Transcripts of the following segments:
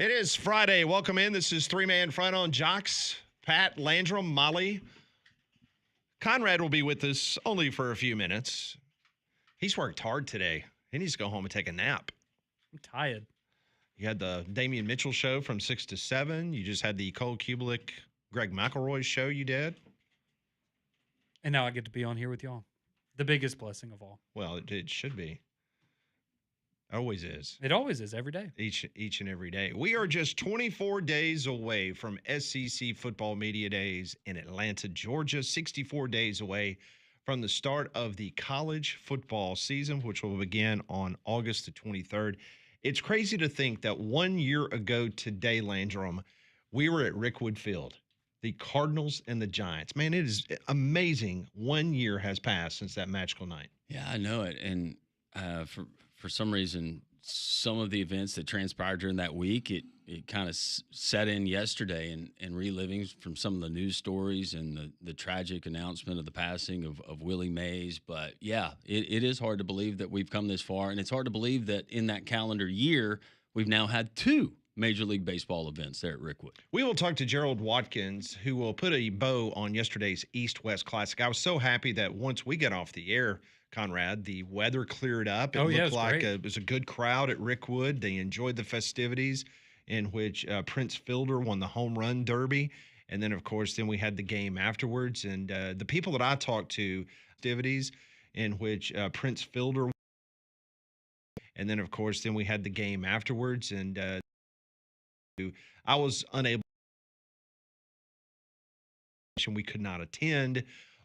It is Friday. Welcome in. This is Three-Man Front on Jox, Pat, Landrum, Molly. Conrad will be with us only for a few minutes. He's worked hard today. He needs to go home and take a nap. I'm tired. You had the Damian Mitchell show from 6 to 7. You just had the Cole Kubelik, Greg McElroy show you did. And now I get to be on here with y'all. The biggest blessing of all. Well, it should be. Always is. It always is, every day. Each and every day. We are just 24 days away from SEC Football Media Days in Atlanta, Georgia. 64 days away from the start of the college football season, which will begin on August the 23rd. It's crazy to think that 1 year ago today, Landrum, we were at Rickwood Field, the Cardinals and the Giants. Man, it is amazing. 1 year has passed since that magical night. Yeah, I know it. And for some reason, some of the events that transpired during that week, it kind of set in yesterday, and reliving from some of the news stories and the tragic announcement of the passing of Willie Mays. But yeah, it is hard to believe that we've come this far, and it's hard to believe that in that calendar year, we've now had two Major League Baseball events there at Rickwood. We will talk to Gerald Watkins, who will put a bow on yesterday's East-West Classic. I was so happy that once we got off the air, Conrad, the weather cleared up. It looked like it was a good crowd at Rickwood. They enjoyed the festivities in which Prince Fielder won the home run derby. And then, of course, then we had the game afterwards. And the people that I talked to, festivities in which Prince Fielder. And then, of course, then we had the game afterwards. And I was unable. We could not attend,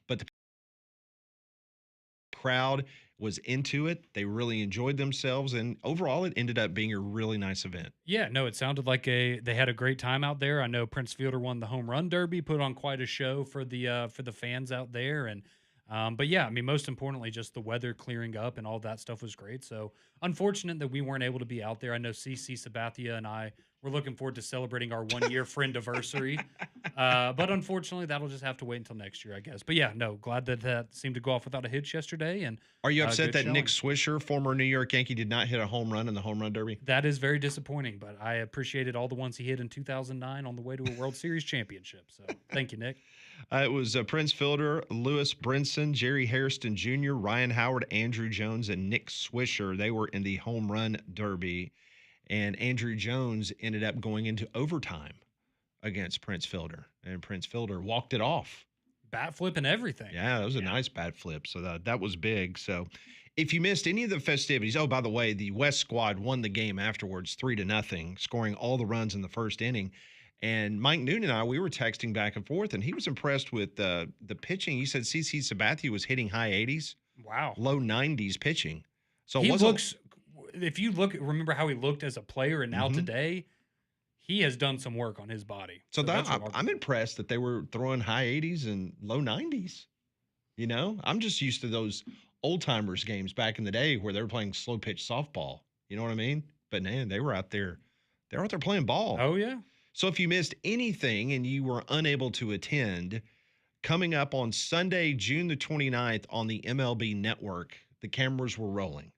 but the crowd was into it. They really enjoyed themselves, and overall it ended up being a really nice event. Yeah, no, it sounded like they had a great time out there. I know Prince Fielder won the home run derby, put on quite a show for the fans out there, and but yeah, I mean, most importantly, just the weather clearing up and all that stuff was great. So unfortunate that we weren't able to be out there. I know CC Sabathia and I were looking forward to celebrating our 1 year friend-iversary. But unfortunately, that'll just have to wait until next year, I guess. But yeah, no, glad that seemed to go off without a hitch yesterday. And are you upset that Nick Swisher, former New York Yankee, did not hit a home run in the home run derby? That is very disappointing, but I appreciated all the ones he hit in 2009 on the way to a World Series championship. So thank you, Nick. It was Prince Fielder, Lewis Brinson, Jerry Hairston Jr., Ryan Howard, Andrew Jones, and Nick Swisher. They were in the home run derby, and Andrew Jones ended up going into overtime against Prince Fielder, and Prince Fielder walked it off. Bat flip and everything. Yeah, that was a nice bat flip, so that was big. So if you missed any of the festivities, oh, by the way, the West squad won the game afterwards 3-0, scoring all the runs in the first inning. And Mike Newton and I, we were texting back and forth, and he was impressed with the pitching. He said CC Sabathia was hitting high 80s. Wow. Low 90s pitching. So he looks, if you remember how he looked as a player and now today, he has done some work on his body. So I'm impressed that they were throwing high 80s and low 90s. You know, I'm just used to those old timers games back in the day where they were playing slow pitch softball. You know what I mean? But man, they were out there. They were out there playing ball. Oh yeah. So if you missed anything and you were unable to attend, coming up on Sunday, June the 29th on the MLB Network, the cameras were rolling.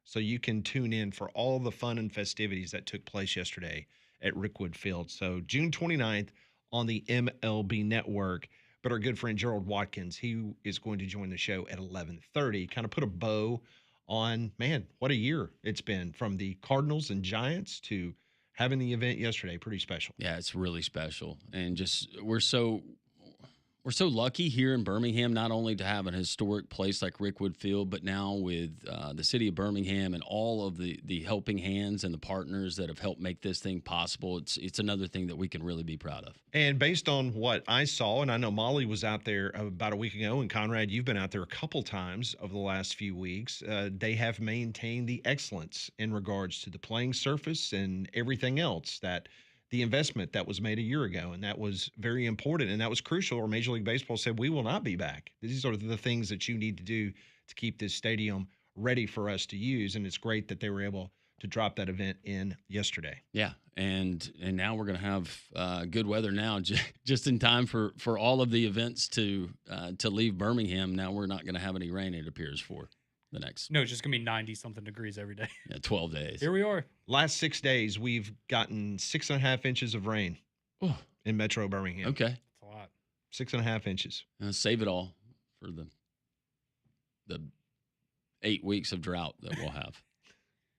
So you can tune in for all the fun and festivities that took place yesterday at Rickwood Field. So June 29th on the MLB Network. But our good friend Gerald Watkins, he is going to join the show at 11:30. Kind of put a bow on, man, what a year it's been, from the Cardinals and Giants to having the event yesterday. Pretty special. Yeah, it's really special. And just we're so lucky here in Birmingham, not only to have an historic place like Rickwood Field, but now with the city of Birmingham and all of the helping hands and the partners that have helped make this thing possible. It's another thing that we can really be proud of. And based on what I saw, and I know Molly was out there about a week ago, and Conrad, you've been out there a couple times over the last few weeks, they have maintained the excellence in regards to the playing surface and everything else, that the investment that was made a year ago, and that was very important, and that was crucial, or Major League Baseball said, we will not be back. These are the things that you need to do to keep this stadium ready for us to use, and it's great that they were able to drop that event in yesterday. Yeah, and now we're going to have good weather now, just in time for all of the events to leave Birmingham. Now we're not going to have any rain, it appears, for. the next No, it's just going to be 90-something degrees every day. 12 days. Here we are. Last 6 days, we've gotten 6.5 inches of rain Oh, in Metro Birmingham. okay. That's a lot. 6.5 inches. Save it all for the 8 weeks of drought that we'll have.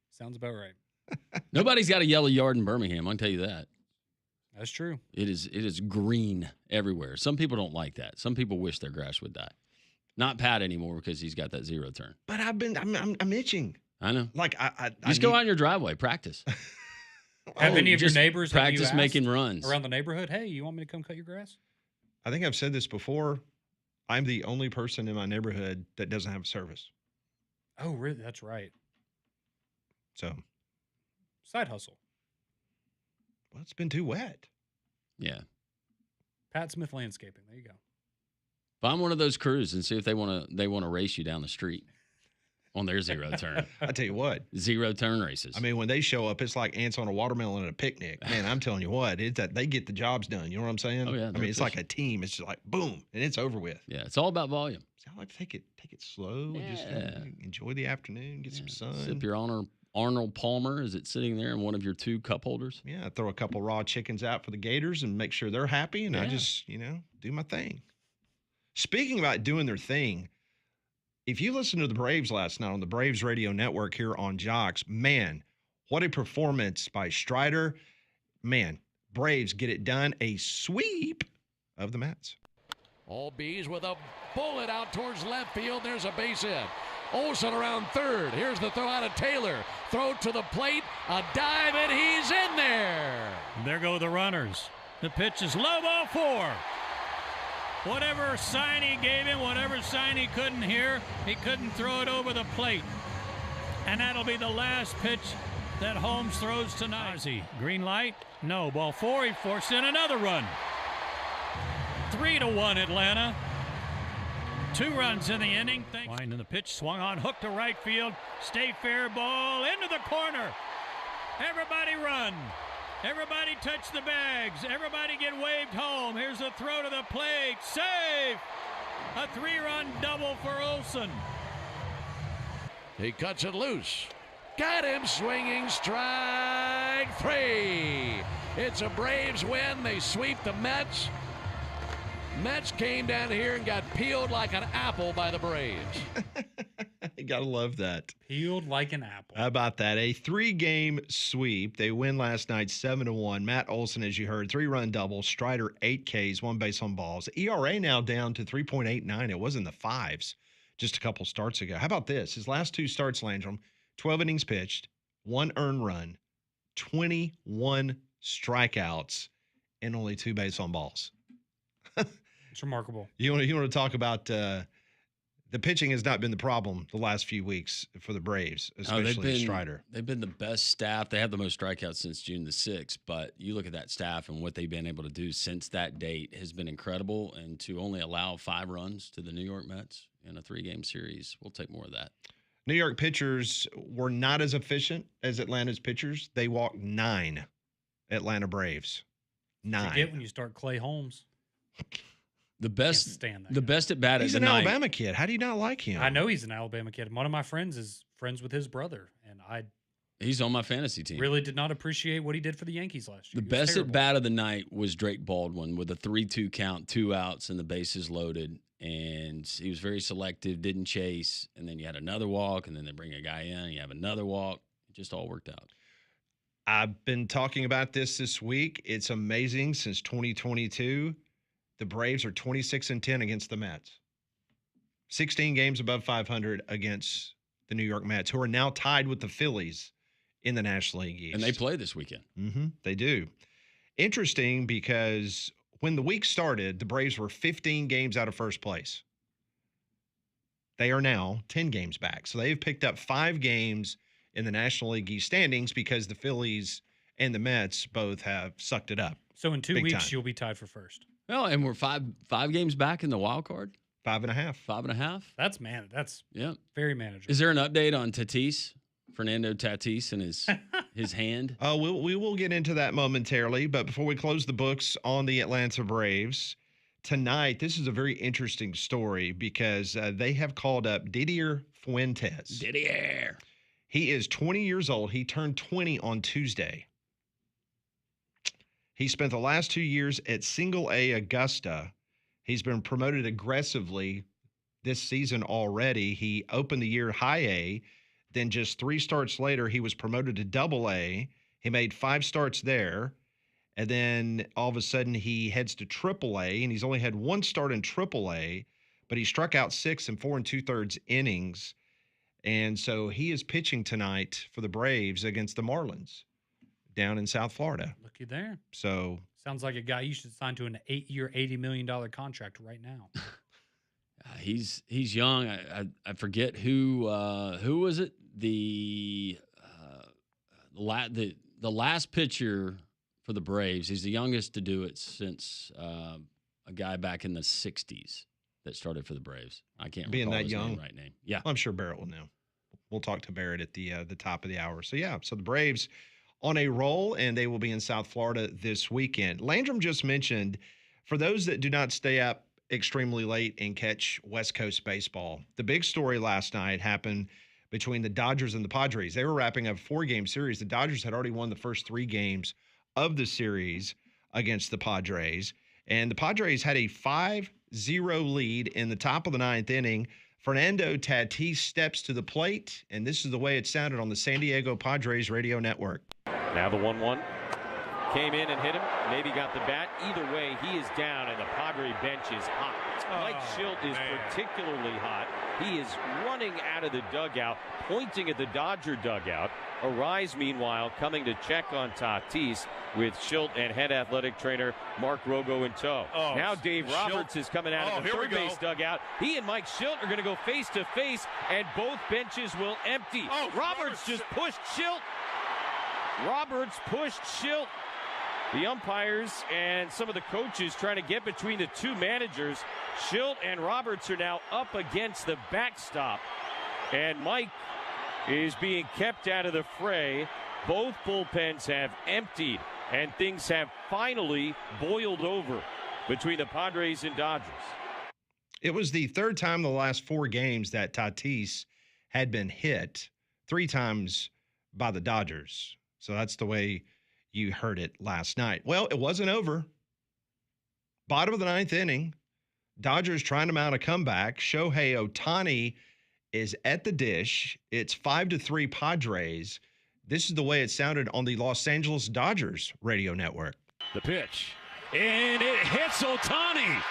Sounds about right. Nobody's got a yellow yard in Birmingham. I can tell you that. That's true. It is green everywhere. Some people don't like that. Some people wish their grass would die. Not Pat anymore because he's got that zero turn. But I'm itching. I know. Like I Just go out in your driveway, practice. Have any of your Just neighbors have you practice asked making runs around the neighborhood? Hey, you want me to come cut your grass? I think I've said this before. I'm the only person in my neighborhood that doesn't have service. Oh, really? That's right. So, Side hustle. well, it's been too wet. Yeah. Pat Smith Landscaping. There you go. Find one of those crews and see if they want to race you down the street on their zero turn. I tell you what. Zero turn races. I mean, when they show up, it's like ants on a watermelon at a picnic. Man, I'm telling you what, it's that they get the jobs done. You know what I'm saying? Oh, yeah, I they're mean, it's like a team. It's just like boom, and it's over with. yeah, it's all about volume. So I like to take it slow and just Yeah. enjoy the afternoon, get some sun. Sip your Arnold Palmer. Is it sitting there in one of your 2 cup holders? Yeah, I throw a couple raw chickens out for the Gators and make sure they're happy, and I Yeah. just, do my thing. Speaking about doing their thing, if you listened to the Braves last night on the Braves Radio Network here on Jox, man, what a performance by Strider. Man, Braves get it done. A sweep of the Mets. All Bees with a bullet out towards left field. There's a base hit. Olsen around third. Here's the throw out of Taylor. Throw to the plate. A dive, and he's in there. There go the runners. The pitch is low, ball 4. Whatever sign he gave him, whatever sign he couldn't hear, he couldn't throw it over the plate. And that'll be the last pitch that Holmes throws tonight. Ozzie, green light? No. Ball 4, he forced in another run. 3-1 Atlanta. 2 runs in the inning. Winding the pitch, swung on, hook to right field. Stay fair, ball into the corner. Everybody run. Everybody touch the bags. Everybody get waved home. Here's the throw to the plate. Safe. A 3-run double for Olsen. He cuts it loose. Got him swinging, strike 3. It's a Braves win. They sweep the Mets. Mets came down here and got peeled like an apple by the Braves. You gotta love that. Peeled like an apple. How about that? A 3-game sweep. They win last night 7-1. Matt Olson, as you heard, 3-run double. Strider, 8 Ks, 1 base on balls. ERA now down to 3.89. It was in the 5s just a couple starts ago. How about this? His last 2 starts, Landrum, 12 innings pitched, 1 earned run, 21 strikeouts, and only 2 base on balls. It's remarkable. You want to talk about the pitching has not been the problem the last few weeks for the Braves, especially Strider. They've been the best staff. They have the most strikeouts since June the 6th, but you look at that staff and what they've been able to do since that date has been incredible. And to only allow 5 runs to the New York Mets in a 3-game series, we'll take more of that. New York pitchers were not as efficient as Atlanta's pitchers. They walked 9 Atlanta Braves. 9. You get when you start Clay Holmes. The best, stand that the guy. best at bat He's of an the night. Alabama kid. How do you not like him? I know he's an Alabama kid. One of my friends is friends with his brother, and I He's on my fantasy team. really did not appreciate what he did for the Yankees last year. The He was best terrible. at bat of the night was Drake Baldwin with a 3-2 count, 2 outs, and the bases loaded. And he was very selective, didn't chase. And then you had another walk, and then they bring a guy in, and you have another walk. It just all worked out. I've been talking about this week. It's amazing. Since 2022, the Braves are 26-10 against the Mets. 16 games above 500 against the New York Mets, who are now tied with the Phillies in the National League East. And they play this weekend. They do. Interesting because when the week started, the Braves were 15 games out of first place. They are now 10 games back. So they've picked up 5 games in the National League East standings because the Phillies and the Mets both have sucked it up. So in 2 Big weeks, time. you'll be tied for first. Well, and we're five games back in the wild card. 5.5. 5.5. That's Yeah. very manageable. Is there an update on Tatis, Fernando Tatis, and his hand? We will get into that momentarily, but before we close the books on the Atlanta Braves, tonight, this is a very interesting story because they have called up Didier Fuentes. Didier. He is 20 years old. He turned 20 on Tuesday. He spent the last 2 years at Single A Augusta. He's been promoted aggressively this season already. He opened the year high A. Then just 3 starts later, he was promoted to Double A. He made 5 starts there. And then all of a sudden he heads to Triple A, and he's only had 1 start in Triple A, but he struck out 6 in 4 2/3 innings. And so he is pitching tonight for the Braves against the Marlins down in South Florida. Looky there. So Sounds like a guy you should sign to an 8-year, $80 million contract right now. He's young. I forget who was it? The last pitcher for the Braves. He's the youngest to do it since a guy back in the 60s that started for the Braves. I can't being recall that his young. right name. Yeah, I'm sure Barrett will know. We'll talk to Barrett at the top of the hour. So yeah, so the Braves on a roll, and they will be in South Florida this weekend. Landrum just mentioned, for those that do not stay up extremely late and catch West Coast baseball, the big story last night happened between the Dodgers and the Padres. They were wrapping up a 4-game series. The Dodgers had already won the first 3 games of the series against the Padres, and the Padres had a 5-0 lead in the top of the 9th inning. Fernando Tatis steps to the plate, and this is the way it sounded on the San Diego Padres radio network. Now the 1-1. Came in and hit him. Maybe got the bat. Either way, he is down, and the Padre bench is hot. Mike Schilt is particularly hot. He is running out of the dugout, pointing at the Dodger dugout. Arise, meanwhile, coming to check on Tatis with Schilt and head athletic trainer Mark Rogo in tow. Now Dave Roberts is coming out of the third base dugout. He and Mike Schilt are going to go face to face, and both benches will empty. Roberts just pushed Schilt. Roberts pushed Schilt. The umpires and some of the coaches trying to get between the 2 managers. Schilt and Roberts are now up against the backstop, and Mike is being kept out of the fray. Both bullpens have emptied, and things have finally boiled over between the Padres and Dodgers. It was the 3rd time in the last 4 games that Tatis had been hit, 3 times by the Dodgers. So that's the way you heard it last night. Well, it wasn't over. Bottom of the 9th inning, Dodgers trying to mount a comeback. Shohei Ohtani is at the dish. It's 5-3 Padres. This is the way it sounded on the Los Angeles Dodgers radio network. The pitch, and it hits Ohtani.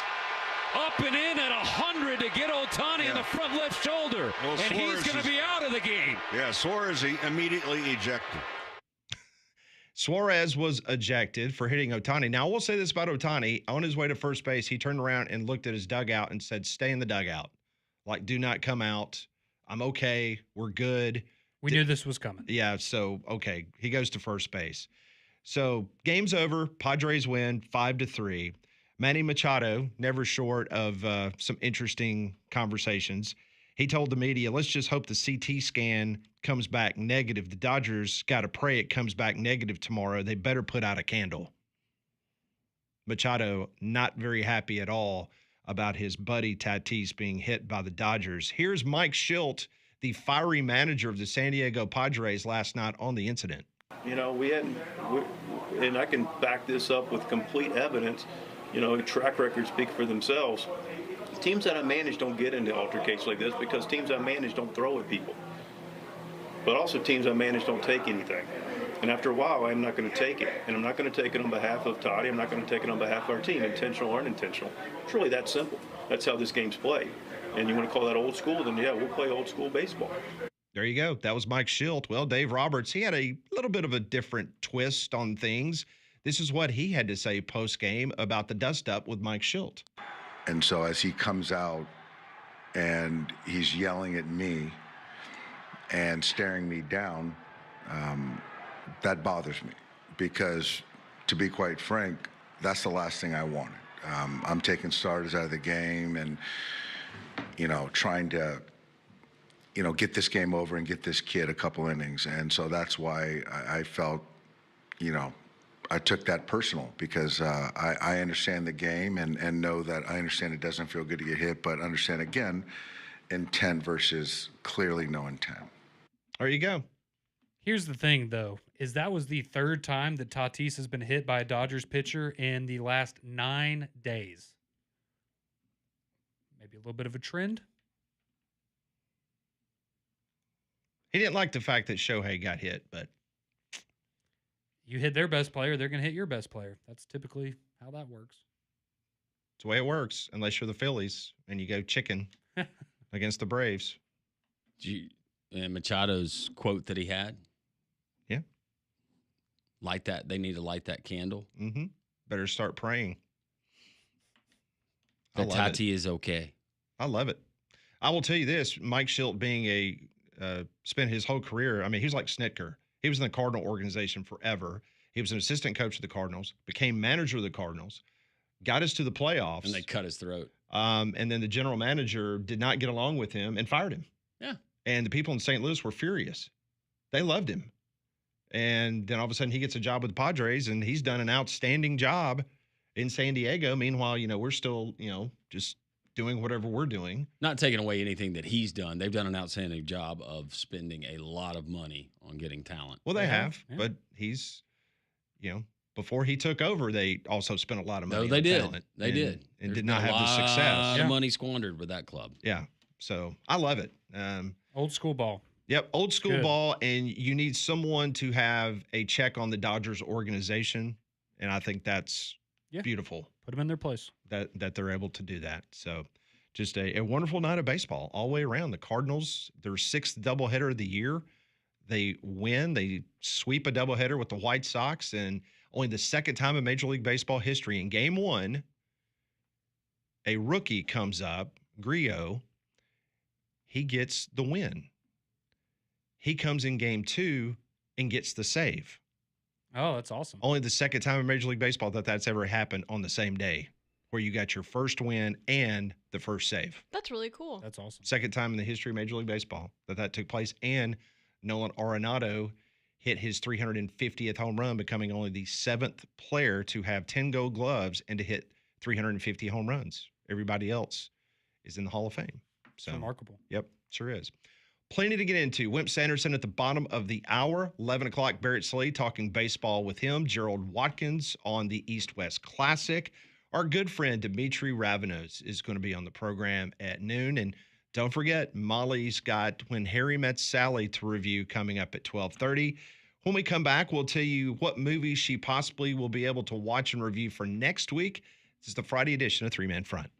Up and in at 100 to get Ohtani in the front left shoulder. Well, and he's going to be out of the game. Yeah, Suarez immediately ejected. Suarez was ejected for hitting Ohtani. Now, I will say this about Ohtani. On his way to first base, he turned around and looked at his dugout and said, stay in the dugout. Like, do not come out. I'm okay. We're good. We knew this was coming. Yeah, so, okay. He goes to first base. So, game's over. Padres win 5-3. Manny Machado, never short of some interesting conversations. He told the media, let's just hope the CT scan comes back negative. The Dodgers got to pray it comes back negative tomorrow. They better put out a candle. Machado not very happy at all about his buddy Tatis being hit by the Dodgers. Here's Mike Schilt, the fiery manager of the San Diego Padres last night on the incident. You know, and I can back this up with complete evidence. You know, track records speak for themselves. Teams that I manage don't get into altercations like this because teams I manage don't throw at people. But also teams I manage don't take anything. And after a while, I'm not going to take it. And I'm not going to take it on behalf of Toddy. I'm not going to take it on behalf of our team, intentional or unintentional. It's really that simple. That's how this game's played. And you want to call that old school, then yeah, we'll play old school baseball. There you go. That was Mike Schilt. Well, Dave Roberts, he had a little bit of a different twist on things. This is what he had to say post-game about the dust-up with Mike Schilt. And so as he comes out and he's yelling at me and staring me down, that bothers me because, to be quite frank, that's the last thing I wanted. I'm taking starters out of the game and, you know, trying to, you know, get this game over and get this kid a couple innings. And so that's why I felt, you know, I took that personal because I understand the game and know that I understand it doesn't feel good to get hit, but understand again, intent versus clearly no intent. There you go. Here's the thing, though, is that was the third time that Tatis has been hit by a Dodgers pitcher in the last 9 days. Maybe a little bit of a trend. He didn't like the fact that Shohei got hit, but You hit their best player, they're going to hit your best player. That's typically how that works. it's the way it works, unless you're the Phillies and you go chicken against the Braves. And Machado's quote that he had. Yeah. Light that. They need to light that candle. Mm-hmm. Better start praying. That Tati is okay. I love it. I will tell you this, Mike Schilt being spent his whole career, I mean, he was like Snitker. He was in the Cardinal organization forever. He was an assistant coach of the Cardinals, became manager of the Cardinals, got us to the playoffs. And they cut his throat. And then the general manager did not get along with him and fired him. Yeah. And the people in St. Louis were furious. They loved him. And then all of a sudden he gets a job with the Padres, and he's done an outstanding job in San Diego. Meanwhile, we're still, just doing whatever we're doing. Not taking away anything that he's done. They've done an outstanding job of spending a lot of money on getting talent. Well, they have, but he's, before he took over, they also spent a lot of money. No, they on did. talent They did. And There's did not been a have the success. lot of money squandered with that club. Yeah. So I love it. Old school ball. Yep. Old school Good. ball. And you need someone to have a check on the Dodgers organization. And I think that's beautiful. Put them in their place. That they're able to do that. So just a wonderful night of baseball all the way around. The Cardinals, their 6th doubleheader of the year. They win. They sweep a doubleheader with the White Sox, and only the second time in Major League Baseball history. In Game 1, a rookie comes up, Grillo. He gets the win. He comes in Game 2 and gets the save. Oh, that's awesome. Only the second time in Major League Baseball that's ever happened on the same day, where you got your first win and the first save. That's really cool. That's awesome. Second time in the history of Major League Baseball that took place. And Nolan Arenado hit his 350th home run, becoming only the 7th player to have 10 Gold Gloves and to hit 350 home runs. Everybody else is in the Hall of Fame. So remarkable. Yep, sure is. Plenty to get into. Wimp Sanderson at the bottom of the hour. 11 o'clock, Barrett Slee talking baseball with him. Gerald Watkins on the East-West Classic. Our good friend Dimitri Ravenos is going to be on the program at noon. And don't forget, Molly's got When Harry Met Sally to review coming up at 12:30. When we come back, we'll tell you what movies she possibly will be able to watch and review for next week. This is the Friday edition of 3-Man Front.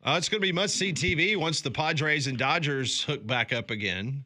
It's going to be must-see TV once the Padres and Dodgers hook back up again.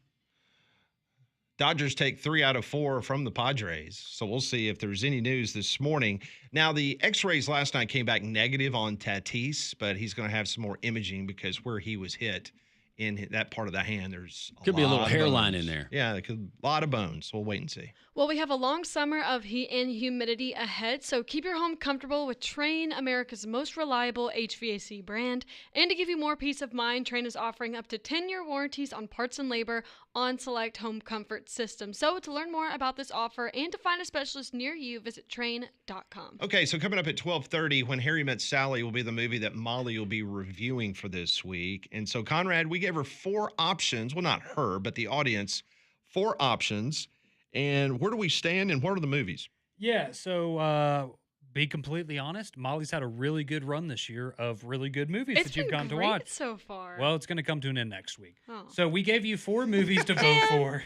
Dodgers take 3 out of 4 from the Padres, so we'll see if there's any news this morning. Now, the x-rays last night came back negative on Tatis, but he's going to have some more imaging because where he was hit in that part of the hand, there's Could be a little hairline in there. Yeah, a lot of bones. We'll wait and see. Well, we have a long summer of heat and humidity ahead, so keep your home comfortable with Trane, America's most reliable HVAC brand. And to give you more peace of mind, Trane is offering up to 10-year warranties on parts and labor on select home comfort systems. So to learn more about this offer and to find a specialist near you, visit Trane.com. Okay, so coming up at 12:30, When Harry Met Sally will be the movie that Molly will be reviewing for this week. And so, Conrad, we gave her 4 options. Well, not her, but the audience, 4 options. And where do we stand and what are the movies? Yeah, so be completely honest, Molly's had a really good run this year of really good movies that you've gone to watch. So far. Well, it's going to come to an end next week. Oh. So we gave you 4 movies to vote for.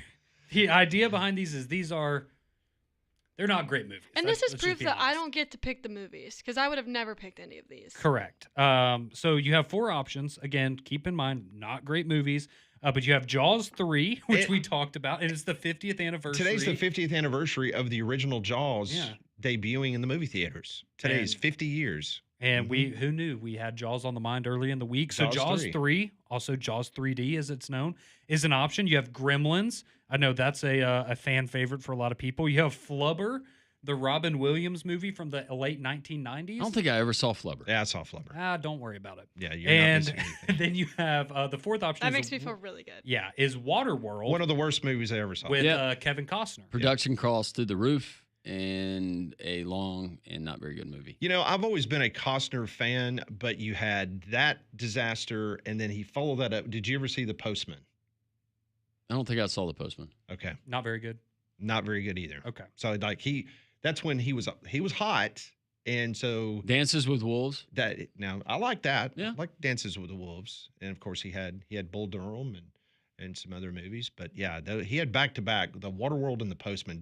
The idea behind these is they're not great movies. And That's- this is let's proof just be that I honest. don't get to pick the movies because I would have never picked any of these. Correct. So you have 4 options. Again, keep in mind, not great movies. But you have Jaws 3, which we talked about, and it's the 50th anniversary. Today's the 50th anniversary of the original Jaws debuting in the movie theaters. Today is 50 years. And who knew we had Jaws on the mind early in the week. So Jaws 3, also Jaws 3D as it's known, is an option. You have Gremlins. I know that's a fan favorite for a lot of people. You have Flubber, the Robin Williams movie from the late 1990s. I don't think I ever saw Flubber. Yeah, I saw Flubber. Don't worry about it. Yeah, you're not missing anything. Then you have the 4th option. That makes me feel really good. Yeah, is Waterworld. One of the worst movies I ever saw. With Kevin Costner. Production crawls through the roof and a long and not very good movie. You know, I've always been a Costner fan, but you had that disaster, and then he followed that up. Did you ever see The Postman? I don't think I saw The Postman. Okay. Not very good. Not very good either. Okay. So that's when he was hot, and so Dances with Wolves. Now I like that. Yeah. I like Dances with the Wolves, and of course he had Bull Durham and some other movies. But yeah, he had back to back The Waterworld and The Postman.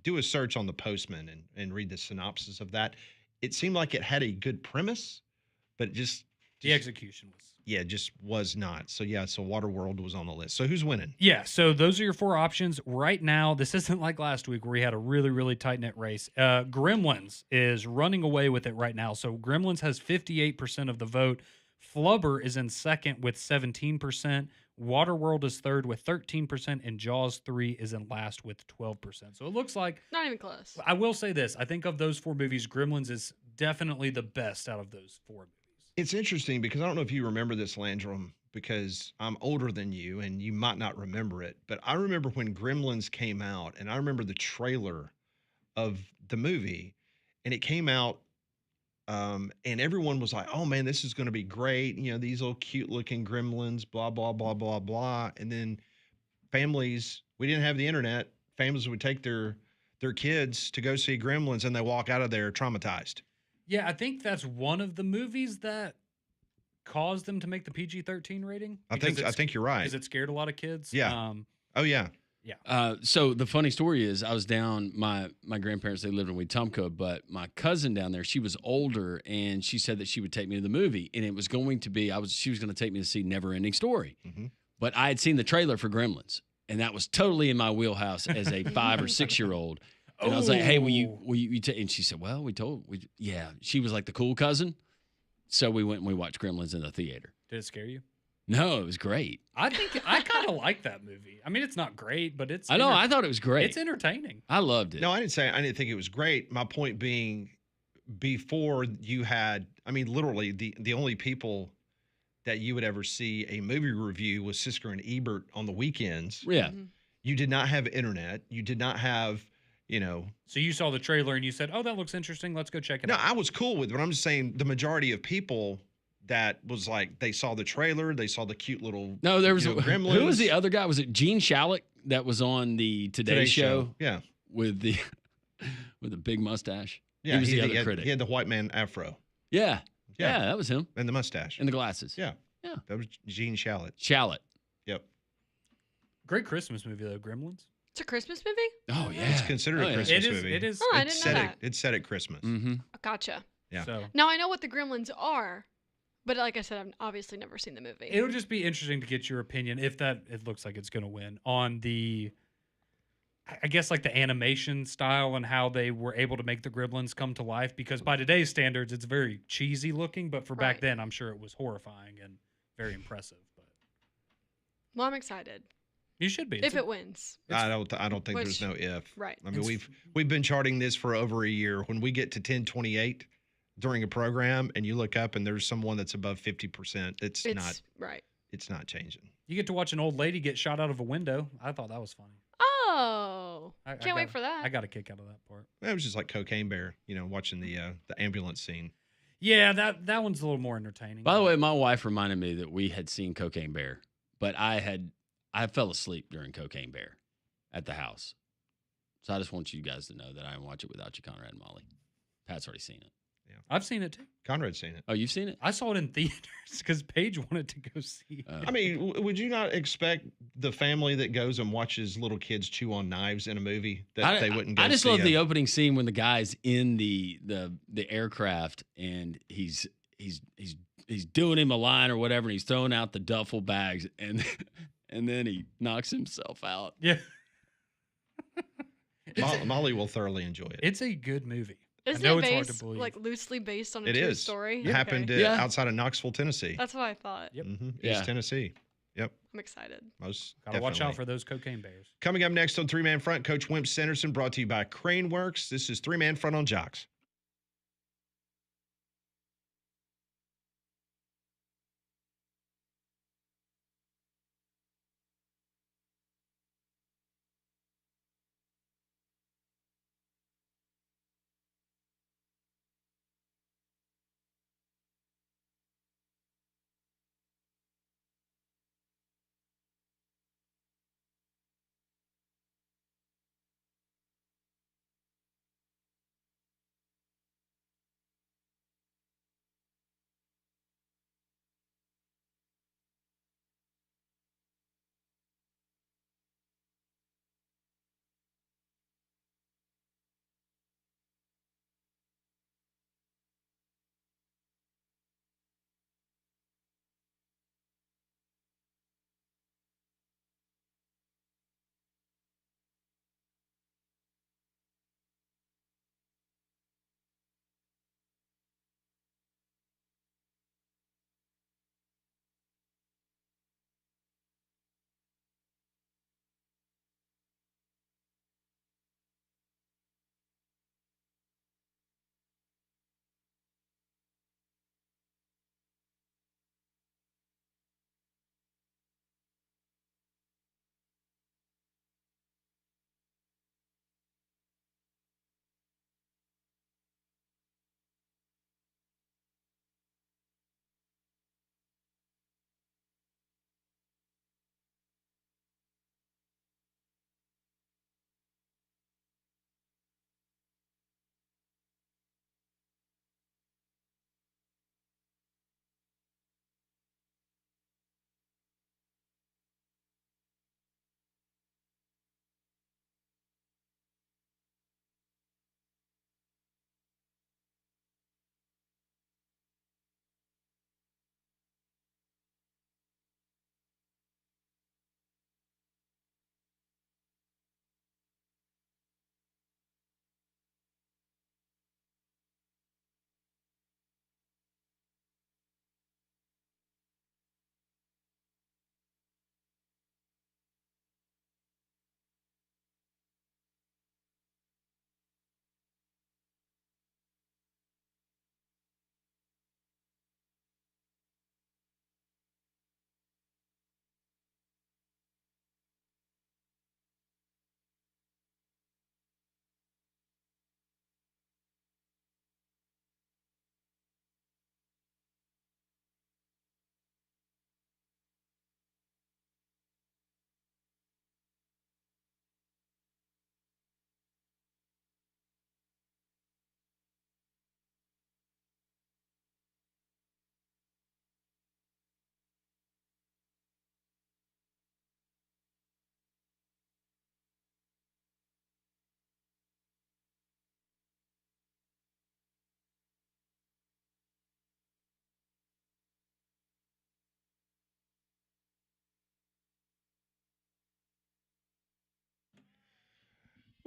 Do a search on The Postman and read the synopsis of that. It seemed like it had a good premise, but just the execution was. Yeah, just was not. So Waterworld was on the list. So who's winning? Yeah, so those are your 4 options. Right now, this isn't like last week where we had a really, really tight-knit race. Gremlins is running away with it right now. So Gremlins has 58% of the vote. Flubber is in second with 17%. Waterworld is third with 13%. And Jaws 3 is in last with 12%. So it looks like... Not even close. I will say this. I think of those 4 movies, Gremlins is definitely the best out of those 4 movies. It's interesting because I don't know if you remember this, Landrum, because I'm older than you and you might not remember it. But I remember when Gremlins came out, and I remember the trailer of the movie, and it came out, and everyone was like, oh, man, this is going to be great. You know, these little cute-looking gremlins, blah, blah, blah, blah, blah. And then families, we didn't have the internet. Families would take their kids to go see Gremlins, and they walk out of there traumatized. Yeah, I think that's one of the movies that caused them to make the PG-13 rating. I think you're right. Because it scared a lot of kids. Yeah. Oh yeah. Yeah. So the funny story is, I was down. My grandparents, they lived in Wetumpka, but my cousin down there, she was older, and she said that she would take me to the movie, and it was going to be she was going to take me to see Never-Ending Story. Mm-hmm. But I had seen the trailer for Gremlins, and that was totally in my wheelhouse as a 5 or 6 year old. And I was like, hey, will you take? And she said, well, yeah. She was like the cool cousin. So we went and we watched Gremlins in the theater. Did it scare you? No, it was great. I think I kind of like that movie. I mean, it's not great, but it's. I know. I thought it was great. It's entertaining. I loved it. No, I didn't think it was great. My point being, before you had, I mean, literally the only people that you would ever see a movie review was Sisker and Ebert on the weekends. Yeah. Mm-hmm. You did not have internet. You did not have. So you saw the trailer and you said, oh, that looks interesting. Let's go check it out. No, I was cool with it, but I'm just saying the majority of people that was like, they saw the trailer, they saw the cute little there was Gremlins. Who was the other guy? Was it Gene Shalit that was on the Today Show? Yeah. With the big mustache. Yeah, he was the other critic. He had the white man afro. Yeah, that was him. And the mustache. And the glasses. Yeah. That was Gene Shalit. Yep. Great Christmas movie, though, Gremlins. It's a Christmas movie? Oh, yeah. It's considered a Christmas movie. It is. Oh, I didn't know that. It's set at Christmas. Mm-hmm. Gotcha. Yeah. So, Now I know what the Gremlins are, But like I said, I've obviously never seen the movie. It'll just be interesting to get your opinion if it looks like it's going to win on the, I guess, like the animation style and how they were able to make the Gremlins come to life. Because by today's standards, it's very cheesy looking, but for back then, I'm sure it was horrifying and very impressive. But well, I'm excited. You should be if it wins. I don't think there's no if. Right. I mean, we've been charting this for over a year. When we get to 1028 during a program, and you look up and there's someone that's above 50%, it's not right. It's not changing. You get to watch an old lady get shot out of a window. I thought that was funny. Oh, can't wait for that. I got a kick out of that part. It was just like Cocaine Bear, watching the ambulance scene. Yeah, that one's a little more entertaining. By the way, my wife reminded me that we had seen Cocaine Bear, but I fell asleep during Cocaine Bear at the house. So I just want you guys to know that I didn't watch it without you, Conrad and Molly. Pat's already seen it. Yeah, I've seen it too. Conrad's seen it. Oh, you've seen it? I saw it in theaters because Paige wanted to go see it. I mean, would you not expect the family that goes and watches little kids chew on knives in a movie that they wouldn't go see? I just love the opening scene when the guy's in the aircraft and he's doing him a line or whatever, and he's throwing out the duffel bags and then he knocks himself out. Yeah. Molly will thoroughly enjoy it. It's a good movie. Isn't it based, like loosely based on a true story? It happened outside of Knoxville, Tennessee. That's what I thought. Yep. East Tennessee. Yep. I'm excited. Gotta watch out for those cocaine bears. Coming up next on Three Man Front, Coach Wimp Sanderson, brought to you by Crane Works. This is Three Man Front on Jox.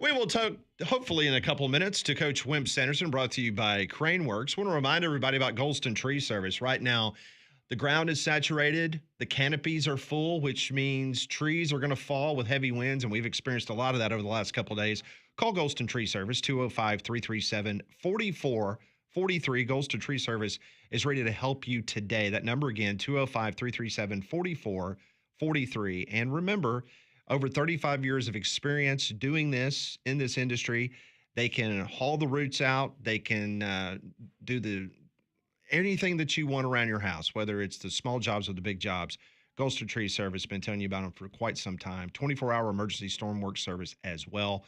We will talk, hopefully, in a couple of minutes to Coach Wimp Sanderson, brought to you by Crane Works. Want to remind everybody about Golston Tree Service. Right now, the ground is saturated. The canopies are full, which means trees are going to fall with heavy winds, and we've experienced a lot of that over the last couple of days. Call Golston Tree Service, 205-337-4443. Golston Tree Service is ready to help you today. That number again, 205-337-4443. And remember, over 35 years of experience doing this in this industry. They can haul the roots out. They can do anything that you want around your house, whether it's the small jobs or the big jobs. Golston Tree Service, been telling you about them for quite some time. 24-hour emergency storm work service as well.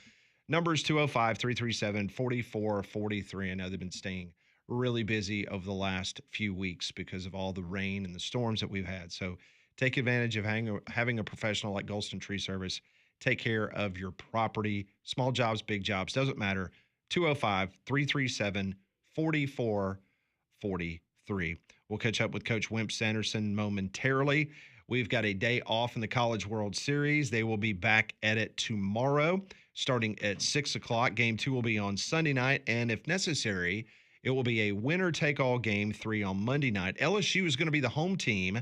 Numbers 205-337-4443. I know they've been staying really busy over the last few weeks because of all the rain and the storms that we've had. So take advantage of having a professional like Golston Tree Service take care of your property. Small jobs, big jobs, doesn't matter. 205-337-4443. We'll catch up with Coach Wimp Sanderson momentarily. We've got a day off in the College World Series. They will be back at it tomorrow, starting at 6 o'clock. Game 2 will be on Sunday night, and if necessary, it will be a winner-take-all Game 3 on Monday night. LSU is going to be the home team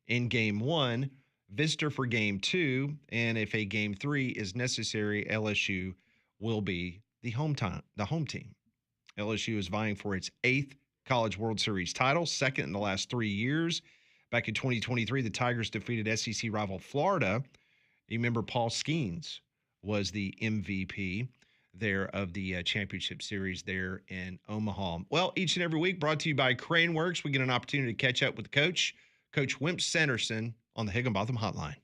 in Game 1, visitor for Game 2, and if a Game 3 is necessary, LSU will be the home team. LSU is vying for its 8th College World Series title, second in the last 3 years. Back in 2023, the Tigers defeated SEC rival Florida. You remember Paul Skeens was the MVP there of the championship series there in Omaha. Well, each and every week, brought to you by Crane Works, we get an opportunity to catch up with the coach, Coach Wimp Sanderson, on the Higginbotham Hotline.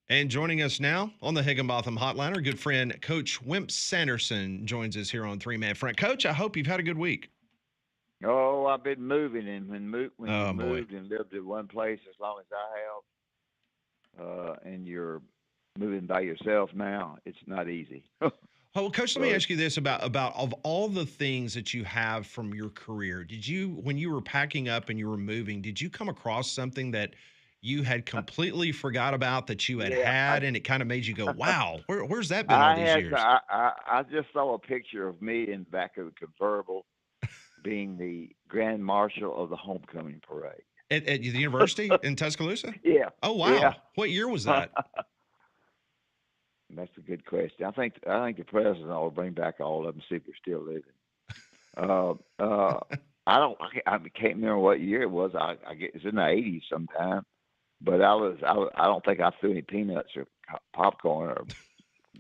And joining us now on the Higginbotham Hotline, our good friend, Coach Wimp Sanderson, joins us here on Three Man Front. Coach, I hope you've had a good week. Oh, I've been moving, and when you boy. moved and lived in one place as long as I have, and you're moving by yourself now, it's not easy. Well, Coach, let me ask you this about of all the things that you have from your career, did you, when you were packing up and you were moving, did you come across something that you had completely forgot about that you had and it kind of made you go, wow, where's that been all these years? I just saw a picture of me in the back of the convertible being the grand marshal of the homecoming parade. At the university in Tuscaloosa? Yeah. Oh, wow. Yeah. What year was that? That's a good question. I think the president will bring back all of them, see if they're still living. I can't remember what year it was. I guess it's in the 80s sometime. But I don't think I threw any peanuts or popcorn or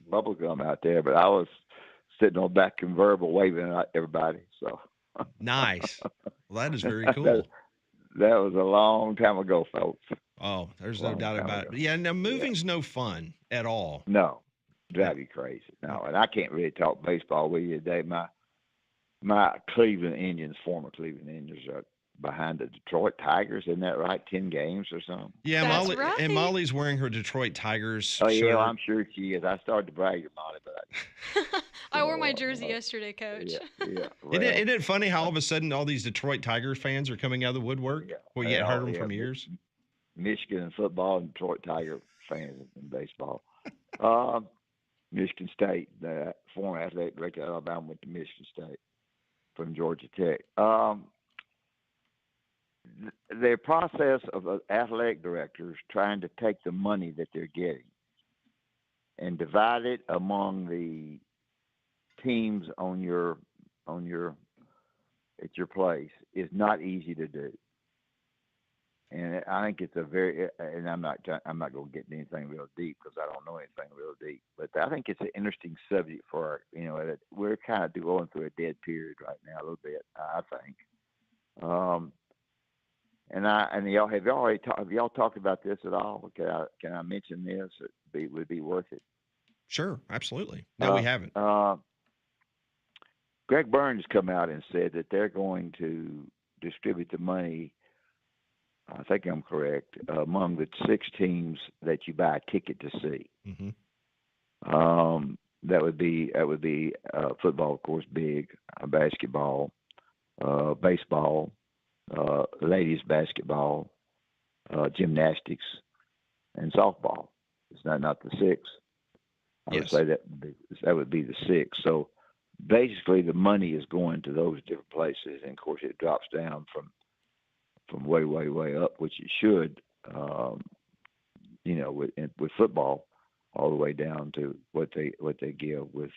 bubble gum out there. But I was sitting on the back convertible waving at everybody. So nice. Well, that is very cool. That was a long time ago, folks. Oh, there's no doubt about it. Yeah, now moving's no fun at all. No, drive you crazy. No, and I can't really talk baseball with you today. My Cleveland Indians, former Cleveland Indians, are behind the Detroit Tigers. Isn't that right? 10 games or something. Yeah, That's Molly, right. And Molly's wearing her Detroit Tigers shirt. Oh yeah, I'm sure she is. I started to brag at Molly, but I wore my jersey yesterday, Coach. Yeah. Well, isn't it funny how all of a sudden all these Detroit Tigers fans are coming out of the woodwork? Yeah. Well, you hadn't heard them from years. Michigan in football and Detroit Tiger fans in baseball. Michigan State, the former athletic director at Alabama, went to Michigan State from Georgia Tech. The process of athletic directors trying to take the money that they're getting and divide it among the teams at your place is not easy to do. And I think it's and I'm not going to get into anything real deep because I don't know anything real deep, but I think it's an interesting subject for we're kind of going through a dead period right now a little bit, I think. And y'all have y'all talked about this at all? Can I mention this? It would be worth it. Sure, absolutely. No, we haven't. Greg Burns come out and said that they're going to distribute the money. I think I'm correct, among the 6 teams that you buy a ticket to see. Mm-hmm. That would be football, of course, big, basketball, baseball, ladies basketball, gymnastics, and softball. It's not the 6. I would say that would be the 6. So basically, the money is going to those different places, and of course, it drops down from way, way, way up, which it should. With football, all the way down to what they give with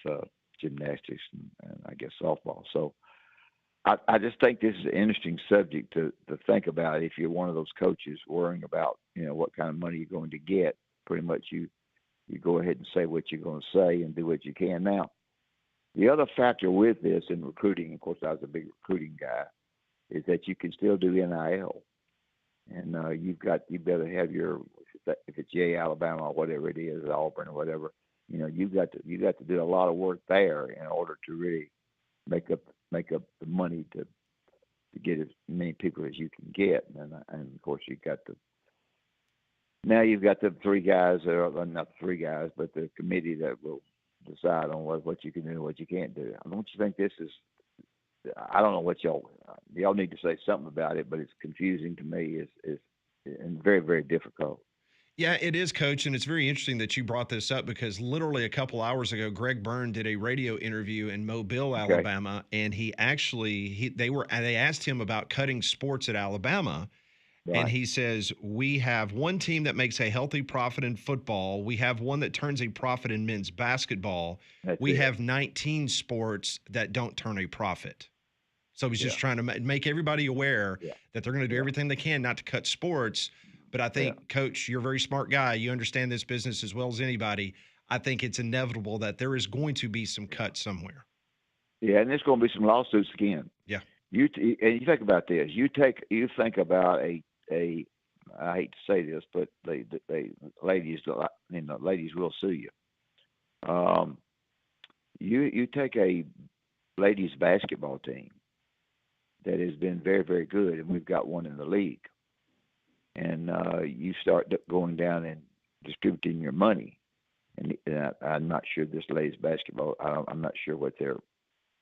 gymnastics and I guess softball. So I just think this is an interesting subject to think about. If you're one of those coaches worrying about what kind of money you're going to get, pretty much you go ahead and say what you're going to say and do what you can. Now, the other factor with this in recruiting, of course, I was a big recruiting guy, is that you can still do NIL, and you better have your, if it's Yale, Alabama, or whatever it is, Auburn or whatever, you've got to do a lot of work there in order to really make up the money to get as many people as you can get, and of course you've got the 3 guys, or not 3 guys, but the committee that will decide on what you can do and what you can't do. Don't you think this is? I don't know what y'all need to say something about it, but it's confusing to me. Is and very, very difficult. Yeah, it is, Coach, and it's very interesting that you brought this up because literally a couple hours ago, Greg Byrne did a radio interview in Mobile, Alabama, and they asked him about cutting sports at Alabama. Right. And he says, we have one team that makes a healthy profit in football. We have one that turns a profit in men's basketball. We have 19 sports that don't turn a profit. So he's just trying to make everybody aware that they're going to do everything they can not to cut sports. But I think, Coach, you're a very smart guy. You understand this business as well as anybody. I think it's inevitable that there is going to be some cuts somewhere. Yeah, and there's going to be some lawsuits again. Yeah. And you think about this. You think about I hate to say this, but ladies will sue you. You take a ladies basketball team that has been very, very good, and we've got one in the league, and you start going down and distributing your money. And I'm not sure this ladies basketball. I'm not sure what their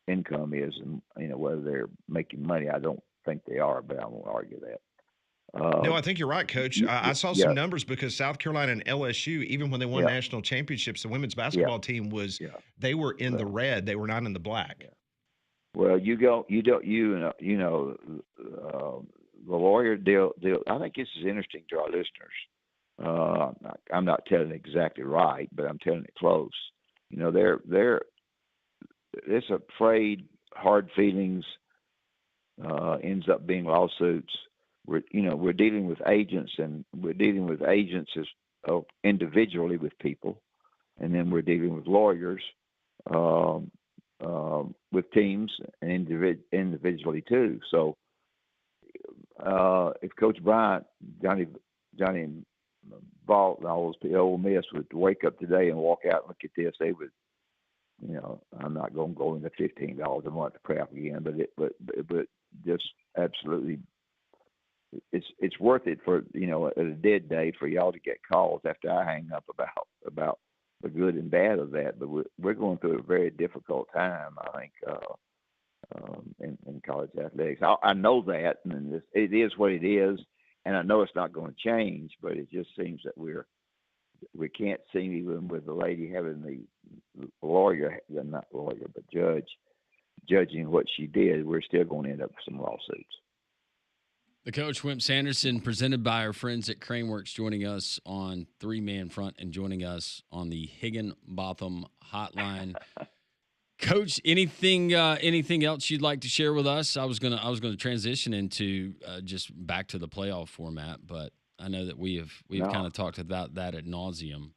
income is, and whether they're making money. I don't think they are, but I won't argue that. No, I think you're right, Coach. I saw some numbers because South Carolina and LSU, even when they won national championships, the women's basketball team they were in the red. They were not in the black. Well, the lawyer deal. I think this is interesting to our listeners. I'm not telling it exactly right, but I'm telling it close. There's afraid, hard feelings, ends up being lawsuits. We're dealing with agents, and we're dealing with agents as individually with people, and then we're dealing with lawyers with teams and individually too. So if Coach Bryant, Johnny Vaught, and all those people, Ole Miss would wake up today and walk out and look at this, they would. I'm not going to go into $15 a month crap again, but just absolutely. It's worth it for a dead day for y'all to get calls after I hang up about the good and bad of that. But we're going through a very difficult time, I think, in college athletics. I know that, and it is what it is, and I know it's not going to change. But it just seems that we can't seem, even with the lady having the lawyer, not lawyer, but judging what she did, we're still going to end up with some lawsuits. The coach, Wimp Sanderson, presented by our friends at Craneworks, joining us on Three Man Front and joining us on the Higginbotham Hotline. Coach, anything else you'd like to share with us? I was gonna transition into just back to the playoff format, but I know that we've kind of talked about that ad nauseum.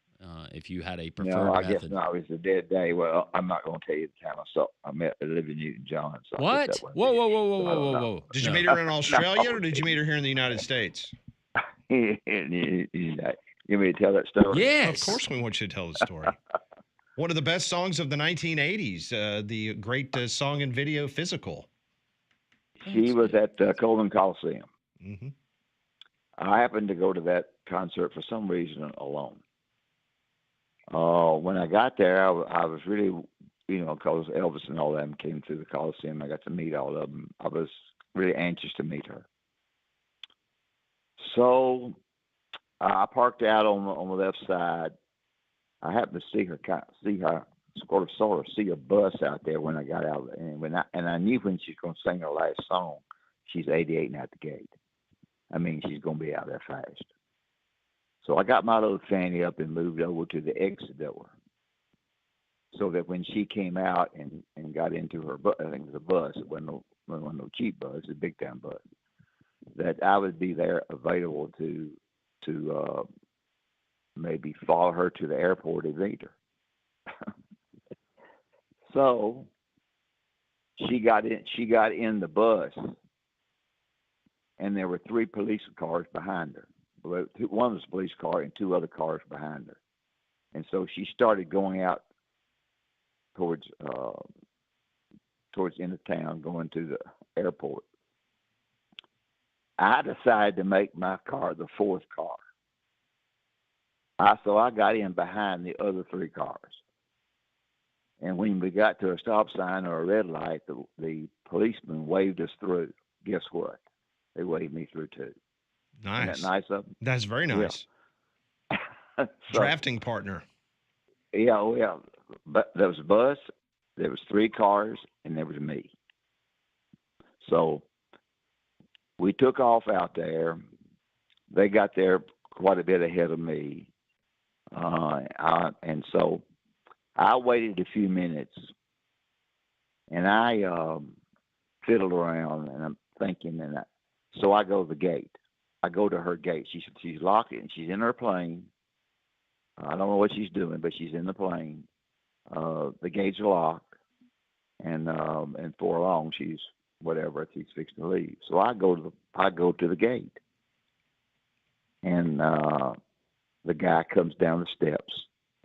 if you had a preferred No, I guess method. not. It was a dead day. Well, I'm not going to tell you the time I met Olivia Newton-John. So What? Whoa, whoa, whoa, whoa, whoa, whoa, whoa! Did you meet her in Australia or did you meet her here in the United States? You me to tell that story? Yes. Of course we want you to tell the story. One of the best songs of the 1980s, the great song and video Physical. She was at Coleman Coliseum. Mm-hmm. I happened to go to that concert for some reason alone. When I got there, I was really, because Elvis and all them came through the Coliseum. I got to meet all of them. I was really anxious to meet her. So I parked out on the left side. I happened to see her sort of see a bus out there when I got out, and I knew when she's going to sing her last song, she's 88 and out the gate. I mean, she's going to be out there fast. So I got my little fanny up and moved over to the exit door, so that when she came out and got into her bus, I think it was a bus. It wasn't no cheap bus, it was a big time bus. That I would be there available to maybe follow her to the airport and meet her. So she got in the bus, and there were 3 police cars behind her. One was a police car and 2 other cars behind her. And so she started going out towards the end of town, going to the airport. I decided to make my car the 4th car. So I got in behind the other 3 cars. And when we got to a stop sign or a red light, the policeman waved us through. Guess what? They waved me through too. Nice. Isn't that nice of them? That's very nice. Yeah. Drafting partner. Yeah. But there was a bus, there was 3 cars, and there was me. So we took off out there. They got there quite a bit ahead of me. And so I waited a few minutes, and I fiddled around, and I'm thinking, so I go to the gate. I go to her gate. She's locked in. She's in her plane. I don't know what she's doing, but she's in the plane. The gates are locked, and for long she's fixed to leave. So I go to the gate, and the guy comes down the steps,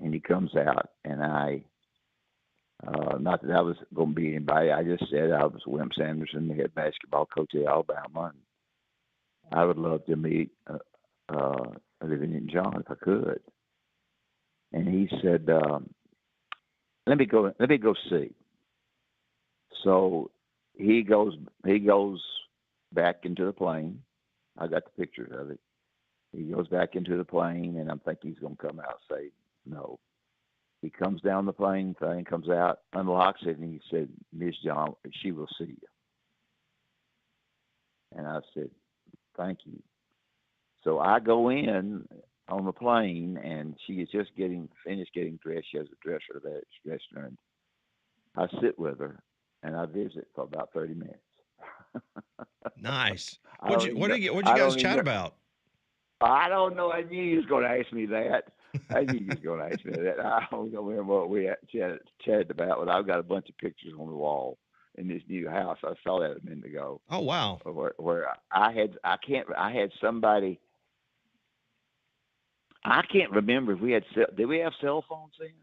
and he comes out, and I, not that I was going to be anybody, I just said I was Wimp Sanderson, the head basketball coach at Alabama, and I would love to meet Olivia Newton-John if I could. And he said, let me go see. So he goes back into the plane. I got the pictures of it. He goes back into the plane, and I'm thinking he's going to come out and say no. He comes down the plane thing, comes out, unlocks it, and he said, Miss John, she will see you. And I said, thank you. So I go in on the plane, and she is just finished getting dressed. She has a dresser there. She's dressed her, and I sit with her, and I visit for about 30 minutes. Nice. What'd you guys chat about? I don't know. I knew you was going to ask me that. I don't remember what we chatted about, but I've got a bunch of pictures on the wall in this new house. I saw that a minute ago. Oh wow! Where I had somebody. I can't remember if we had. Did we have cell phones then?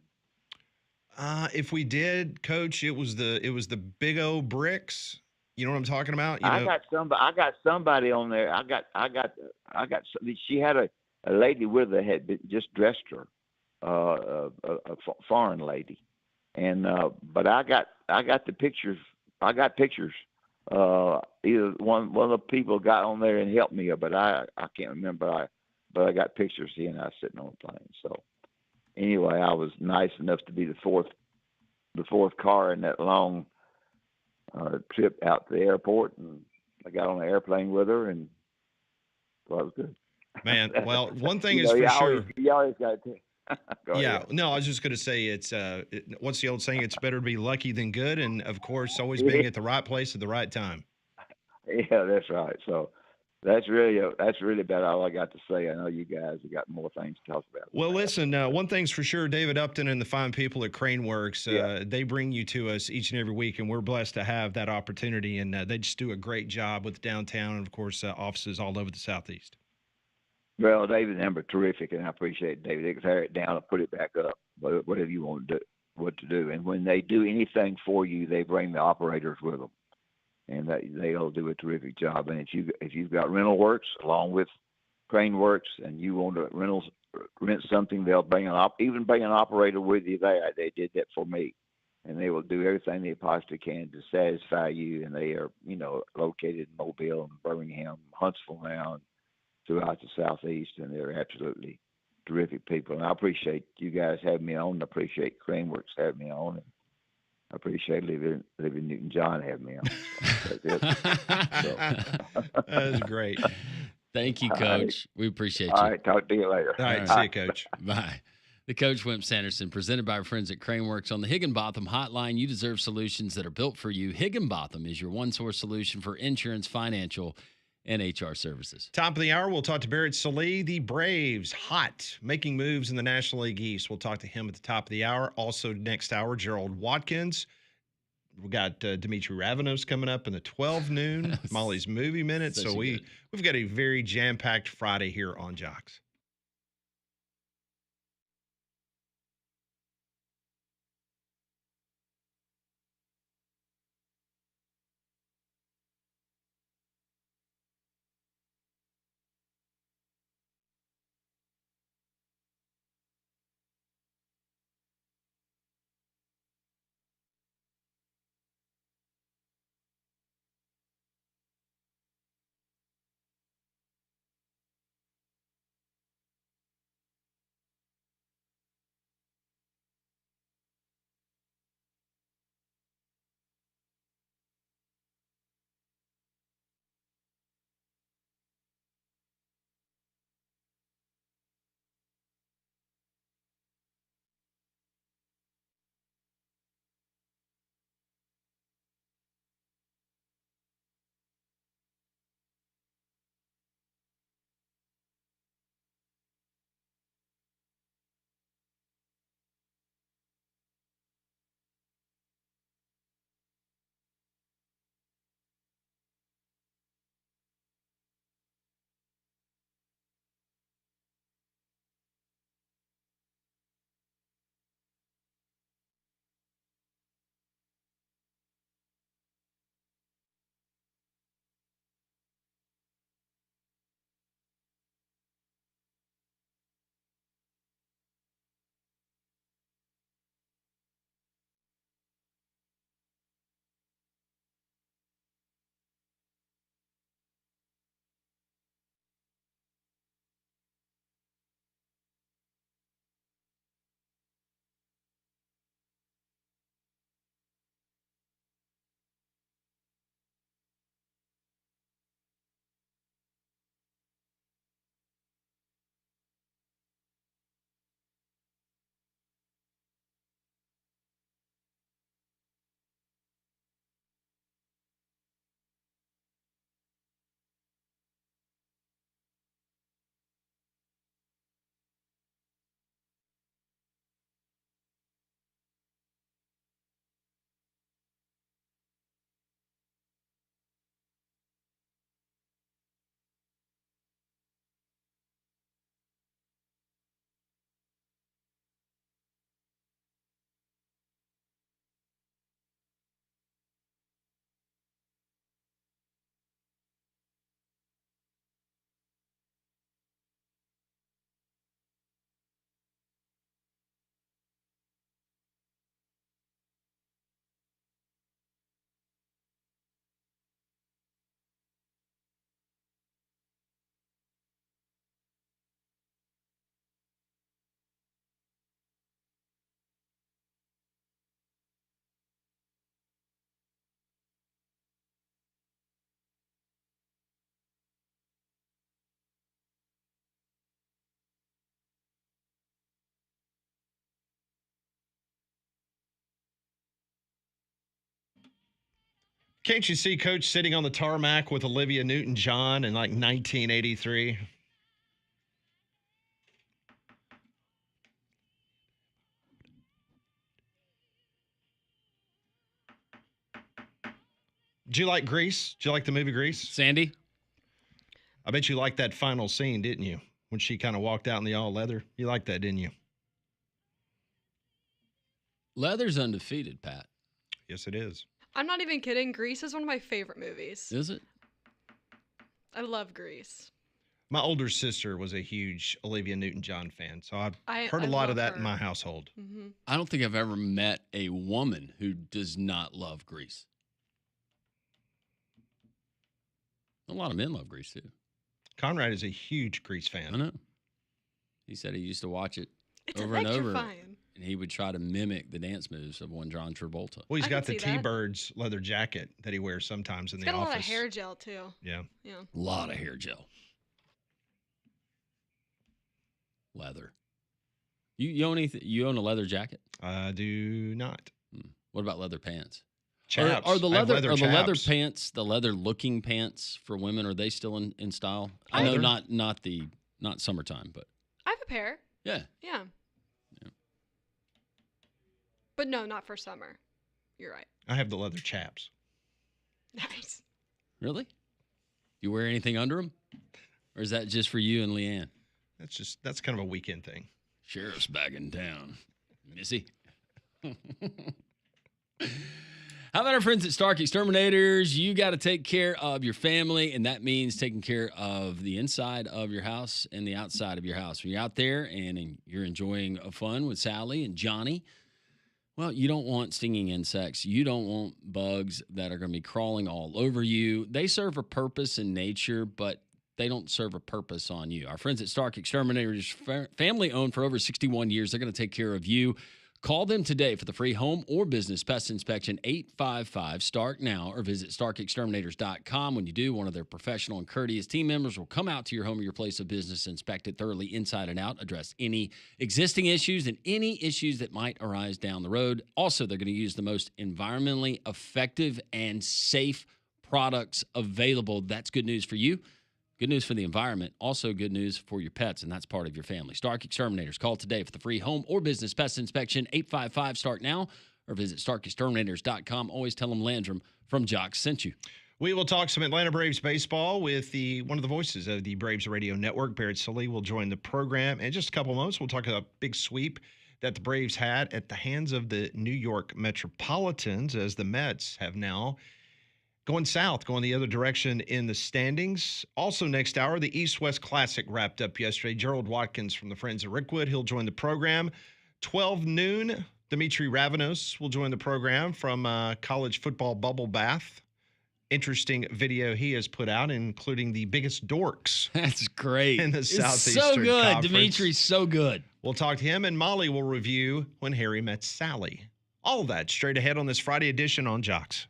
If we did, Coach, it was the big old bricks. You know what I'm talking about? I got somebody on there. I got. She had a lady with her had just dressed her, a foreign lady, and but I got the pictures. I got pictures. Either one of the people got on there and helped me, but I can't remember. But I got pictures. He and I sitting on the plane. So anyway, I was nice enough to be the fourth car in that long trip out to the airport, and I got on the airplane with her, and so it was good. Man, well, one thing is for sure. You always got to. Yeah, no, I was just going to say what's the old saying? It's better to be lucky than good, and of course, always being at the right place at the right time. Yeah, that's right. So That's really about all I got to say. I know you guys have got more things to talk about. Well, listen, one thing's for sure, David Upton and the fine people at Craneworks, they bring you to us each and every week, and we're blessed to have that opportunity, and they just do a great job with downtown and, of course, offices all over the Southeast. Well, David and Amber, terrific, and I appreciate David. They can tear it down and put it back up, whatever you want to do, what to do. And when they do anything for you, they bring the operators with them. And they'll do a terrific job. And if you've got rental works along with Crane Works, and you want to rent something, they'll bring even bring an operator with you there. They did that for me, and they will do everything they possibly can to satisfy you. And they are, located in Mobile and Birmingham, Huntsville now, and throughout the Southeast, and they're absolutely terrific people. And I appreciate you guys having me on. I appreciate Crane Works having me on. And I appreciate Olivia Newton-John having me on. That was great. Thank you, Coach. Right. We appreciate you. All right, talk to you later. All right, see you, Coach. Bye. The Coach Wimp Sanderson, presented by our friends at Craneworks on the Higginbotham Hotline. You deserve solutions that are built for you. Higginbotham is your one-source solution for insurance, financial, and HR services. Top of the hour, we'll talk to Barrett Sallee. The Braves, hot, making moves in the National League East. We'll talk to him at the top of the hour. Also, next hour, Gerald Watkins. We got Dimitri Ravanos coming up in the 12 noon, Molly's Movie Minute. So we've got a very jam-packed Friday here on Jox. Can't you see Coach sitting on the tarmac with Olivia Newton-John in like 1983? Did you like Grease? Did you like the movie Grease? Sandy? I bet you liked that final scene, didn't you? When she kind of walked out in the all leather. You liked that, didn't you? Leather's undefeated, Pat. Yes, it is. I'm not even kidding. Grease is one of my favorite movies. Is it? I love Grease. My older sister was a huge Olivia Newton-John fan, so I've heard a lot of that in my household. Mm-hmm. I don't think I've ever met a woman who does not love Grease. A lot of men love Grease, too. Conrad is a huge Grease fan. I know. He said he used to watch it It's over and over. electrifying. And he would try to mimic the dance moves of one John Travolta. Well, he's I got can the see that. T-Birds leather jacket that he wears sometimes in It's the got office. a lot of hair gel, too. Yeah. Yeah. A lot of hair gel. Leather. You own anything? You own a leather jacket? I do not. What about leather pants? Chaps. Are the I have leather chaps. pants, the leather looking pants for women, are they still in style? I know not summertime, but I have a pair. yeah. Yeah. But no, not for summer. You're right. I have the leather chaps. Nice. Really? You wear anything under them? Or is that just for you and Leanne? That's kind of a weekend thing. Sheriff's back in town. Missy. How about our friends at Stark Exterminators? You got to take care of your family, and that means taking care of the inside of your house and the outside of your house. When you're out there and you're enjoying fun with Sally and Johnny, well, you don't want stinging insects. You don't want bugs that are going to be crawling all over you. They serve a purpose in nature, but they don't serve a purpose on you. Our friends at Stark Exterminators, family owned for over 61 years, they're going to take care of you. Call them today for the free home or business pest inspection, 855-STARK now, or visit starkexterminators.com. When you do, one of their professional and courteous team members will come out to your home or your place of business, inspect it thoroughly inside and out, address any existing issues and any issues that might arise down the road. Also, they're going to use the most environmentally effective and safe products available. That's good news for you. Good news for the environment, also good news for your pets, and that's part of your family. Stark Exterminators. Call today for the free home or business pest inspection, 855-START now, or visit starkexterminators.com. Always tell them Landrum from Jox sent you. We will talk some Atlanta Braves baseball with one of the voices of the Braves Radio Network. Barrett Sully will join the program. In just a couple of moments, we'll talk about a big sweep that the Braves had at the hands of the New York Metropolitans, as the Mets have now going south, going the other direction in the standings. Also next hour, the East-West Classic wrapped up yesterday. Gerald Watkins from the Friends of Rickwood, he'll join the program. 12 noon, Dimitri Ravanos will join the program from college football bubble bath. Interesting video he has put out, including the biggest dorks. That's great. In the It's Southeastern so good. Conference. Dimitri's so good. We'll talk to him, and Molly will review When Harry Met Sally. All of that straight ahead on this Friday edition on Jox.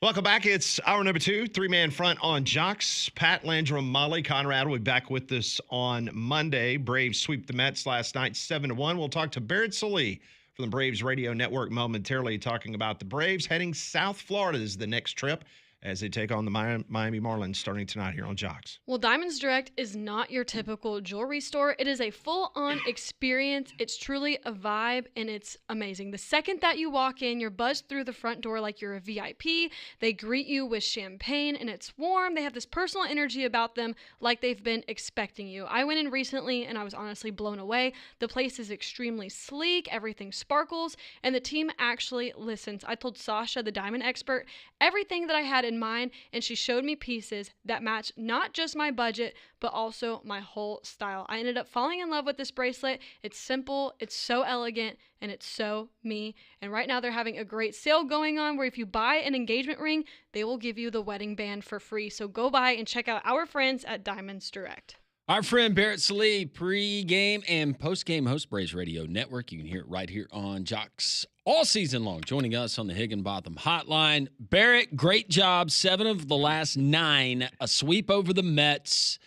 Welcome back. It's hour number 2, three-man front on Jox. Pat, Landrum, Molly Conrad will be back with us on Monday. Braves sweep the Mets last night 7-1. We'll talk to Barrett Sallee from the Braves Radio Network momentarily, talking about the Braves heading South Florida is the next trip as they take on the Miami Marlins starting tonight here on Jox. Well, Diamonds Direct is not your typical jewelry store. It is a full-on experience. It's truly a vibe, and it's amazing. The second that you walk in, you're buzzed through the front door like you're a VIP. They greet you with champagne, and it's warm. They have this personal energy about them like they've been expecting you. I went in recently, and I was honestly blown away. The place is extremely sleek. Everything sparkles, and the team actually listens. I told Sasha, the diamond expert, everything that I had in mind, and she showed me pieces that match not just my budget but also my whole style. I ended up falling in love with this bracelet. It's simple, it's so elegant, and it's so me. And right now they're having a great sale going on where if you buy an engagement ring, they will give you the wedding band for free. So go by and check out our friends at Diamonds Direct. Our friend Barrett Sallee, pre-game and post-game host, Braves Radio Network. You can hear it right here on Jox all season long. Joining us on the Higginbotham Hotline. Barrett, great job. 7 of the last 9. A sweep over the Mets.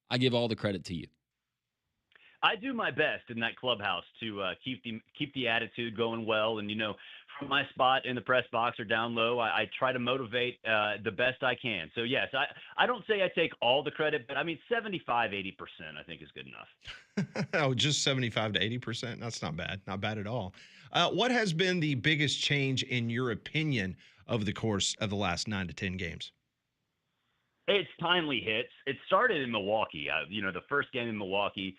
I give all the credit to you. I do my best in that clubhouse to keep the attitude going well. And, from my spot in the press box or down low, I try to motivate the best I can. So, yes, I don't say I take all the credit, but, 75, 80% I think is good enough. Oh, just 75 to 80%? That's not bad. Not bad at all. What has been the biggest change, in your opinion, over the course of the last 9 to 10 games? It's timely hits. It started in Milwaukee. The first game in Milwaukee,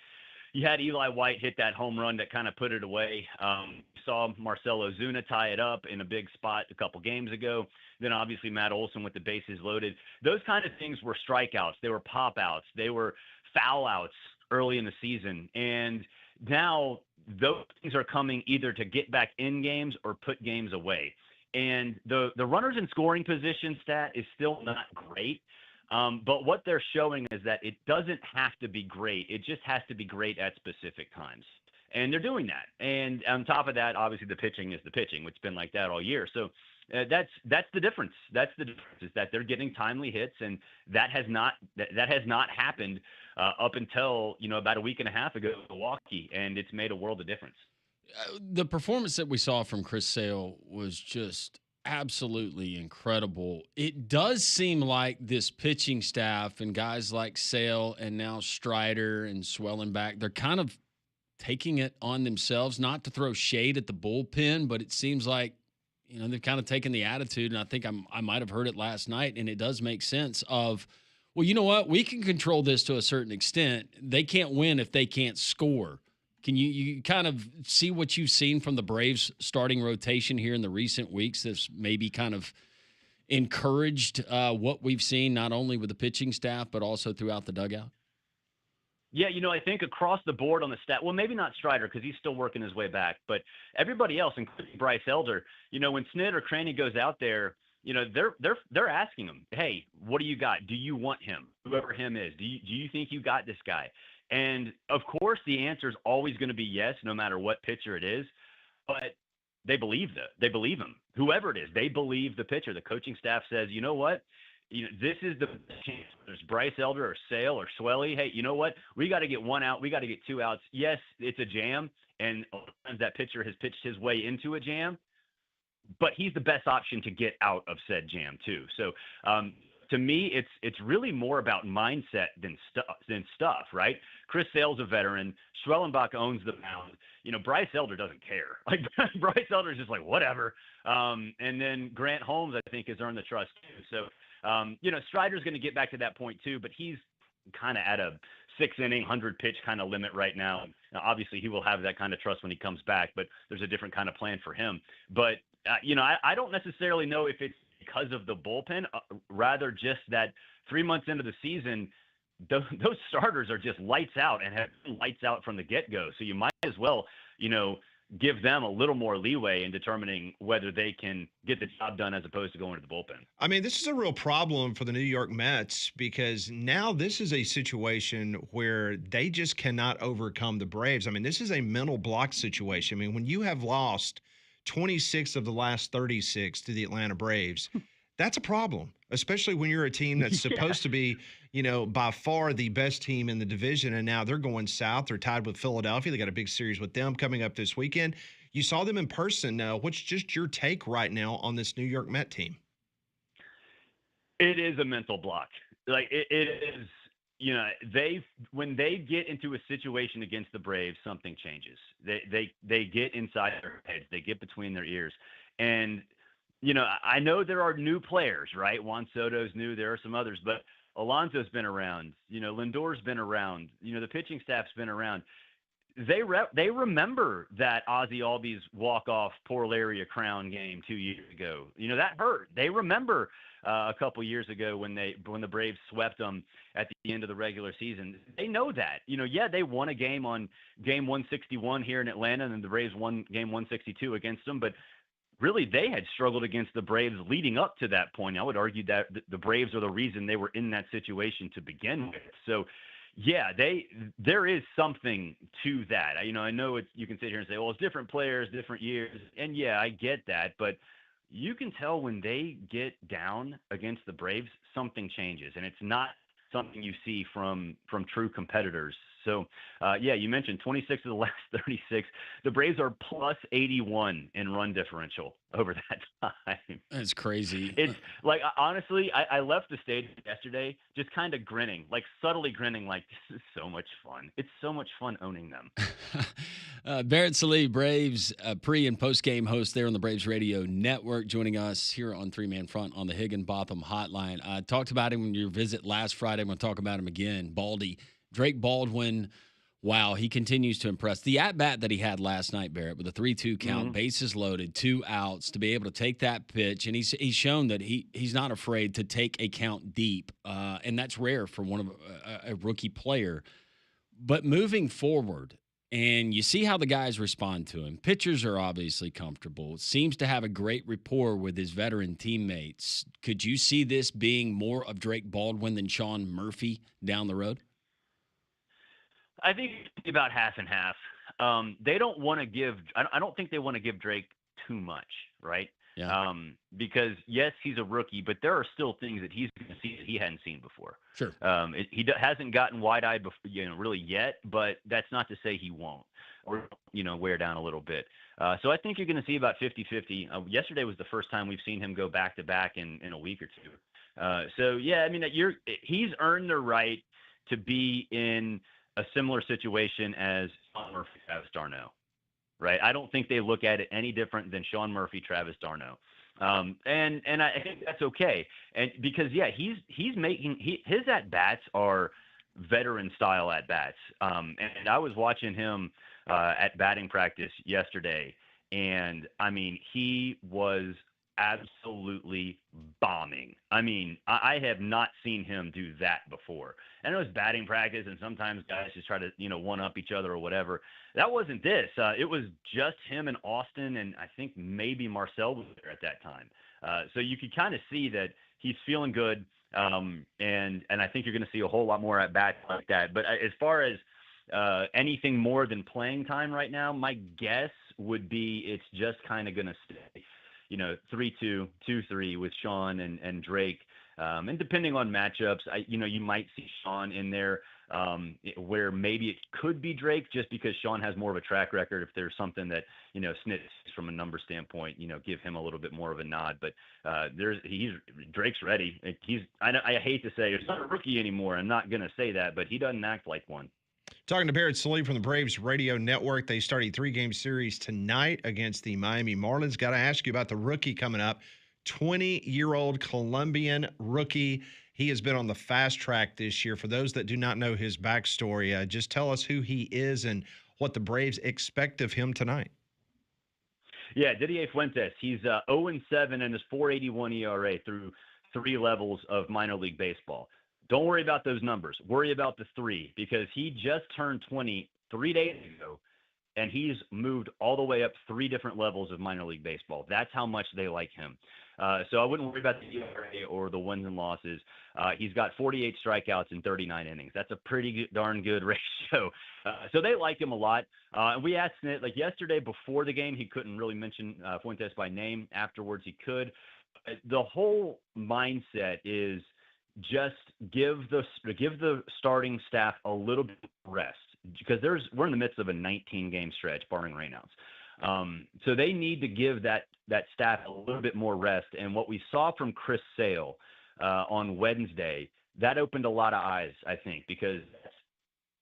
you had Eli White hit that home run that kind of put it away. Saw Marcell Ozuna tie it up in a big spot a couple games ago. Then obviously Matt Olson with the bases loaded. Those kind of things were strikeouts. They were pop-outs. They were foul-outs early in the season. And now those things are coming either to get back in games or put games away. And the runners in scoring position stat is still not great. But what they're showing is that it doesn't have to be great. It just has to be great at specific times. And they're doing that. And on top of that, obviously the pitching is the pitching, which has been like that all year. So that's the difference. That's the difference, is that they're getting timely hits, and that has not happened up until about a week and a half ago in Milwaukee, and it's made a world of difference. The performance that we saw from Chris Sale was just absolutely incredible. It does seem like this pitching staff and guys like Sale and now Strider and Swellenbach, they're kind of taking it on themselves, not to throw shade at the bullpen, but it seems like, they've kind of taken the attitude, and I think I might have heard it last night, and it does make sense of, well, you know what? We can control this to a certain extent. They can't win if they can't score. Can you kind of see what you've seen from the Braves starting rotation here in the recent weeks that's maybe kind of encouraged what we've seen, not only with the pitching staff, but also throughout the dugout? Yeah, I think across the board on the stat, well, maybe not Strider because he's still working his way back, but everybody else, including Bryce Elder, when Snit or Craney goes out there, they're asking him, hey, what do you got? Do you want him? Whoever him is, do you think you got this guy? And of course, the answer is always going to be yes, no matter what pitcher it is. But they believe him. Whoever it is, they believe the pitcher. The coaching staff says, you know what? This is the chance. There's Bryce Elder or Sale or Swelly. Hey, you know what? We got to get 1 out. We got to get 2 outs. Yes, it's a jam, and sometimes that pitcher has pitched his way into a jam, but he's the best option to get out of said jam too. So, to me, it's really more about mindset than stuff, right? Chris Sale's a veteran. Schwellenbach owns the mound. Bryce Elder doesn't care. Like Bryce Elder's just like whatever. And then Grant Holmes, I think, has earned the trust too. So, Strider's going to get back to that point too, but he's kind of at a 6-inning, 100-pitch kind of limit right now. Now, obviously, he will have that kind of trust when he comes back, but there's a different kind of plan for him. But I don't necessarily know if it's because of the bullpen, rather just that 3 months into the season, those starters are just lights out and have been lights out from the get-go. So you might as well, give them a little more leeway in determining whether they can get the job done as opposed to going to the bullpen. I mean, this is a real problem for the New York Mets because now this is a situation where they just cannot overcome the Braves. I mean, this is a mental block situation. I mean, when you have lost 26 of the last 36 to the Atlanta Braves, That's a problem, especially when you're a team that's supposed to be, by far the best team in the division. And now they're going south. They're tied with Philadelphia. They got a big series with them coming up this weekend. You saw them in person. What's just your take right now on this New York Met team? It is a mental block. Like it is, when they get into a situation against the Braves, something changes. They get inside their heads. They get between their ears. And, I know there are new players, right? Juan Soto's new. There are some others, but Alonso's been around. Lindor's been around. The pitching staff's been around. They remember that Ozzie Albies walk-off poor Larry a crown game 2 years ago. That hurt. They remember a couple years ago when the Braves swept them at the end of the regular season. They know that. They won a game on game 161 here in Atlanta, and then the Braves won game 162 against them, but really they had struggled against the Braves leading up to that point. I would argue that the Braves are the reason they were in that situation to begin with. So yeah, there is something to that. I know you can sit here and say, well, it's different players, different years. And yeah, I get that. But you can tell when they get down against the Braves, something changes. And it's not something you see from true competitors. So, you mentioned 26 of the last 36. The Braves are plus 81 in run differential over that time. That's crazy. It's like, honestly, I left the stadium yesterday just kind of grinning, like subtly grinning, like this is so much fun. It's so much fun owning them. Barrett Sallee, Braves pre- and post-game host there on the Braves Radio Network, joining us here on Three Man Front on the Higginbotham Hotline. I talked about him in your visit last Friday. I'm going to talk about him again. Baldy. Drake Baldwin, wow, he continues to impress. The at-bat that he had last night, Barrett, with a 3-2 count, bases loaded, 2 outs, to be able to take that pitch, and he's shown that he's not afraid to take a count deep, and that's rare for a rookie player. But moving forward, and you see how the guys respond to him. Pitchers are obviously comfortable. Seems to have a great rapport with his veteran teammates. Could you see this being more of Drake Baldwin than Sean Murphy down the road? I think it's about half and half. They don't want to give – I don't think they want to give Drake too much, right? Yeah. Because, yes, he's a rookie, but there are still things that he's going to see that he hadn't seen before. Sure. He hasn't gotten wide-eyed really yet, but that's not to say he won't or, wear down a little bit. So I think you're going to see about 50-50. Yesterday was the first time we've seen him go back-to-back in a week or two. So, yeah, I mean, he's earned the right to be in – a similar situation as Sean Murphy, Travis d'Arnaud, right? I don't think they look at it any different than Sean Murphy, Travis d'Arnaud. And I think that's okay. And because, yeah, he's making his at-bats are veteran-style at-bats. And I was watching him at batting practice yesterday, and, I mean, he was absolutely bombing. I mean, I have not seen him do that before. I know it's batting practice, and sometimes guys just try to, one-up each other or whatever. That wasn't this. It was just him and Austin, and I think maybe Marcel was there at that time. So you could kind of see that he's feeling good, and I think you're going to see a whole lot more at-bats like that. But as far as anything more than playing time right now, my guess would be it's just kind of going to stay 3-2, 2-3 with Sean and Drake. And depending on matchups, you might see Sean in there where maybe it could be Drake just because Sean has more of a track record. If there's something that, Snit from a number standpoint, give him a little bit more of a nod. But Drake's ready. I hate to say he's not a rookie anymore. I'm not going to say that, but he doesn't act like one. Talking to Barrett Sallee from the Braves Radio Network. They start a 3-game series tonight against the Miami Marlins. Got to ask you about the rookie coming up. 20-year-old Colombian rookie. He has been on the fast track this year. For those that do not know his backstory, just tell us who he is and what the Braves expect of him tonight. Yeah, Didier Fuentes. He's 0-7 in his 4.81 ERA through 3 levels of minor league baseball. Don't worry about those numbers. Worry about the 3 because he just turned 20 3 days ago, and he's moved all the way up 3 different levels of minor league baseball. That's how much they like him. So I wouldn't worry about the ERA or the wins and losses. He's got 48 strikeouts in 39 innings. That's a pretty darn good ratio. So they like him a lot. And we asked Snit, like yesterday before the game, he couldn't really mention Fuentes by name. Afterwards, he could. The whole mindset is just give the starting staff a little bit of rest because we're in the midst of a 19-game stretch, barring rainouts. So they need to give that staff a little bit more rest. And what we saw from Chris Sale on Wednesday, that opened a lot of eyes, I think, because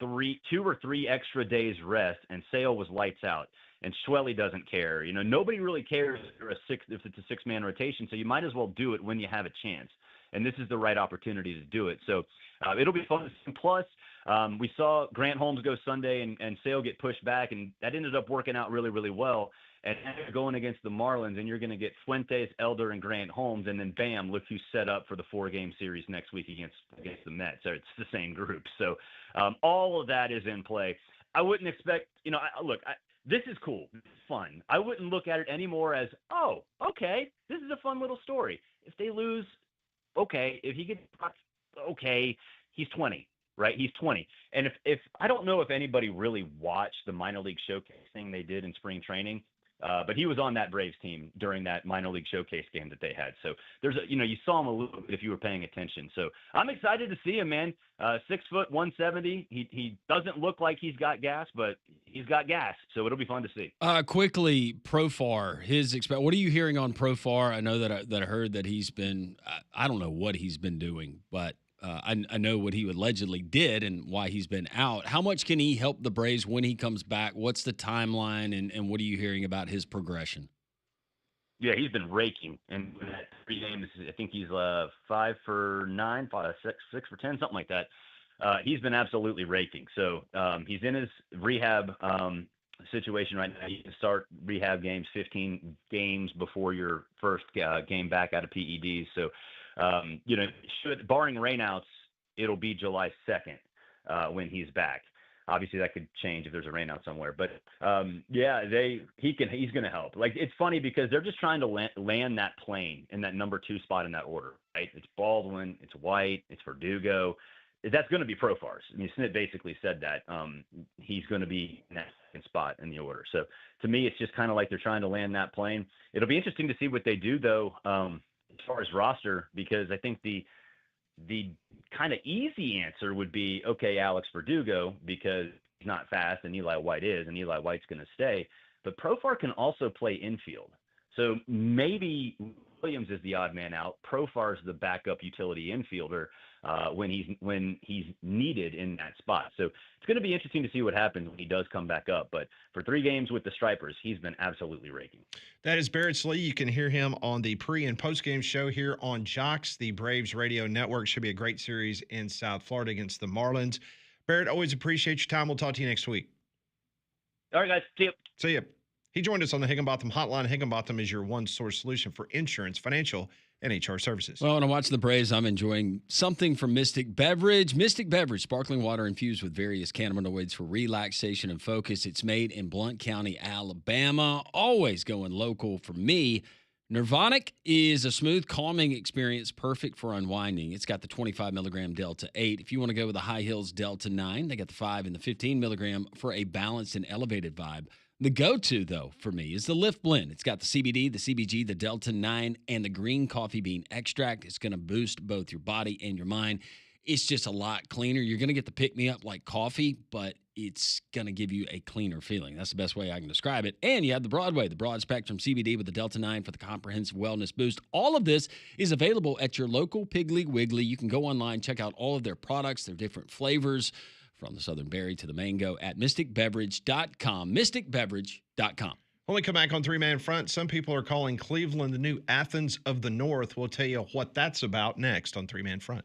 2 or 3 extra days rest, and Sale was lights out. And Schwelly doesn't care. Nobody really cares if it's a 6-man rotation, so you might as well do it when you have a chance. And this is the right opportunity to do it. So it'll be fun. Plus, we saw Grant Holmes go Sunday and Sale get pushed back, and that ended up working out really, really well. And now you're going against the Marlins, and you're going to get Fuentes, Elder, and Grant Holmes, and then bam, look who's set up for the 4-game series next week against the Mets. So it's the same group. So all of that is in play. I wouldn't expect, this is cool. This is fun. I wouldn't look at it anymore as, oh, okay, this is a fun little story. If they lose, okay. If he gets, okay, he's 20, right? He's 20. And if I don't know if anybody really watched the minor league showcase thing they did in spring training, but he was on that Braves team during that minor league showcase game that they had. So you saw him a little bit if you were paying attention. So I'm excited to see him, man. 6 foot, 170. He doesn't look like he's got gas, but he's got gas. So it'll be fun to see. Quickly, Profar, what are you hearing on Profar? I know that I heard that he's been, I don't know what he's been doing, but I know what he allegedly did and why he's been out. How much can he help the Braves when he comes back? What's the timeline, and what are you hearing about his progression? Yeah, he's been raking. And in that 3 games, I think he's 5 for 9, 6 for 10, something like that. He's been absolutely raking. So he's in his rehab situation right now. You can start rehab games 15 games before your first game back out of PEDs. So barring rainouts, it'll be July 2nd when he's back. Obviously, that could change if there's a rainout somewhere. But he's going to help. Like, it's funny because they're just trying to land that plane in that number 2 spot in that order. Right? It's Baldwin, it's White, it's Verdugo. That's going to be Profar's. I mean, Snit basically said that he's going to be in that 2nd spot in the order. So to me, it's just kind of like they're trying to land that plane. It'll be interesting to see what they do, though. As far as roster, because I think the kind of easy answer would be, okay, Alex Verdugo, because he's not fast and Eli White is, and Eli White's going to stay. But Profar can also play infield. So maybe Williams is the odd man out. Profar's the backup utility infielder when he's needed in that spot. So it's going to be interesting to see what happens when he does come back up. But for 3 games with the Stripers, he's been absolutely raking. That is Barrett Slee. You can hear him on the pre- and post-game show here on Jox, the Braves radio network. Should be a great series in South Florida against the Marlins. Barrett, always appreciate your time. We'll talk to you next week. All right, guys. See you. See you. He joined us on the Higginbotham Hotline. Higginbotham is your one-source solution for insurance, financial, and HR services. Well, when I watch the Braves, I'm enjoying something from Mystic Beverage. Mystic Beverage, sparkling water infused with various cannabinoids for relaxation and focus. It's made in Blount County, Alabama. Always going local for me. Nirvanic is a smooth, calming experience, perfect for unwinding. It's got the 25 milligram Delta 8. If you want to go with the High Hills Delta 9, they got the 5 and the 15 milligram for a balanced and elevated vibe. The go-to, though, for me is the Lift Blend. It's got the CBD, the CBG, the Delta 9, and the green coffee bean extract. It's going to boost both your body and your mind. It's just a lot cleaner. You're going to get the pick-me-up like coffee, but it's going to give you a cleaner feeling. That's the best way I can describe it. And you have the Broadway, the broad-spectrum CBD with the Delta 9 for the comprehensive wellness boost. All of this is available at your local Piggly Wiggly. You can go online, check out all of their products, their different flavors, from the Southern Berry to the Mango at mysticbeverage.com. Mysticbeverage.com. When we come back on Three Man Front, some people are calling Cleveland the new Athens of the North. We'll tell you what that's about next on Three Man Front.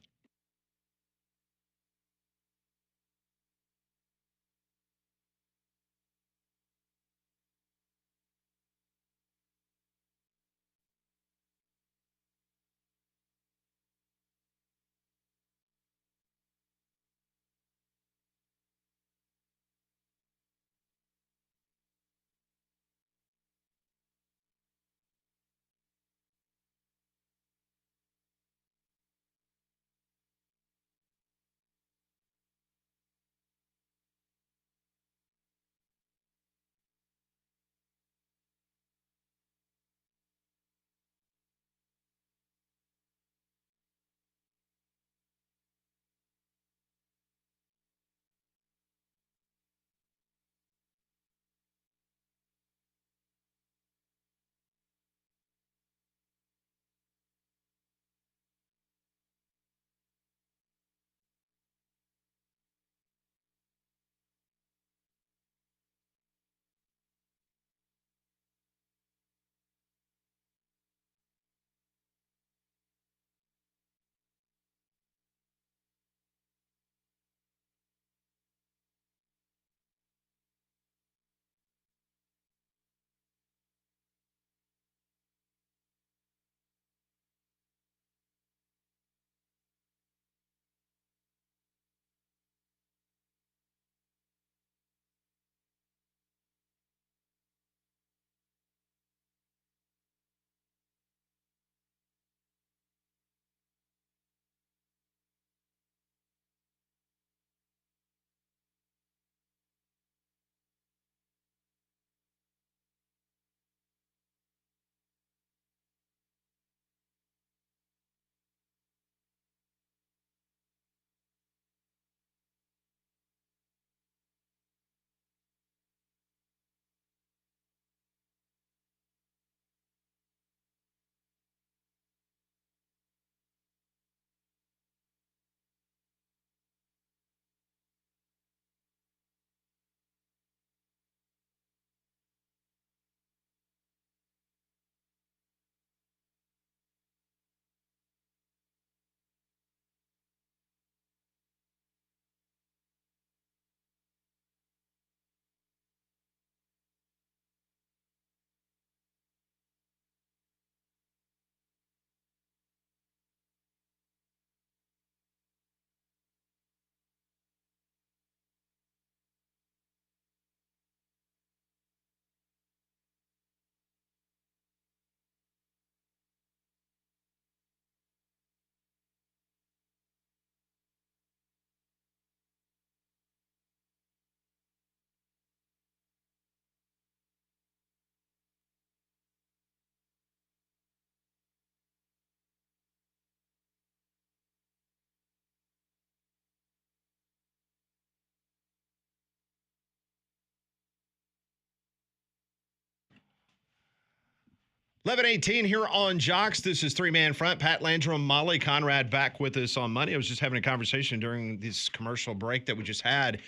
11:18 here on Jox. This is Three-Man Front. Pat Landrum, Molly Conrad back with us on Monday. I was just having a conversation during this commercial break that we just had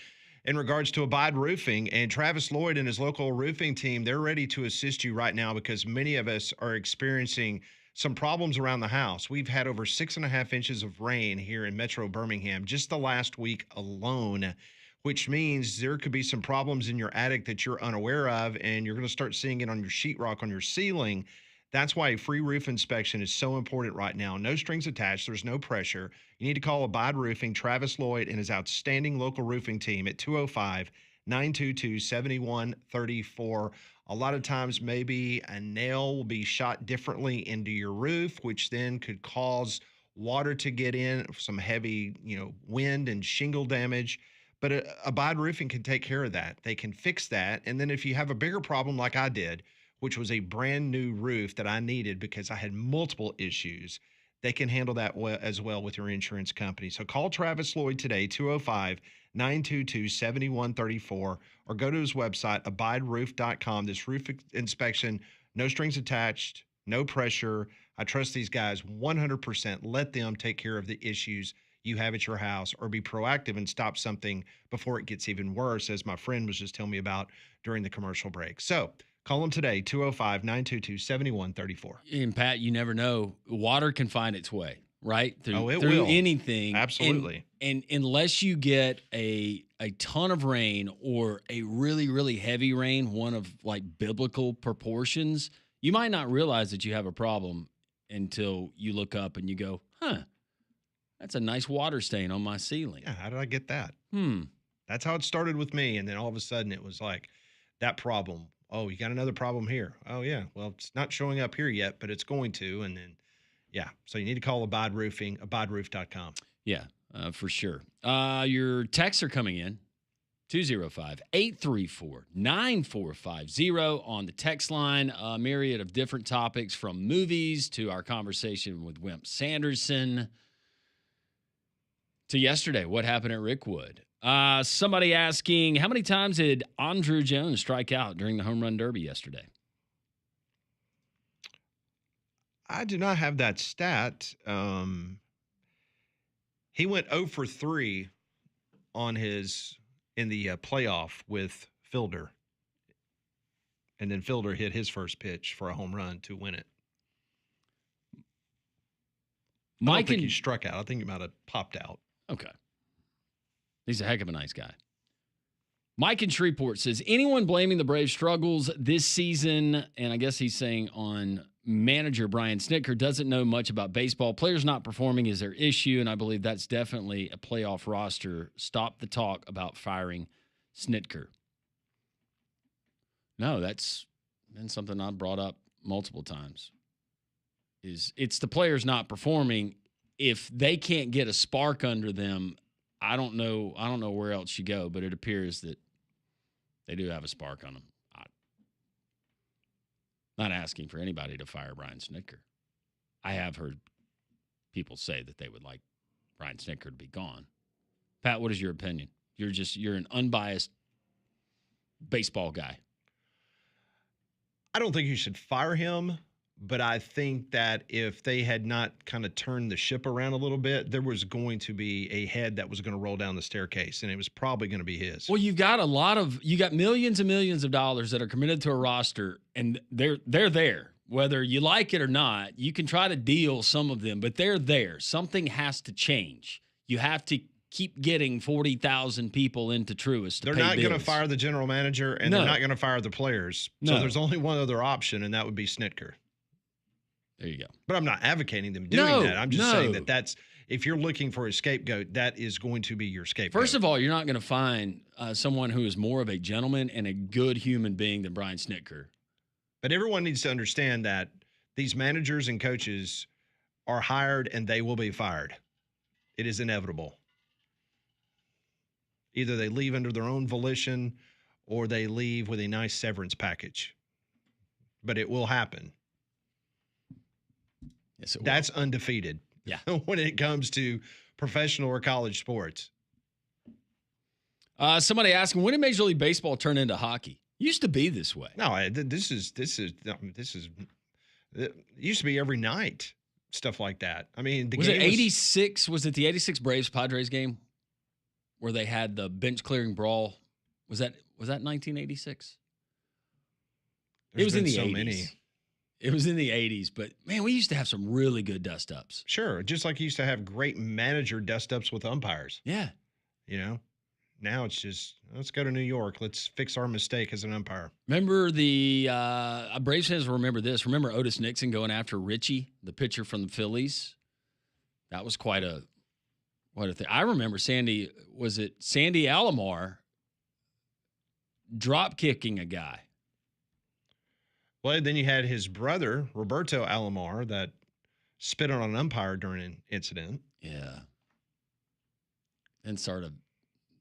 in regards to Abide Roofing. And Travis Lloyd and his local roofing team, they're ready to assist you right now because many of us are experiencing some problems around the house. We've had over 6.5 inches of rain here in Metro Birmingham just the last week alone, which means there could be some problems in your attic that you're unaware of, and you're going to start seeing it on your sheetrock on your ceiling. That's why a free roof inspection is so important right now. No strings attached. There's no pressure. You need to call Abide Roofing, Travis Lloyd, and his outstanding local roofing team at 205-922-7134. A lot of times maybe a nail will be shot differently into your roof, which then could cause water to get in, some heavy, wind and shingle damage. But Abide Roofing can take care of that. They can fix that. And then if you have a bigger problem like I did, which was a brand new roof that I needed because I had multiple issues, they can handle that as well with your insurance company. So call Travis Lloyd today, 205-922-7134, or go to his website, abideroof.com. This roof inspection, no strings attached, no pressure. I trust these guys 100%. Let them take care of the issues you have at your house, or be proactive and stop something before it gets even worse, as my friend was just telling me about during the commercial break. So call them today, 205-922-7134. And Pat, you never know. Water can find its way, right? It will. Through anything. Absolutely. And unless you get a ton of rain or a really, really heavy rain, one of like biblical proportions, you might not realize that you have a problem until you look up and you go, that's a nice water stain on my ceiling. Yeah, how did I get that? That's how it started with me. And then all of a sudden it was like that problem. Oh, you got another problem here. Oh, yeah. Well, it's not showing up here yet, but it's going to. And then, yeah. So you need to call Abide Roofing, abideroof.com. Yeah, for sure. Your texts are coming in. 205-834-9450 on the text line. A myriad of different topics, from movies to our conversation with Wimp Sanderson to yesterday, what happened at Rickwood. Somebody asking, how many times did Andrew Jones strike out during the home run derby yesterday? I do not have that stat. He went 0 for 3 in the playoff with Fielder. And then Fielder hit his first pitch for a home run to win it. I don't think he struck out. I think he might have popped out. Okay. He's a heck of a nice guy. Mike in Shreveport says, anyone blaming the Braves' struggles this season, and I guess he's saying on manager Brian Snitker, doesn't know much about baseball. Players not performing is their issue, and I believe that's definitely a playoff roster. Stop the talk about firing Snitker. No, that's been something I've brought up multiple times. It's the players not performing. If they can't get a spark under them, I don't know where else you go, but it appears that they do have a spark on them. I'm not asking for anybody to fire Brian Snitker. I have heard people say that they would like Brian Snitker to be gone. Pat, what is your opinion? You're an unbiased baseball guy. I don't think you should fire him, but I think that if they had not kind of turned the ship around a little bit, there was going to be a head that was going to roll down the staircase, and it was probably going to be his. Well, you got millions and millions of dollars that are committed to a roster, and they're there. Whether you like it or not, you can try to deal some of them, but they're there. Something has to change. You have to keep getting 40,000 people into Truist to pay bills. They're not going to fire the general manager, and they're not going to fire the players. So there's only one other option, and that would be Snitker. There you go. But I'm not advocating them doing that. I'm just saying that's if you're looking for a scapegoat, that is going to be your scapegoat. First of all, you're not going to find someone who is more of a gentleman and a good human being than Brian Snitker. But everyone needs to understand that these managers and coaches are hired and they will be fired. It is inevitable. Either they leave under their own volition or they leave with a nice severance package. But it will happen. Yes, it will. That's undefeated. Yeah. When it comes to professional or college sports. Somebody asking, when did Major League Baseball turn into hockey? Used to be this way. No, this is It used to be every night, stuff like that. I mean, the Was game it 86? Was it the 86 Braves Padres game where they had the bench clearing brawl? Was that 1986? It was in the 80s. Many. It was in the 80s, but man, we used to have some really good dust ups. Sure, just like you used to have great manager dust ups with umpires. Yeah. You know, now it's just, let's go to New York. Let's fix our mistake as an umpire. Remember the Braves fans will remember this. Remember Otis Nixon going after Richie, the pitcher from the Phillies? That was quite a thing. I remember Sandy Alomar drop kicking a guy. Well, then you had his brother, Roberto Alomar, that spit on an umpire during an incident. Yeah. And sort of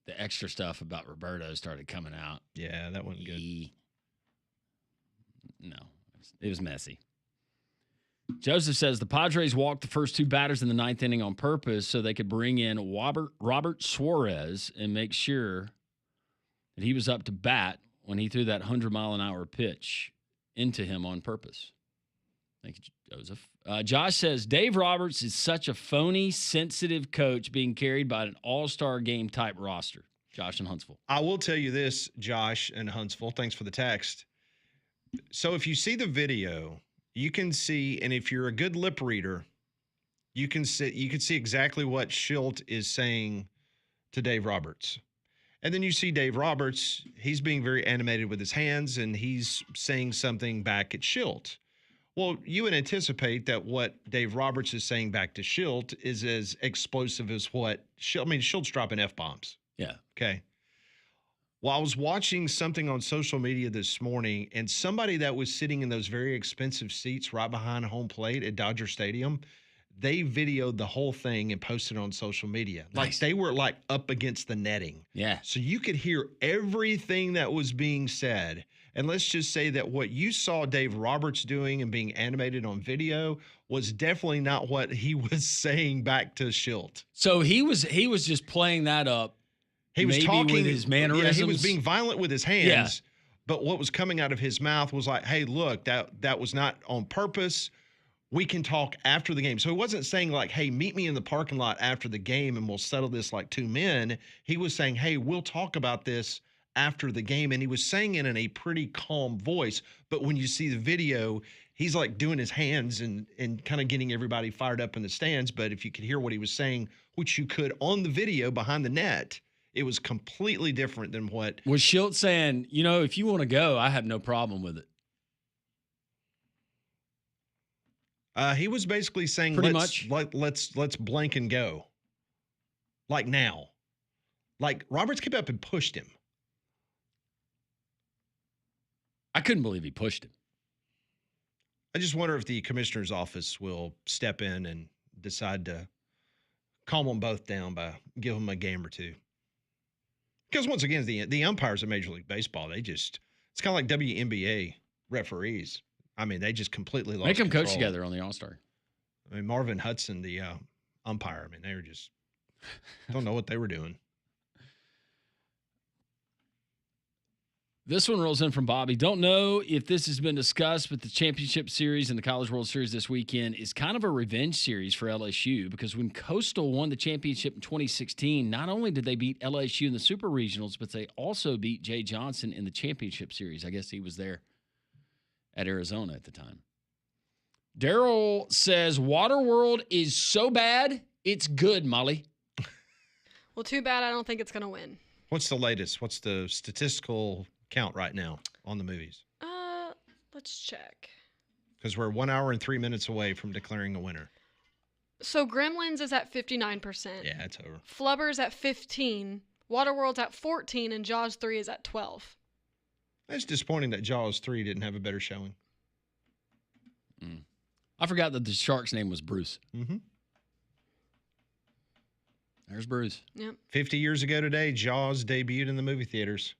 the extra stuff about Roberto started coming out. Yeah, that wasn't good. No, it was messy. Joseph says the Padres walked the first two batters in the ninth inning on purpose so they could bring in Robert Suarez and make sure that he was up to bat when he threw that 100-mile-an-hour pitch into him on purpose. Thank you, Joseph. Josh says Dave Roberts is such a phony, sensitive coach being carried by an all-star game type roster. Josh in Huntsville. I will tell you this, Josh in Huntsville. Thanks for the text. So if you see the video, you can see, and if you're a good lip reader, you can see exactly what Schilt is saying to Dave Roberts. And then you see Dave Roberts, he's being very animated with his hands, and he's saying something back at Schilt. Well, you would anticipate that what Dave Roberts is saying back to Schilt is as explosive as what Schilt. I mean, Schilt's dropping F-bombs. Yeah. Okay. Well, I was watching something on social media this morning, and somebody that was sitting in those very expensive seats right behind home plate at Dodger Stadium, they videoed the whole thing and posted it on social media. Nice. Like they were like up against the netting. Yeah. So you could hear everything that was being said. And let's just say that what you saw Dave Roberts doing and being animated on video was definitely not what he was saying back to Schilt. So he was just playing that up. He was talking with his mannerisms. Yeah, he was being violent with his hands. Yeah. But what was coming out of his mouth was like, hey, look, that was not on purpose. We can talk after the game. So he wasn't saying like, hey, meet me in the parking lot after the game and we'll settle this like two men. He was saying, hey, we'll talk about this after the game. And he was saying it in a pretty calm voice. But when you see the video, he's like doing his hands and kind of getting everybody fired up in the stands. But if you could hear what he was saying, which you could on the video behind the net, it was completely different than what. Was Schilt saying, if you want to go, I have no problem with it? He was basically saying, let's blank and go. Like now. Like Roberts came up and pushed him. I couldn't believe he pushed him. I just wonder if the commissioner's office will step in and decide to calm them both down by give them a game or two. Because once again, the umpires in Major League Baseball, it's kind of like WNBA referees. I mean, they just completely lost Make them control. coach together on the All-Star. I mean, Marvin Hudson, the umpire, I mean, they were just don't know what they were doing. This one rolls in from Bobby. Don't know if this has been discussed, but the championship series and the College World Series this weekend is kind of a revenge series for LSU because when Coastal won the championship in 2016, not only did they beat LSU in the Super Regionals, but they also beat Jay Johnson in the championship series. I guess he was there at Arizona at the time. Daryl says, Waterworld is so bad, it's good, Molly. Well, too bad I don't think it's going to win. What's the latest? What's the statistical count right now on the movies? Let's check. Because we're 1 hour and 3 minutes away from declaring a winner. So Gremlins is at 59%. Yeah, it's over. Flubber's at 15%. Waterworld's at 14%, and Jaws 3 is at 12%. It's disappointing that Jaws 3 didn't have a better showing. I forgot that the shark's name was Bruce. Mm-hmm. There's Bruce. Yep. 50 years ago today, Jaws debuted in the movie theaters.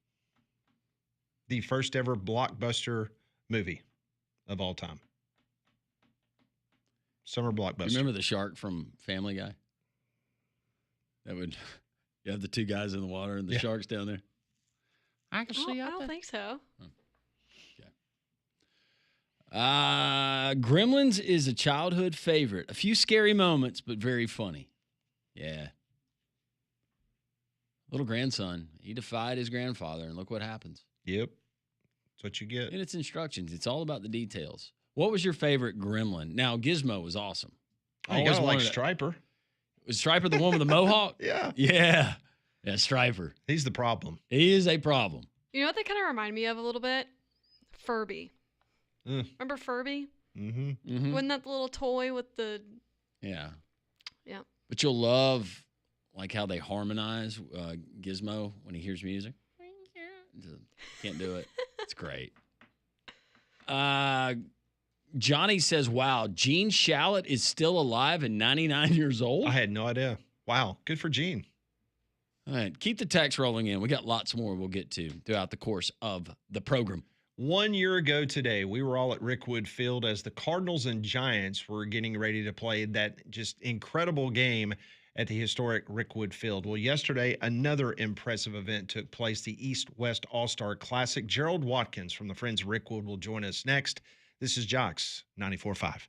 The first ever blockbuster movie of all time. Summer blockbuster. Remember the shark from Family Guy? That would, you have the two guys in the water and the shark's down there. I can see I don't think so. Gremlins is a childhood favorite. A few scary moments, but very funny. Yeah. Little grandson, he defied his grandfather, and look what happens. Yep. That's what you get. And it's instructions. It's all about the details. What was your favorite Gremlin? Now, Gizmo was awesome. Oh, you gotta like Striper. Was Striper the one with the mohawk? Yeah. Yeah. Yeah, Striper. He's the problem. He is a problem. You know what they kind of remind me of a little bit? Furby. Remember Furby? Mm-hmm. Wasn't that the little toy with the... Yeah. Yeah. But you'll love like how they harmonize Gizmo when he hears music. Can't do it. It's great. Johnny says, wow, Gene Shalit is still alive and 99 years old? I had no idea. Wow. Good for Gene. All right. Keep the text rolling in. We got lots more we'll get to throughout the course of the program. 1 year ago today, we were all at Rickwood Field as the Cardinals and Giants were getting ready to play that just incredible game at the historic Rickwood Field. Well, yesterday, another impressive event took place, the East-West All-Star Classic. Gerald Watkins from the Friends of Rickwood will join us next. This is Jox 94.5.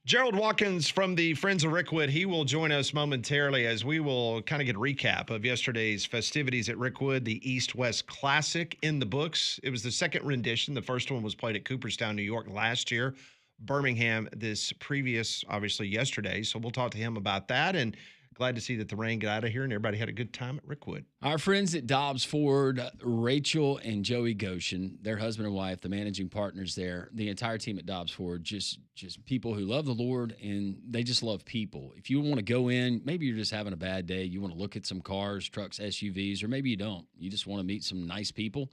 Gerald Watkins from the Friends of Rickwood, he will join us momentarily as we will kind of get a recap of yesterday's festivities at Rickwood, the East-West Classic in the books. It was the second rendition. The first one was played at Cooperstown, New York last year. Birmingham obviously yesterday. So we'll talk to him about that, and glad to see that the rain got out of here and everybody had a good time at Rickwood. Our friends at Dobbs Ford, Rachel and Joey Goshen, their husband and wife, the managing partners there, the entire team at Dobbs Ford, just people who love the Lord, and they just love people. If you want to go in, maybe you're just having a bad day, you want to look at some cars, trucks, SUVs, or maybe you don't. You just want to meet some nice people.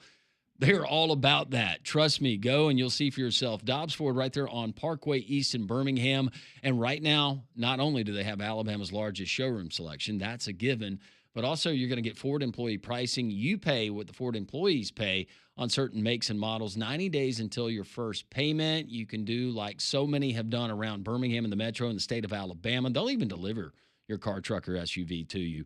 They're all about that. Trust me, go and you'll see for yourself. Dobbs Ford right there on Parkway East in Birmingham. And right now, not only do they have Alabama's largest showroom selection, that's a given, but also you're going to get Ford employee pricing. You pay what the Ford employees pay on certain makes and models, 90 days until your first payment. You can do like so many have done around Birmingham and the metro and the state of Alabama. They'll even deliver your car, truck, or SUV to you.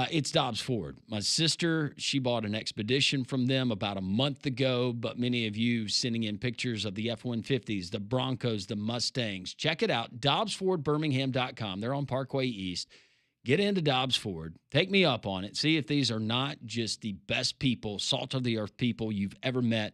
It's Dobbs Ford. My sister, she bought an Expedition from them about a month ago, but many of you sending in pictures of the F-150s, the Broncos, the Mustangs. Check it out, DobbsFordBirmingham.com. They're on Parkway East. Get into Dobbs Ford. Take me up on it. See if these are not just the best people, salt-of-the-earth people you've ever met.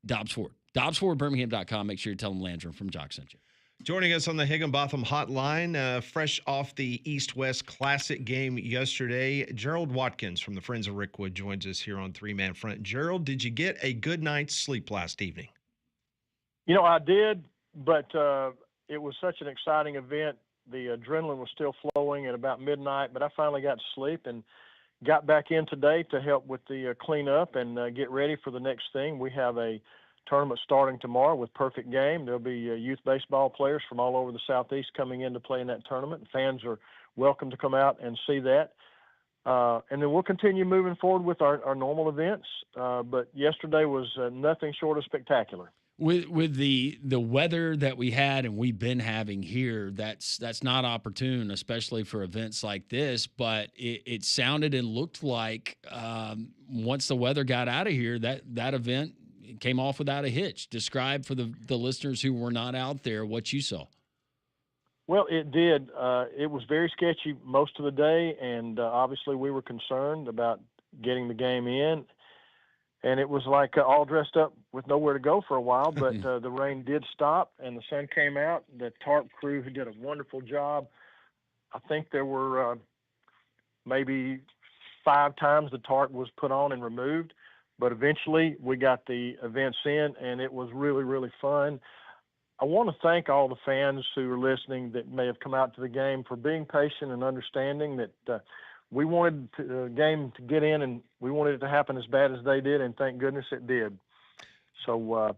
Dobbs Ford. DobbsFordBirmingham.com. Make sure you tell them Landrum from Jox sent you. Joining us on the Higginbotham Hotline, fresh off the East-West Classic game yesterday, Gerald Watkins from the Friends of Rickwood joins us here on Three Man Front. Gerald, did you get a good night's sleep last evening? You know, I did, but it was such an exciting event. The adrenaline was still flowing at about midnight, but I finally got to sleep and got back in today to help with the cleanup and get ready for the next thing. We have a tournament starting tomorrow with Perfect Game. There'll be youth baseball players from all over the Southeast coming in to play in that tournament. Fans are welcome to come out and see that. And then we'll continue moving forward with our normal events. But yesterday was nothing short of spectacular. With the weather that we had and we've been having here, that's not opportune, especially for events like this. But it sounded and looked like once the weather got out of here, that event came off without a hitch. Describe for the listeners who were not out there what you saw. Well, it did. It was very sketchy most of the day, and obviously we were concerned about getting the game in. And it was like all dressed up with nowhere to go for a while, but the rain did stop and the sun came out. The tarp crew who did a wonderful job. I think there were maybe 5 times the tarp was put on and removed. But eventually we got the events in, and it was really, really fun. I want to thank all the fans who are listening that may have come out to the game for being patient and understanding that we wanted the game to get in, and we wanted it to happen as bad as they did, and thank goodness it did. So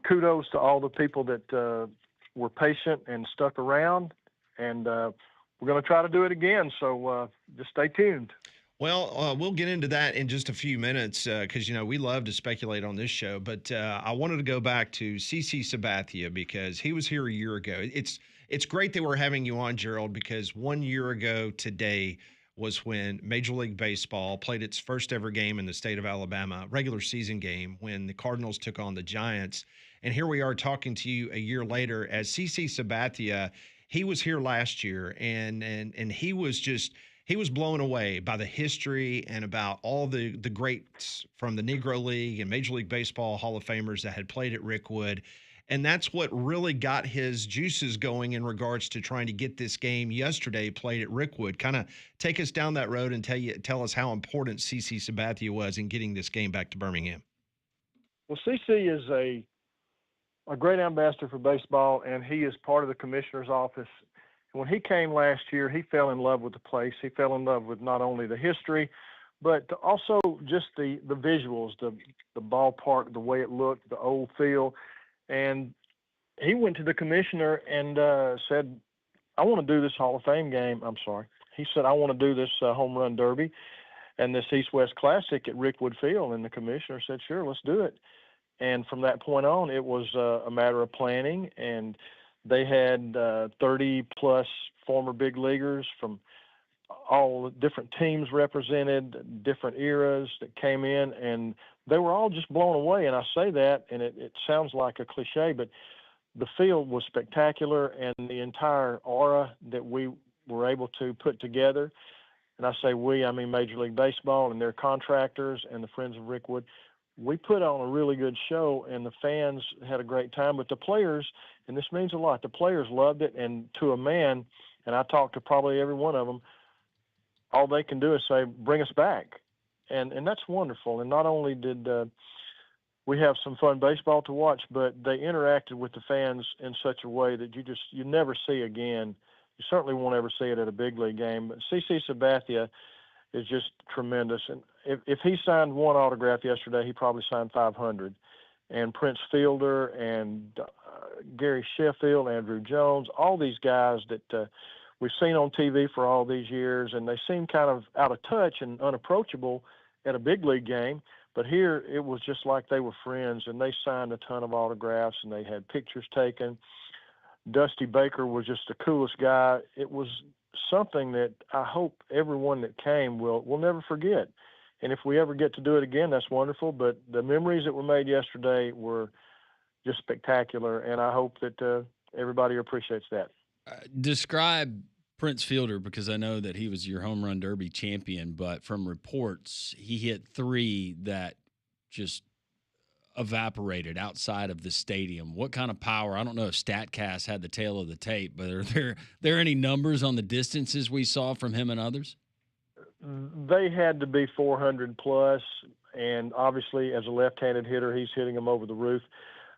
kudos to all the people that were patient and stuck around, and we're going to try to do it again, so just stay tuned. Well, we'll get into that in just a few minutes because, we love to speculate on this show. But I wanted to go back to CC Sabathia because he was here a year ago. It's great that we're having you on, Gerald, because 1 year ago today was when Major League Baseball played its first ever game in the state of Alabama, regular season game, when the Cardinals took on the Giants. And here we are talking to you a year later as CC Sabathia. He was here last year, and he was just – he was blown away by the history and about all the greats from the Negro League and Major League Baseball Hall of Famers that had played at Rickwood. And that's what really got his juices going in regards to trying to get this game yesterday played at Rickwood. Kind of take us down that road and tell us how important CC Sabathia was in getting this game back to Birmingham. Well, CC is a great ambassador for baseball, and he is part of the commissioner's office. When he came last year, he fell in love with the place. He fell in love with not only the history, but also just the visuals, the ballpark, the way it looked, the old feel. And he went to the commissioner and said, I want to do this Hall of Fame game. I'm sorry. He said, I want to do this home run derby and this East-West Classic at Rickwood Field. And the commissioner said, sure, let's do it. And from that point on, it was a matter of planning, and they had 30-plus former big leaguers from all different teams represented, different eras that came in, and they were all just blown away. And I say that, and it sounds like a cliche, but the field was spectacular, and the entire aura that we were able to put together, and I say we, I mean Major League Baseball and their contractors and the Friends of Rickwood, we put on a really good show, and the fans had a great time. But the players, and this means a lot, the players loved it, and to a man, and I talked to probably every one of them, all they can do is say, bring us back. And that's wonderful. And not only did we have some fun baseball to watch, but they interacted with the fans in such a way that you never see again. You certainly won't ever see it at a big league game. But CC Sabathia is just tremendous. And if he signed one autograph yesterday, he probably signed 500. And Prince Fielder and Gary Sheffield, Andrew Jones, all these guys that we've seen on TV for all these years, and they seem kind of out of touch and unapproachable at a big league game. But here it was just like they were friends, and they signed a ton of autographs, and they had pictures taken. Dusty Baker was just the coolest guy. It was something that I hope everyone that came will never forget. And if we ever get to do it again, that's wonderful. But the memories that were made yesterday were just spectacular, and I hope that everybody appreciates that. Describe Prince Fielder, because I know that he was your home run derby champion, but from reports, he hit 3 that just evaporated outside of the stadium. What kind of power? I don't know if StatCast had the tail of the tape, but are there any numbers on the distances we saw from him and others? They had to be 400 plus, and obviously as a left-handed hitter, he's hitting them over the roof.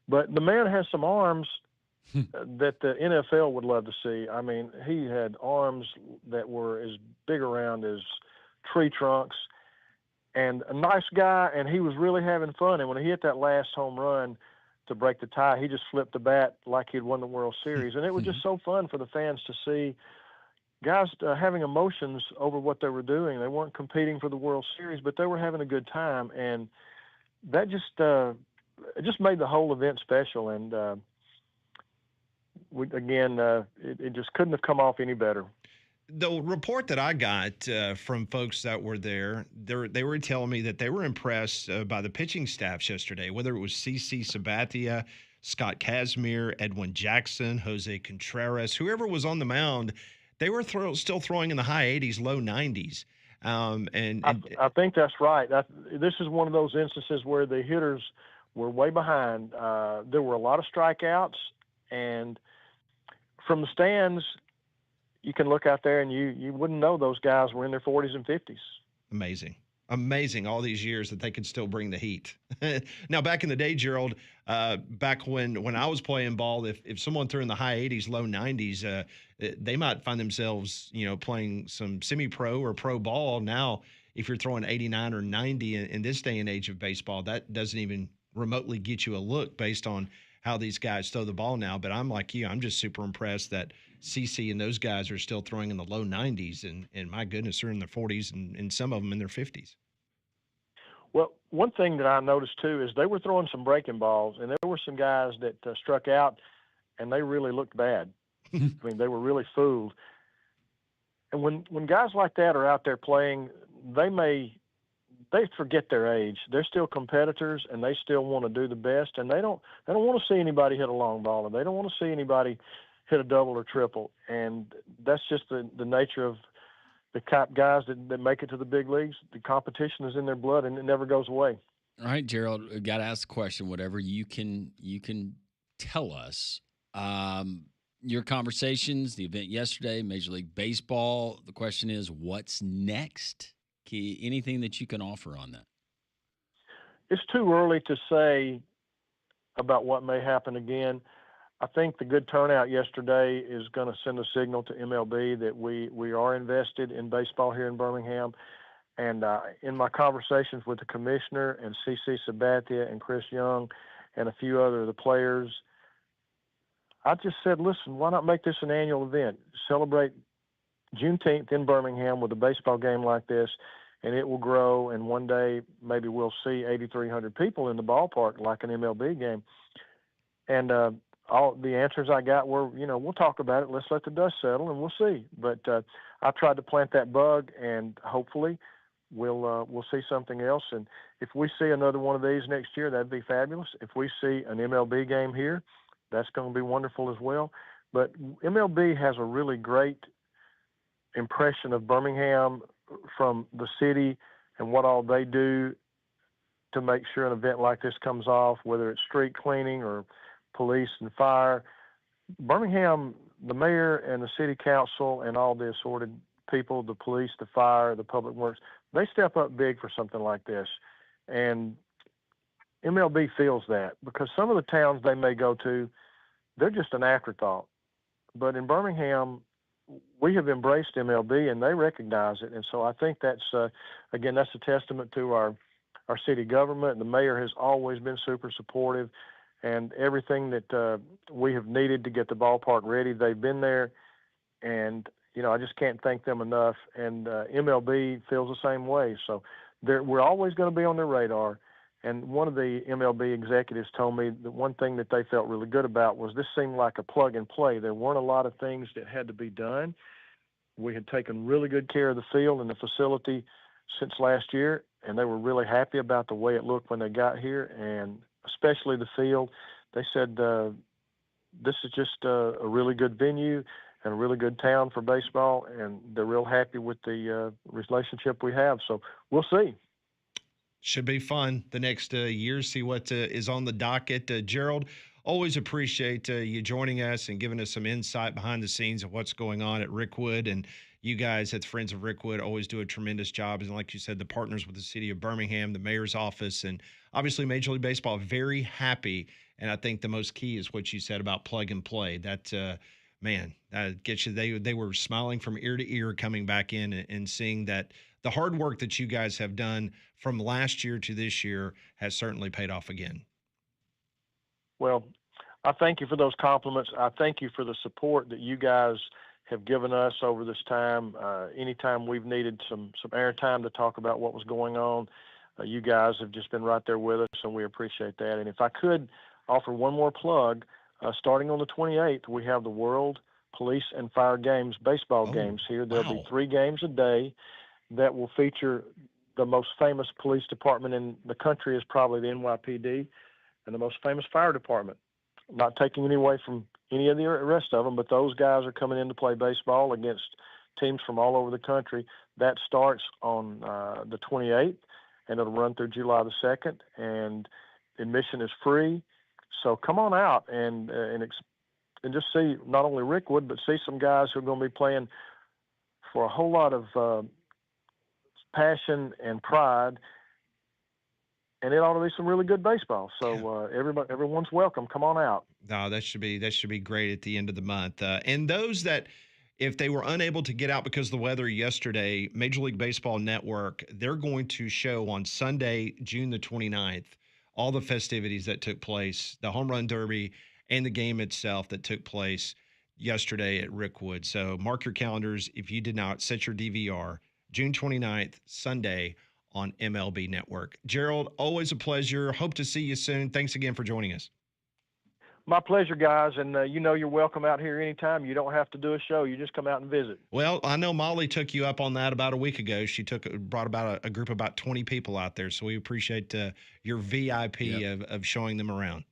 But the man has some arms that the NFL would love to see. I mean, he had arms that were as big around as tree trunks, and a nice guy, and he was really having fun. And when he hit that last home run to break the tie, he just flipped the bat like he'd won the World Series. And it was just so fun for the fans to see guys having emotions over what they were doing. They weren't competing for the World Series, but they were having a good time. And that just it just made the whole event special. And it just couldn't have come off any better. The report that I got from folks that were there, they were telling me that they were impressed by the pitching staffs yesterday, whether it was CC Sabathia, Scott Kazmir, Edwin Jackson, Jose Contreras, whoever was on the mound, they were still throwing in the high 80s, low 90s. I think that's right. This is one of those instances where the hitters were way behind. There were a lot of strikeouts, and from the stands, you can look out there and you wouldn't know those guys were in their 40s and 50s. Amazing all these years that they could still bring the heat. Now, back in the day, Gerald, back when I was playing ball, if someone threw in the high 80s, low 90s, they might find themselves, playing some semi-pro or pro ball. Now, if you're throwing 89 or 90 in this day and age of baseball, that doesn't even remotely get you a look based on how these guys throw the ball now. But I'm like you, I'm just super impressed that CC and those guys are still throwing in the low 90s, and my goodness, they're in their 40s and some of them in their 50s. Well, one thing that I noticed too is they were throwing some breaking balls, and there were some guys that struck out, and they really looked bad. I mean, they were really fooled. And when guys like that are out there playing, they forget their age. They're still competitors, and they still want to do the best, and they don't want to see anybody hit a long ball, and they don't want to see anybody hit a double or triple. And that's just the nature of the guys that make it to the big leagues. The competition is in their blood, and it never goes away. All right, Gerald, I got to ask the question, whatever you can tell us. Your conversations, the event yesterday, Major League Baseball, the question is, what's next? Anything that you can offer on that? It's too early to say about what may happen again. I think the good turnout yesterday is going to send a signal to MLB that we are invested in baseball here in Birmingham. And in my conversations with the commissioner and CC Sabathia and Chris Young and a few other of the players, I just said, listen, why not make this an annual event? Celebrate Juneteenth in Birmingham with a baseball game like this, and it will grow. And one day maybe we'll see 8,300 people in the ballpark like an MLB game. And all the answers I got were, we'll talk about it. Let's let the dust settle, and we'll see. But I tried to plant that bug, and hopefully we'll see something else. And if we see another one of these next year, that'd be fabulous. If we see an MLB game here, that's going to be wonderful as well. But MLB has a really great impression of Birmingham from the city and what all they do to make sure an event like this comes off, whether it's street cleaning or police and fire. Birmingham, the mayor and the city council and all the assorted people, the police, the fire, the public works, they step up big for something like this. And MLB feels that, because some of the towns they may go to, they're just an afterthought. But in Birmingham, we have embraced MLB and they recognize it. And so I think that's, again, that's a testament to our city government. The mayor has always been super supportive, and everything that we have needed to get the ballpark ready, they've been there. And, you know, I just can't thank them enough. And MLB feels the same way. So we're always going to be on their radar. And one of the MLB executives told me that one thing that they felt really good about was this seemed like a plug and play. There weren't a lot of things that had to be done. We had taken really good care of the field and the facility since last year, and they were really happy about the way it looked when they got here, and especially the field. They said this is just a really good venue and a really good town for baseball, and they're real happy with the relationship we have. So we'll see. Should be fun the next year, see what is on the docket. Gerald, always appreciate you joining us and giving us some insight behind the scenes of what's going on at Rickwood. And you guys at the Friends of Rickwood always do a tremendous job. And like you said, the partners with the city of Birmingham, the mayor's office, and obviously Major League Baseball, very happy. And I think the most key is what you said about plug and play. That, man, that gets you. They were smiling from ear to ear coming back in and seeing that the hard work that you guys have done from last year to this year has certainly paid off again. Well, I thank you for those compliments. I thank you for the support that you guys have given us over this time. Anytime we've needed some airtime to talk about what was going on, you guys have just been right there with us, and we appreciate that. And if I could offer one more plug, starting on the 28th, we have the World Police and Fire Games, baseball games here. There'll be 3 games a day that will feature the most famous police department in the country is probably the NYPD, and the most famous fire department. Not taking any away from any of the rest of them, but those guys are coming in to play baseball against teams from all over the country. That starts on the 28th, and it'll run through July the 2nd, and admission is free. So come on out and just see not only Rickwood, but see some guys who are going to be playing for a whole lot of passion and pride, and it ought to be some really good baseball. So everyone's welcome. Come on out. No, that should be great at the end of the month. And those that, if they were unable to get out because of the weather yesterday, Major League Baseball Network, they're going to show on Sunday, June the 29th, all the festivities that took place, the home run derby and the game itself that took place yesterday at Rickwood. So mark your calendars. If you did not, set your DVR. June 29th, Sunday on MLB Network. Gerald, always a pleasure. Hope to see you soon. Thanks again for joining us. My pleasure, guys. And you're welcome out here anytime. You don't have to do a show. You just come out and visit. Well, I know Molly took you up on that about a week ago. She brought about a group of about 20 people out there. So we appreciate your VIP of showing them around.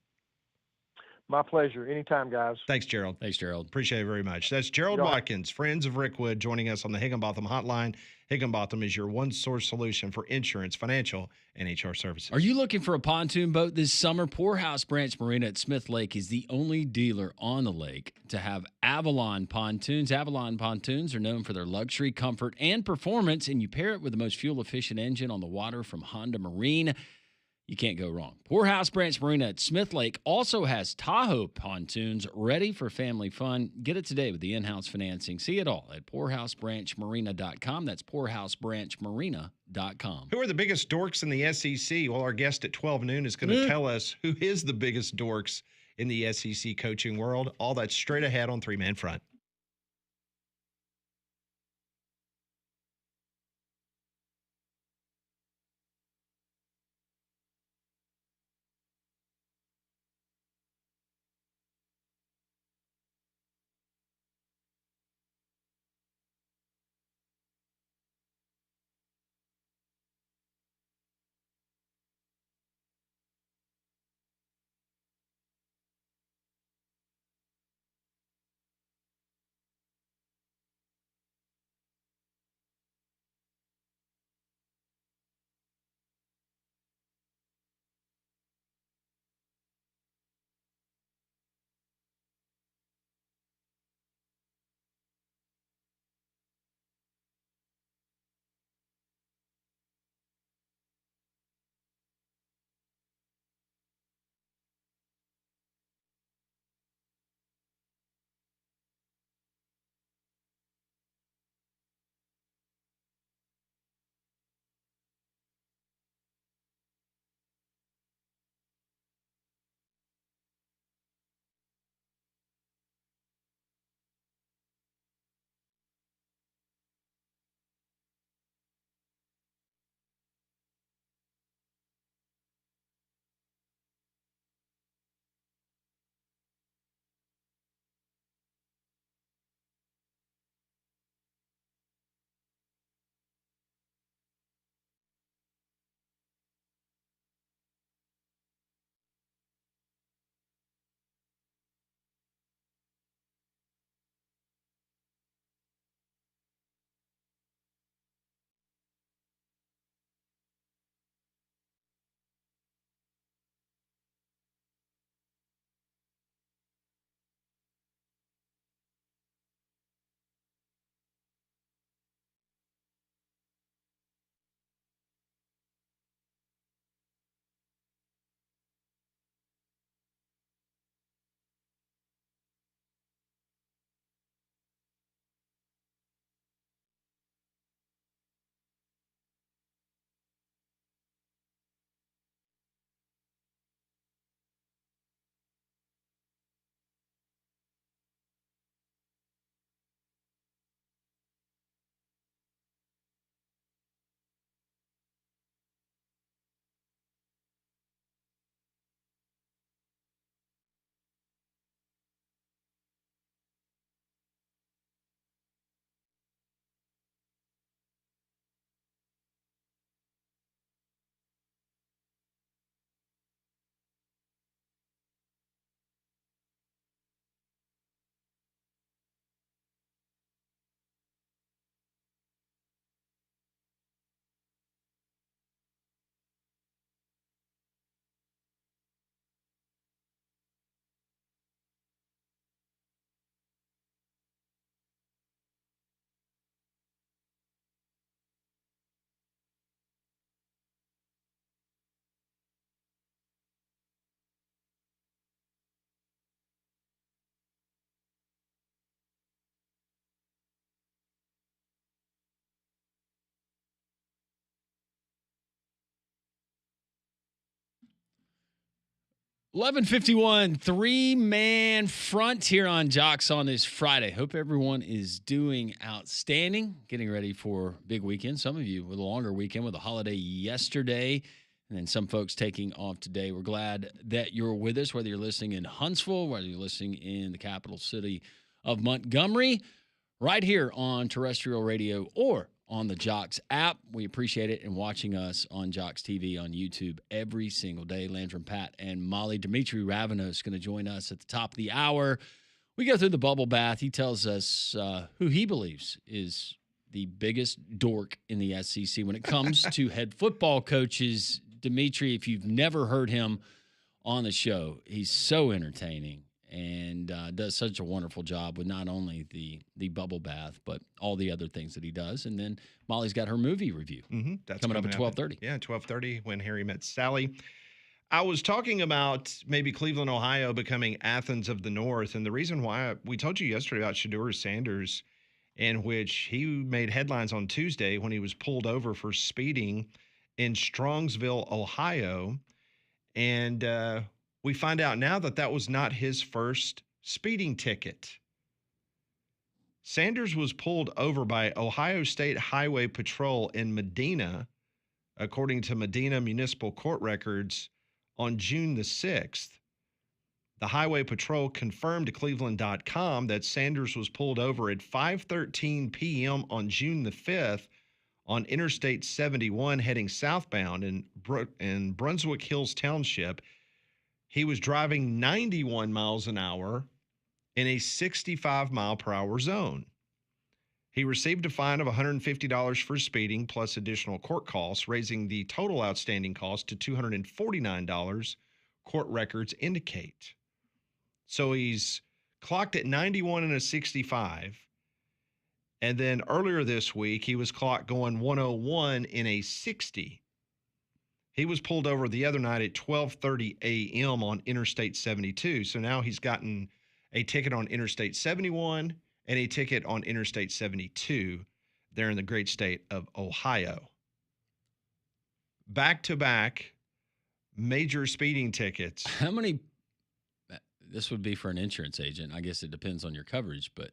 My pleasure. Anytime, guys. Thanks, Gerald. Thanks, Gerald. Appreciate it very much. That's Gerald Watkins, Friends of Rickwood, joining us on the Higginbotham Hotline. Higginbotham is your one-source solution for insurance, financial, and HR services. Are you looking for a pontoon boat this summer? Poorhouse Branch Marina at Smith Lake is the only dealer on the lake to have Avalon pontoons. Avalon pontoons are known for their luxury, comfort, and performance, and you pair it with the most fuel-efficient engine on the water from Honda Marine. You can't go wrong. Poorhouse Branch Marina at Smith Lake also has Tahoe pontoons ready for family fun. Get it today with the in-house financing. See it all at PoorhouseBranchMarina.com. That's PoorhouseBranchMarina.com. Who are the biggest dorks in the SEC? Well, our guest at 12 noon is going to tell us who is the biggest dorks in the SEC coaching world. All that straight ahead on Three Man Front. 11:51, three-man front here on Jox on this Friday. Hope everyone is doing outstanding, getting ready for big weekend. Some of you with a longer weekend with a holiday yesterday, and then some folks taking off today. We're glad that you're with us, whether you're listening in Huntsville, whether you're listening in the capital city of Montgomery, right here on terrestrial radio or on the Jox app. We appreciate it, and watching us on Jox TV on YouTube every single day. Landrum, Pat, and Molly. Dimitri Ravenos is going to join us at the top of the hour. We go through the bubble bath. He tells us who he believes is the biggest dork in the SEC when it comes to head football coaches. Dimitri, if you've never heard him on the show, he's so entertaining and does such a wonderful job with not only the bubble bath, but all the other things that he does. And then Molly's got her movie review That's coming up at 12:30. Yeah, 12:30 When Harry Met Sally. I was talking about maybe Cleveland, Ohio becoming Athens of the North. And the reason why we told you yesterday about Shedeur Sanders, in which he made headlines on Tuesday when he was pulled over for speeding in Strongsville, Ohio. And we find out now that that was not his first speeding ticket. Sanders was pulled over by Ohio State Highway Patrol in Medina, according to Medina Municipal Court records, on June the 6th. The Highway Patrol confirmed to Cleveland.com that Sanders was pulled over at 5:13 p.m. on June the 5th on Interstate 71 heading southbound in Brunswick Hills Township. He was driving 91 miles an hour in a 65 mile per hour zone. He received a fine of $150 for speeding plus additional court costs, raising the total outstanding cost to $249, court records indicate. So he's clocked at 91 in a 65. And then earlier this week, he was clocked going 101 in a 60. He was pulled over the other night at 12:30 a.m. on Interstate 72. So now he's gotten a ticket on Interstate 71 and a ticket on Interstate 72 there in the great state of Ohio. Back-to-back major speeding tickets. How many, this would be for an insurance agent. I guess it depends on your coverage, but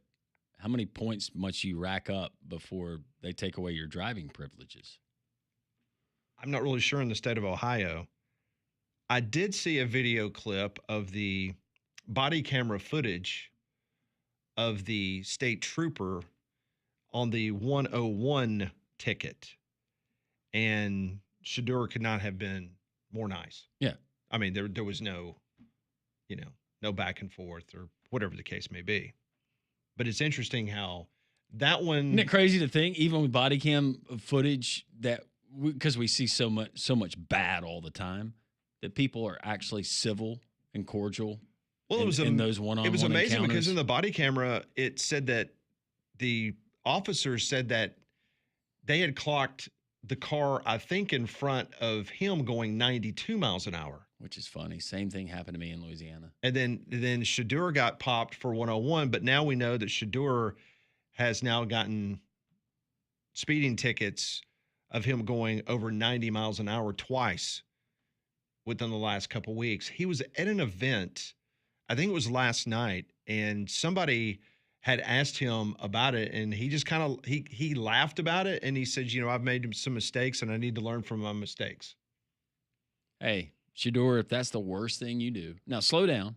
how many points must you rack up before they take away your driving privileges? I'm not really sure in the state of Ohio. I did see a video clip of the body camera footage of the state trooper on the 101 ticket. And Shedeur could not have been more nice. Yeah. I mean, there was no, no back and forth or whatever the case may be. But it's interesting how that one. Isn't it crazy to think, even with body cam footage, that because we see so much bad all the time, that people are actually civil and cordial. Well, it was in those one-on-one. It was amazing encounters. because in the body camera, it said that the officers said that they had clocked the car, I think, in front of him going 92 miles an hour. Which is funny. Same thing happened to me in Louisiana. And then Shedeur got popped for 101, but now we know that Shedeur has now gotten speeding tickets of him going over 90 miles an hour twice within the last couple weeks. He was at an event, I think it was last night, and somebody had asked him about it, and he just kind of he laughed about it, and he said, I've made some mistakes, and I need to learn from my mistakes. Hey, Shedeur, if that's the worst thing you do, now slow down,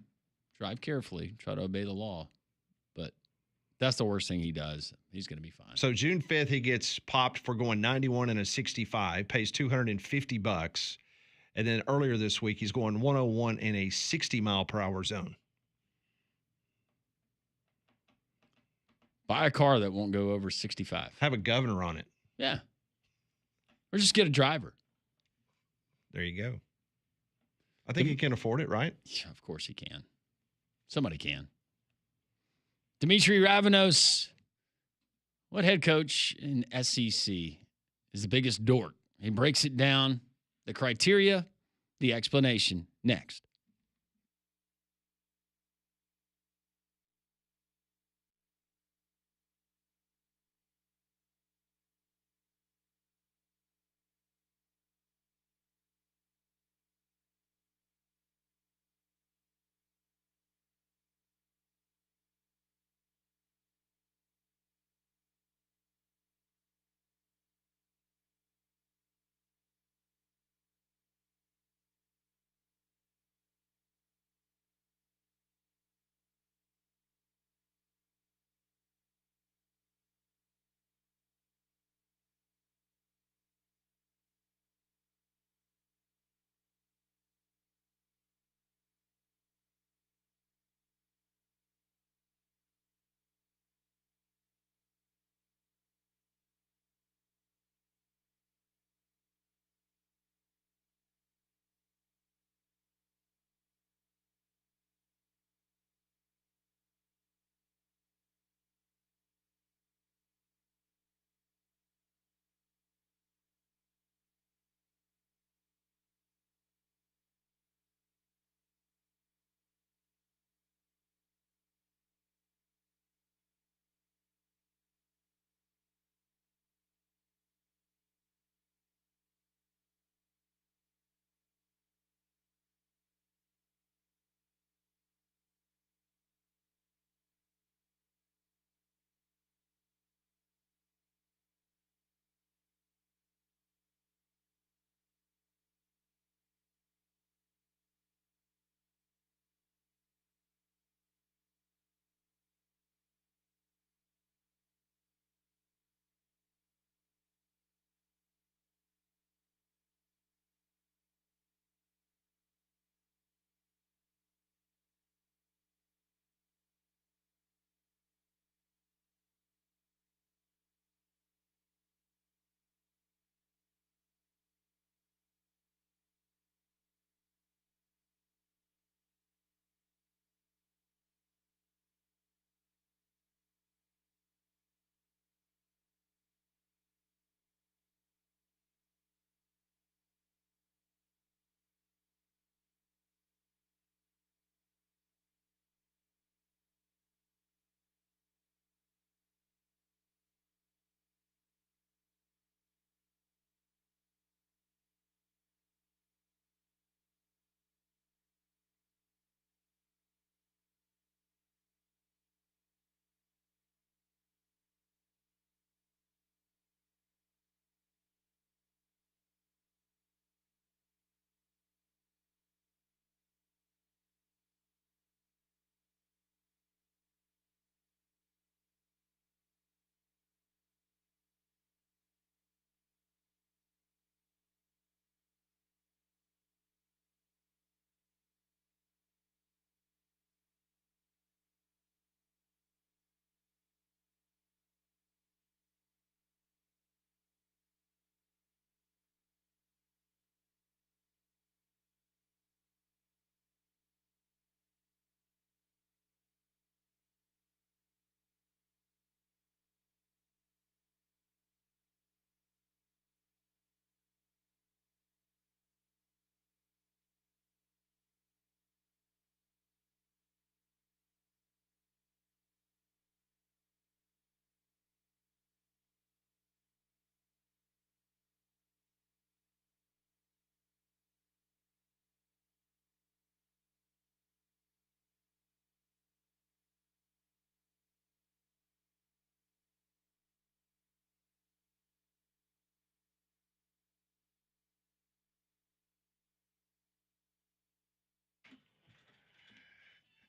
drive carefully, try to obey the law. But that's the worst thing he does. He's going to be fine. So June 5th, he gets popped for going 91 in a 65, pays $250. And then earlier this week, he's going 101 in a 60 mile per hour zone. Buy a car that won't go over 65. Have a governor on it. Yeah. Or just get a driver. There you go. I think he can afford it, right? Yeah, of course he can. Somebody can. Dimitri Ravenos, what head coach in SEC is the biggest dork? He breaks it down, the criteria, the explanation, next.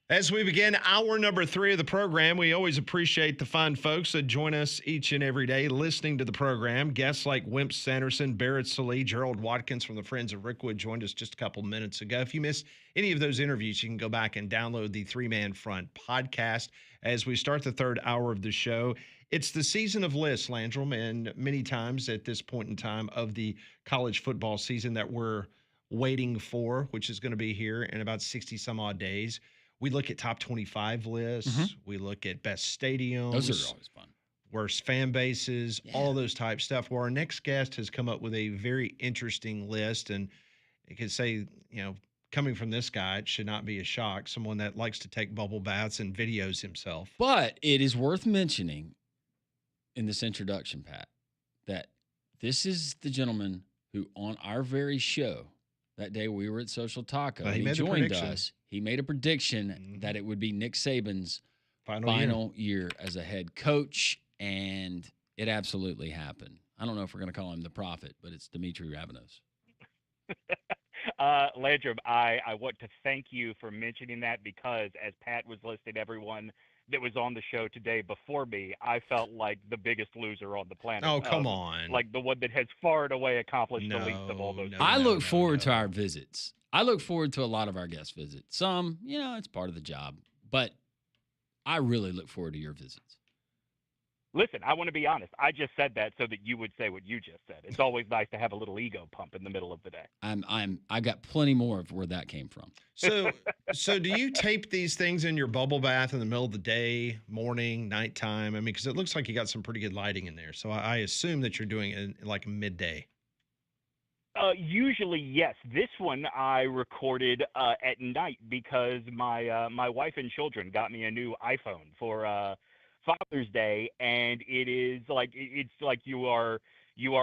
As we begin hour number 3 of the program, we always appreciate the fine folks that join us each and every day listening to the program. Guests like Wimp Sanderson, Barrett Salee, Gerald Watkins from the Friends of Rickwood joined us just a couple minutes ago. If you missed any of those interviews, you can go back and download the 3-Man Front podcast. As we start the third hour of the show, it's the season of lists, Landrum, and many times at this point in time of the college football season that we're waiting for, which is going to be here in about 60 some odd days. We look at top 25 lists. Mm-hmm. We look at best stadiums. Those are always fun. Worst fan bases, all those type stuff. Well, our next guest has come up with a very interesting list. And you could say, coming from this guy, it should not be a shock. Someone that likes to take bubble baths and videos himself. But it is worth mentioning in this introduction, Pat, that this is the gentleman who on our very show, that day we were at Social Taco, he joined us. He made a prediction that it would be Nick Saban's final year as a head coach, and it absolutely happened. I don't know if we're going to call him the prophet, but it's Dimitri Ravenos. Landrum, I want to thank you for mentioning that because as Pat was listing everyone that was on the show today before me, I felt like the biggest loser on the planet. Oh, come on. Like the one that has far and away accomplished the least of all those. I look forward to our visits. I look forward to a lot of our guest visits. Some, it's part of the job. But I really look forward to your visits. Listen, I want to be honest. I just said that so that you would say what you just said. It's always nice to have a little ego pump in the middle of the day. I got plenty more of where that came from. So do you tape these things in your bubble bath in the middle of the day, morning, nighttime? I mean, because it looks like you got some pretty good lighting in there. So I assume that you're doing it in like midday. Usually, yes. This one I recorded at night because my wife and children got me a new iPhone for Father's Day, and it's like you are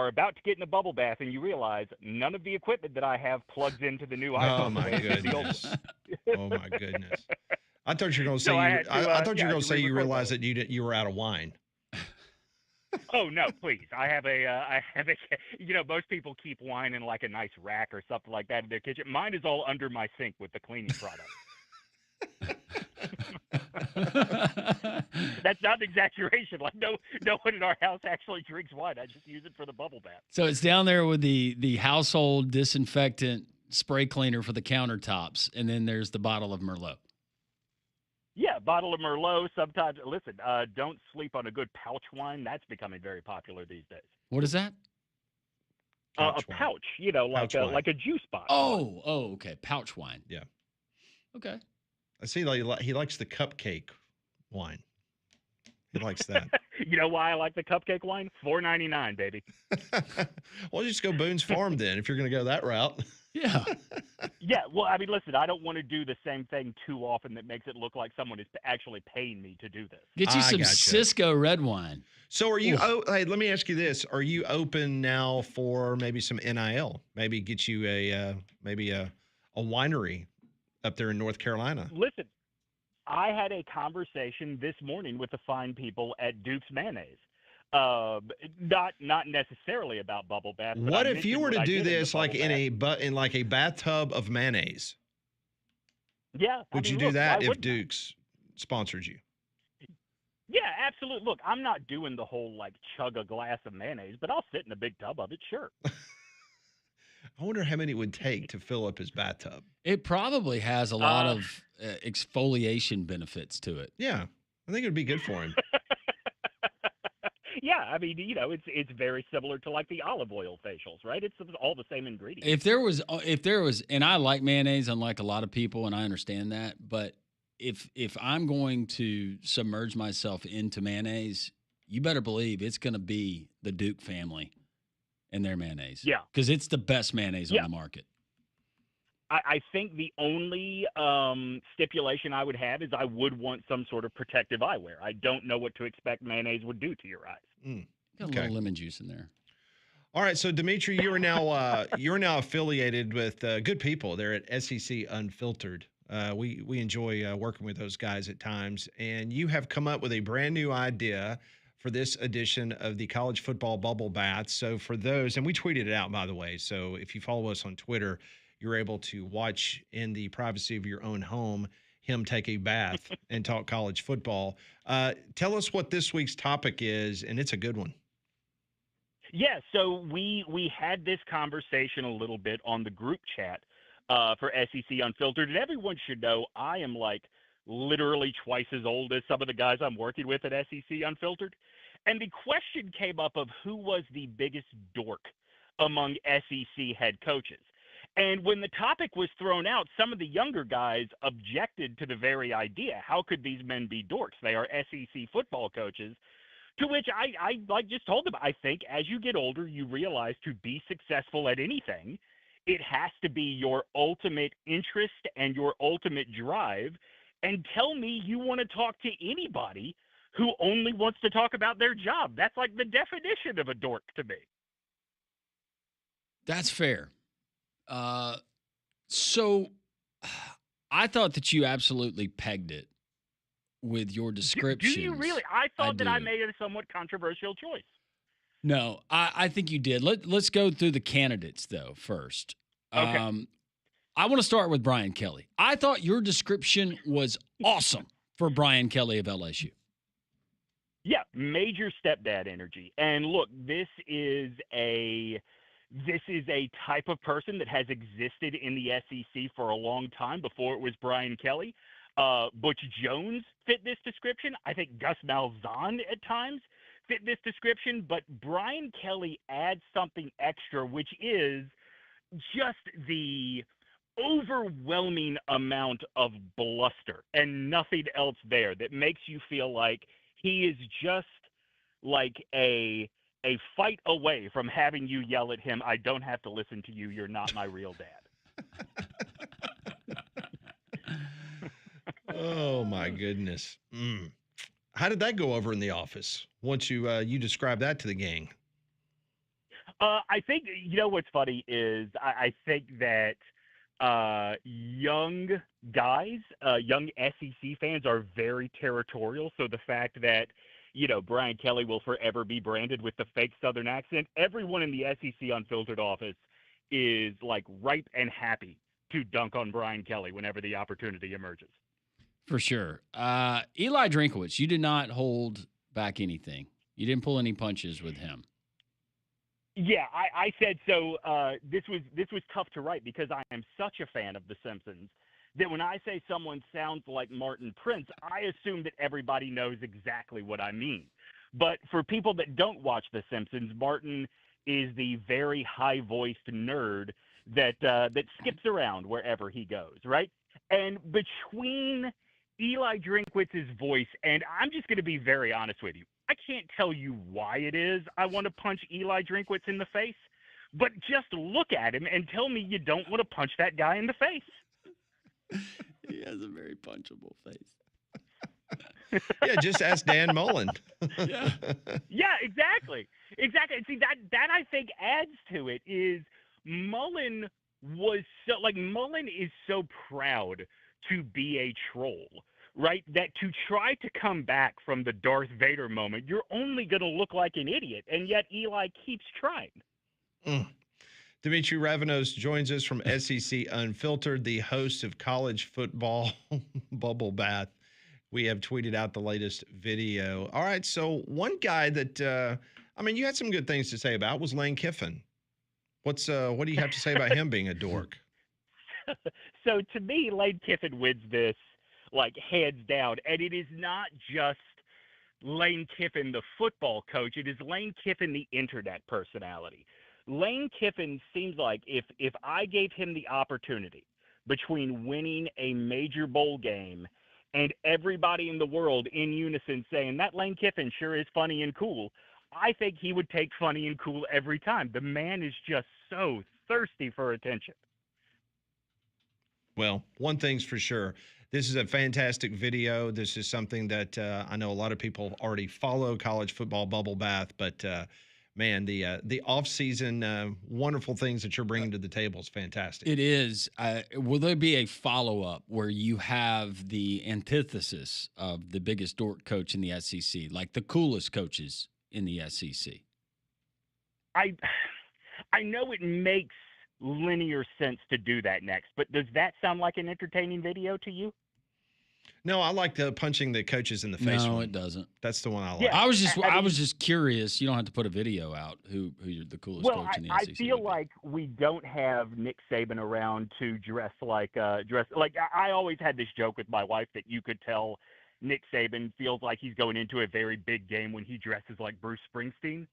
about to get in a bubble bath and you realize none of the equipment that I have plugs into the new iPhone. Oh my goodness! Oh my goodness! I thought you were going to say I thought you were going to say you realized that you were out of wine. Oh no, please! I have a. Most people keep wine in like a nice rack or something like that in their kitchen. Mine is all under my sink with the cleaning product. That's not an exaggeration. Like no one in our house actually drinks wine. I just use it for the bubble bath. So it's down there with the household disinfectant spray cleaner for the countertops, and then there's the bottle of Merlot. Yeah, bottle of Merlot. Sometimes, listen, don't sleep on a good pouch wine. That's becoming very popular these days. What is that? A pouch, like a juice bottle. Oh, okay. Pouch wine. Yeah. Okay. I see he likes the cupcake wine. He likes that. You know why I like the cupcake wine? $4.99, baby. Well, just go Boone's Farm then if you're going to go that route. Yeah. Yeah. Well, I mean, listen, I don't want to do the same thing too often that makes it look like someone is actually paying me to do this. Get you some Cisco red wine. So are you, hey, let me ask you this. Are you open now for maybe some NIL? Maybe get you a winery up there in North Carolina? Listen, I had a conversation this morning with the fine people at Duke's Mayonnaise. Not necessarily about bubble bath. What if you were to do this like in a bathtub of mayonnaise? Yeah. Would you do that if Duke's sponsored you? Yeah, absolutely. Look, I'm not doing the whole chug a glass of mayonnaise, but I'll sit in a big tub of it, sure. I wonder how many it would take to fill up his bathtub. It probably has a lot of exfoliation benefits to it. Yeah, I think it would be good for him. Yeah, I mean, it's very similar to like the olive oil facials, right? It's all the same ingredients. If there was, and I like mayonnaise, unlike a lot of people, and I understand that, but if I'm going to submerge myself into mayonnaise, you better believe it's going to be the Duke family and their mayonnaise. Yeah, because it's the best mayonnaise on the market. I think the only stipulation I would have is I would want some sort of protective eyewear. I don't know what to expect mayonnaise would do to your eyes. Got a little lemon juice in there. All right, so Dimitri, you're now affiliated with good people. They're at SEC Unfiltered. We enjoy working with those guys at times, and you have come up with a brand new idea for this edition of the college football bubble bath. So for those, and we tweeted it out, by the way, so if you follow us on Twitter, you're able to watch in the privacy of your own home. him take a bath and talk college football. Tell us what this week's topic is, and it's a good one. Yeah, so we had this conversation a little bit on the group chat for SEC Unfiltered, and everyone should know I am like literally twice as old as some of the guys I'm working with at SEC Unfiltered. And the question came up of who was the biggest dork among SEC head coaches. And when the topic was thrown out, some of the younger guys objected to the very idea. How could these men be dorks? They are SEC football coaches. To which I like just told them, I think as you get older, you realize to be successful at anything, it has to be your ultimate interest and your ultimate drive. And tell me you want to talk to anybody who only wants to talk about their job. That's like the definition of a dork to me. That's fair. So I thought that you absolutely pegged it with your description. Do you really? I thought that I made a somewhat controversial choice. No, I think you did. Let's go through the candidates, though, first. Okay. I want to start with Brian Kelly. I thought your description was awesome for Brian Kelly of LSU. Yeah, major stepdad energy. And look, this is a type of person that has existed in the SEC for a long time before it was Brian Kelly. Butch Jones fit this description. I think Gus Malzahn at times fit this description, but Brian Kelly adds something extra, which is just the overwhelming amount of bluster and nothing else there that makes you feel like he is just like a fight away from having you yell at him, "I don't have to listen to you. You're not my real dad." Oh my goodness. How did that go over in the office once you described that to the gang? I think, you know, what's funny is I think that young guys, young SEC fans are very territorial. So the fact that, you know, Brian Kelly will forever be branded with the fake Southern accent, everyone in the SEC Unfiltered office is like ripe and happy to dunk on Brian Kelly whenever the opportunity emerges. For sure. Eli Drinkwitz, you did not hold back anything. You didn't pull any punches with him. Yeah, I said so. This was tough to write because I am such a fan of The Simpsons that when I say someone sounds like Martin Prince, I assume that everybody knows exactly what I mean. But for people that don't watch The Simpsons, Martin is the very high-voiced nerd that skips around wherever he goes, right? And between Eli Drinkwitz's voice, and I'm just going to be very honest with you, I can't tell you why it is I want to punch Eli Drinkwitz in the face, but just look at him and tell me you don't want to punch that guy in the face. He has a very punchable face. Yeah, just ask Dan Mullen. Yeah, exactly. Exactly. And see, that I think adds to it is Mullen is so proud to be a troll, right? That to try to come back from the Darth Vader moment, you're only going to look like an idiot. And yet Eli keeps trying. Dimitri Ravenos joins us from SEC Unfiltered, the host of College Football Bubble Bath. We have tweeted out the latest video. All right, so one guy that, you had some good things to say about was Lane Kiffin. What do you have to say about him being a dork? So to me, Lane Kiffin wins this like hands down. And it is not just Lane Kiffin, the football coach. It is Lane Kiffin, the internet personality. Lane Kiffin seems like if I gave him the opportunity between winning a major bowl game and everybody in the world in unison saying that Lane Kiffin sure is funny and cool, I think he would take funny and cool every time. The man is just so thirsty for attention. Well, one thing's for sure. This is a fantastic video. This is something that I know a lot of people already follow College Football Bubble Bath, but man, the off-season wonderful things that you're bringing to the table is fantastic. It is. Will there be a follow-up where you have the antithesis of the biggest dork coach in the SEC, like the coolest coaches in the SEC? I know it makes linear sense to do that next, but does that sound like an entertaining video to you? No, I like punching the coaches in the face. No, one. it doesn't. That's the one I like. Yeah, I I was just curious. You don't have to put a video out. Who you're the coolest Well, coach in the I SEC? feel like we don't have Nick Saban around to dress like. I always had this joke with my wife that you could tell Nick Saban feels like he's going into a very big game when he dresses like Bruce Springsteen.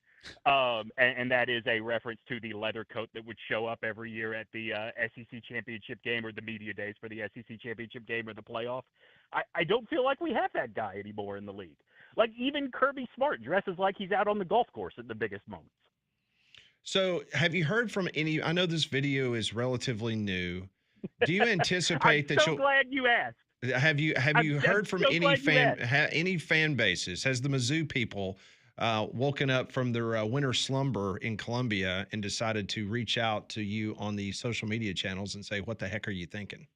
And that is a reference to the leather coat that would show up every year at the SEC championship game or the media days for the SEC championship game or the playoff. I don't feel like we have that guy anymore in the league. Like even Kirby Smart dresses like he's out on the golf course at the biggest moments. So have you heard from any, I know this video is relatively new. Do you anticipate that you'll... glad you asked. Have you heard from any fan bases? Has the Mizzou people woken up from their winter slumber in Columbia and decided to reach out to you on the social media channels and say, what the heck are you thinking?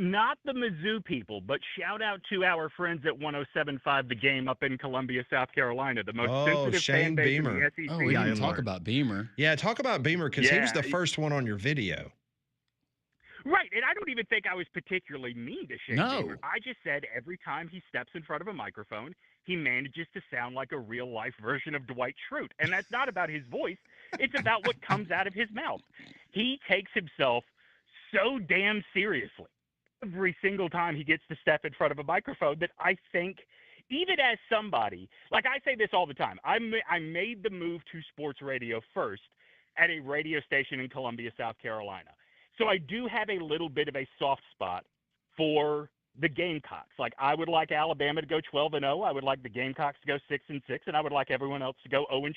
Not the Mizzou people, but shout out to our friends at 107.5 The Game up in Columbia, South Carolina, the most sensitive Shane fan base Beamer. in the SEC. Oh, we didn't talk about Beamer. Yeah, talk about Beamer because he was the first one on your video. Right, and I don't even think I was particularly mean to Shane Beamer. I just said every time he steps in front of a microphone, he manages to sound like a real-life version of Dwight Schrute. And that's not about his voice. It's about what comes out of his mouth. He takes himself so damn seriously every single time he gets to step in front of a microphone that I think, even as somebody, like I say this all the time, I made the move to sports radio first at a radio station in Columbia, South Carolina. So I do have a little bit of a soft spot for the Gamecocks. Like I would like Alabama to go 12-0. I would like the Gamecocks to go 6-6, and I would like everyone else to go 0-12.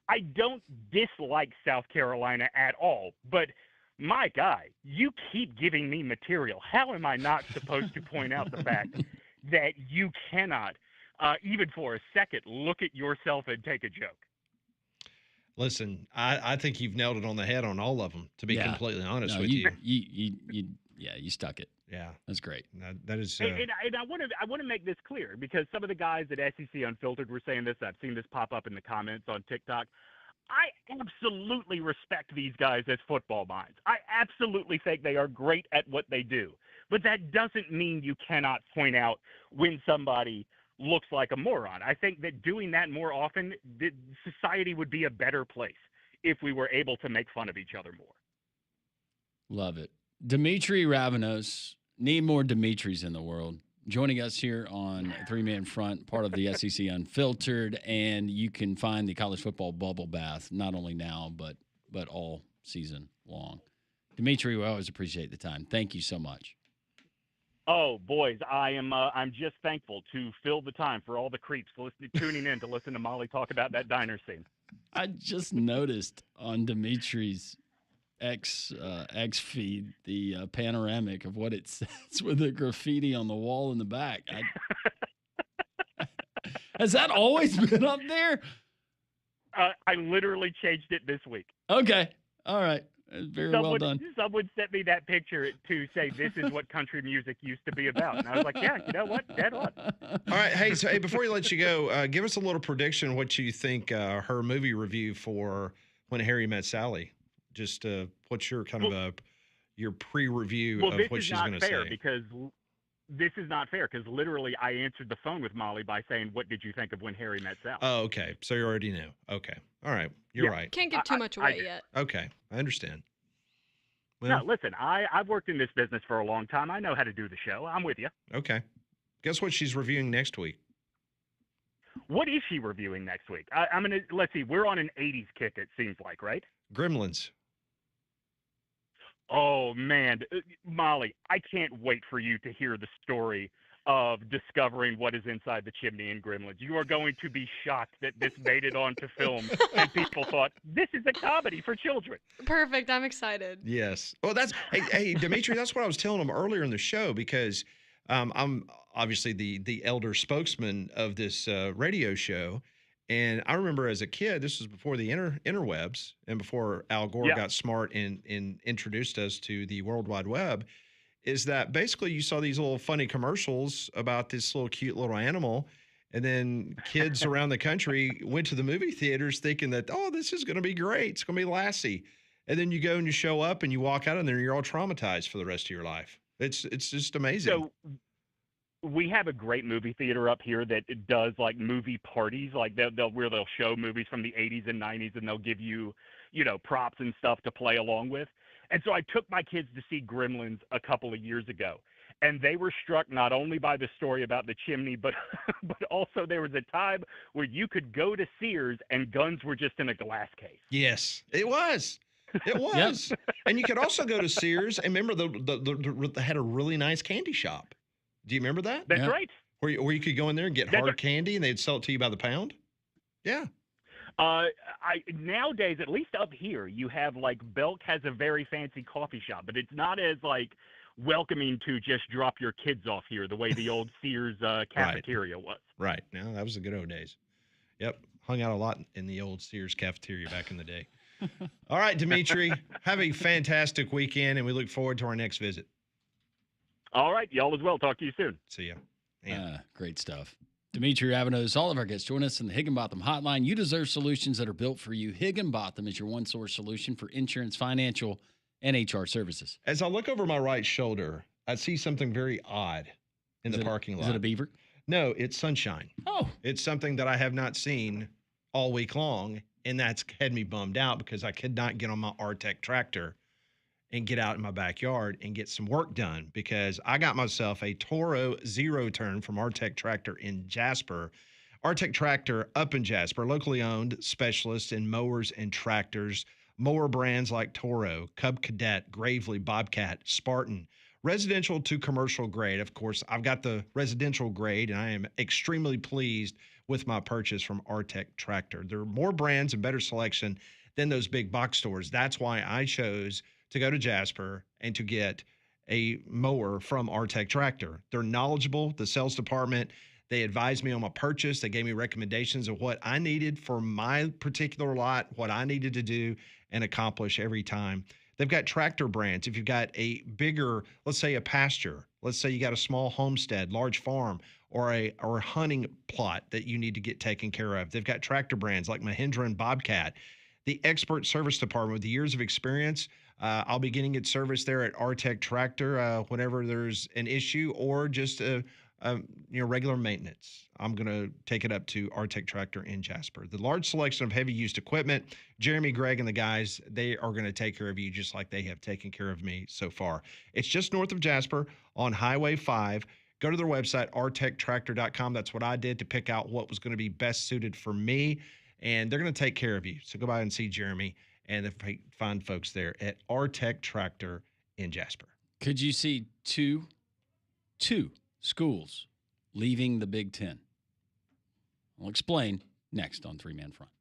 I don't dislike South Carolina at all, but my guy, you keep giving me material. How am I not supposed to point out the fact that you cannot, even for a second, look at yourself and take a joke? Listen, I think you've nailed it on the head on all of them, to be completely honest with you. You stuck it. Yeah. That's great. That is. And I want to make this clear because some of the guys at SEC Unfiltered were saying this. I've seen this pop up in the comments on TikTok. I absolutely respect these guys as football minds. I absolutely think they are great at what they do. But that doesn't mean you cannot point out when somebody looks like a moron. I think that doing that more often, society would be a better place if we were able to make fun of each other more. Love it. Dimitri Ravenos, need more Dimitris in the world. Joining us here on Three Man Front, part of the SEC Unfiltered, and you can find the college football bubble bath not only now but all season long. Dimitri, we always appreciate the time. Thank you so much. Oh, boys, I'm just thankful to fill the time for all the creeps tuning in to listen to Molly talk about that diner scene. I just noticed on Dimitri's X feed the panoramic of what it says with the graffiti on the wall in the back. Has that always been up there? I literally changed it this week. Okay. All right. Very well done. Someone sent me that picture to say this is what country music used to be about. And I was like, yeah, you know what? Dead on. All right. Hey, so before we let you go, give us a little prediction what you think her movie review for When Harry Met Sally. Just what's your kind of your pre-review of what she's going to say? This is not fair because literally I answered the phone with Molly by saying, what did you think of When Harry Met Sally? Oh, okay. So you already knew. Okay. All right. You're right. Can't give too much away yet. Okay. I understand. Well, no, listen, I've worked in this business for a long time. I know how to do the show. I'm with you. Okay. Guess what she's reviewing next week? What is she reviewing next week? I'm going to, let's see, we're on an 80s kick, it seems like, right? Gremlins. Oh, man. Molly, I can't wait for you to hear the story of discovering what is inside the chimney in Gremlins. You are going to be shocked that this made it onto film and people thought, this is a comedy for children. Perfect. I'm excited. Yes. Well, that's, hey, Dimitri, that's what I was telling him earlier in the show because I'm obviously the elder spokesman of this radio show. And I remember as a kid, this was before the interwebs and before Al Gore got smart and introduced us to the World Wide Web, is that basically you saw these little funny commercials about this little cute little animal. And then kids around the country went to the movie theaters thinking that, oh, this is going to be great. It's going to be Lassie. And then you go and you show up and you walk out and then you're all traumatized for the rest of your life. It's just amazing. So we have a great movie theater up here that does like movie parties, like they'll show movies from the 80s and 90s, and they'll give you, props and stuff to play along with. And so I took my kids to see Gremlins a couple of years ago, and they were struck not only by the story about the chimney, but but also there was a time where you could go to Sears and guns were just in a glass case. Yes, it was. It was. And you could also go to Sears and remember they had a really nice candy shop. Do you remember that? That's right. Where you could go in there and get hard candy and they'd sell it to you by the pound? Yeah. Nowadays, at least up here, you have like Belk has a very fancy coffee shop, but it's not as like welcoming to just drop your kids off here the way the old Sears cafeteria was. Right. Now that was the good old days. Yep. Hung out a lot in the old Sears cafeteria back in the day. All right, Dimitri, have a fantastic weekend, and we look forward to our next visit. All right, y'all as well. Talk to you soon. See ya. Great stuff. Dimitri Avanos, all of our guests join us in the Higginbotham Hotline. You deserve solutions that are built for you. Higginbotham is your one-source solution for insurance, financial, and HR services. As I look over my right shoulder, I see something very odd in the parking lot. Is it a beaver? No, it's sunshine. Oh. It's something that I have not seen all week long, and that's had me bummed out because I could not get on my R-Tech tractor and get out in my backyard and get some work done because I got myself a Toro zero turn from R-Tech Tractor in Jasper. R-Tech Tractor up in Jasper, locally owned specialist in mowers and tractors, mower brands like Toro, Cub Cadet, Gravely, Bobcat, Spartan, residential to commercial grade. Of course, I've got the residential grade, and I am extremely pleased with my purchase from R-Tech Tractor. There are more brands and better selection than those big box stores. That's why I chose to go to Jasper and to get a mower from R-Tech Tractor. They're knowledgeable, the sales department. They advised me on my purchase. They gave me recommendations of what I needed for my particular lot, what I needed to do and accomplish every time. They've got tractor brands. If you've got a bigger, let's say a pasture, let's say you got a small homestead, large farm, or a hunting plot that you need to get taken care of. They've got tractor brands like Mahindra and Bobcat. The expert service department with the years of experience, I'll be getting it serviced there at R-Tech Tractor whenever there's an issue or just regular maintenance. I'm going to take it up to R-Tech Tractor in Jasper. The large selection of heavy used equipment, Jeremy, Greg, and the guys, they are going to take care of you just like they have taken care of me so far. It's just north of Jasper on Highway 5. Go to their website, rtechtractor.com. That's what I did to pick out what was going to be best suited for me, and they're going to take care of you. So go by and see Jeremy and the fine folks there at R-Tech Tractor in Jasper. Could you see two schools leaving the Big Ten? I'll explain next on Three Man Front.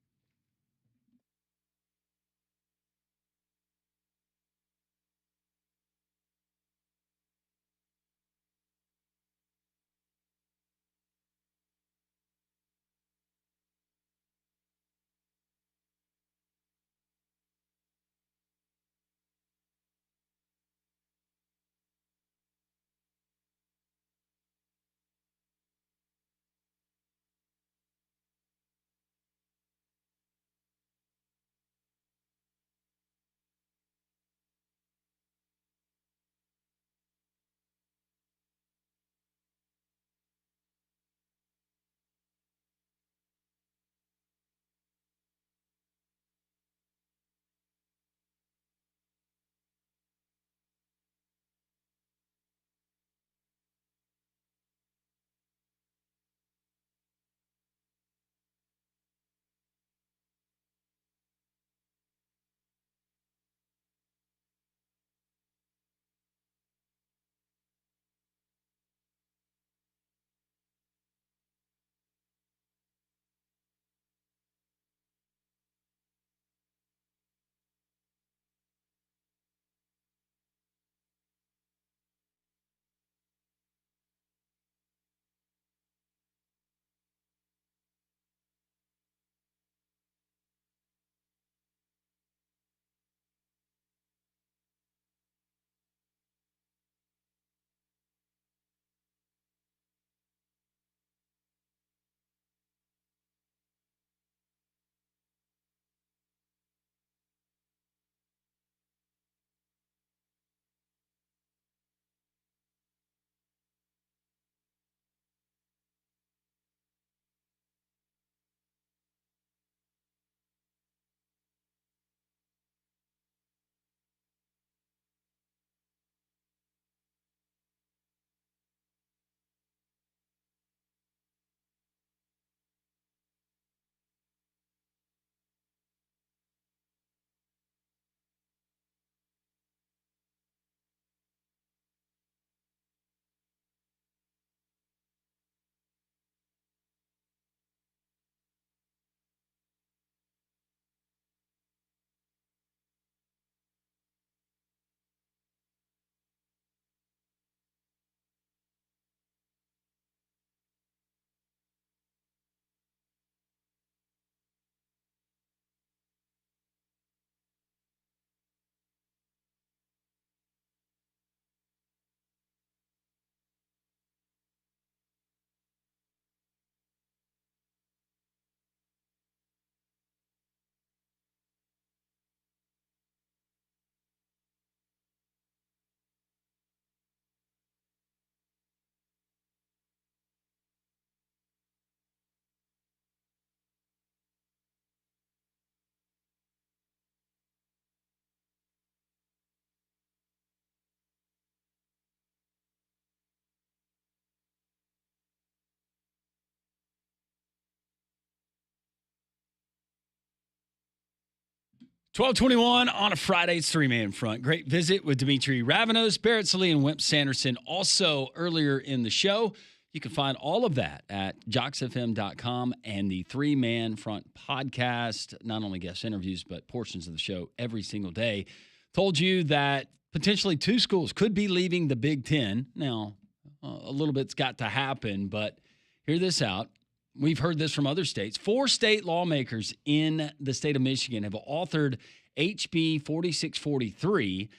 12:21 on a Friday. It's three-man front. Great visit with Dimitri Ravenos, Barrett Salee, and Wimp Sanderson. Also, earlier in the show, you can find all of that at joxfm.com and the three-man front podcast. Not only guest interviews, but portions of the show every single day. Told you that potentially 2 schools could be leaving the Big Ten. Now, a little bit's got to happen, but hear this out. We've heard this from other states. 4 state lawmakers in the state of Michigan have authored HB 4643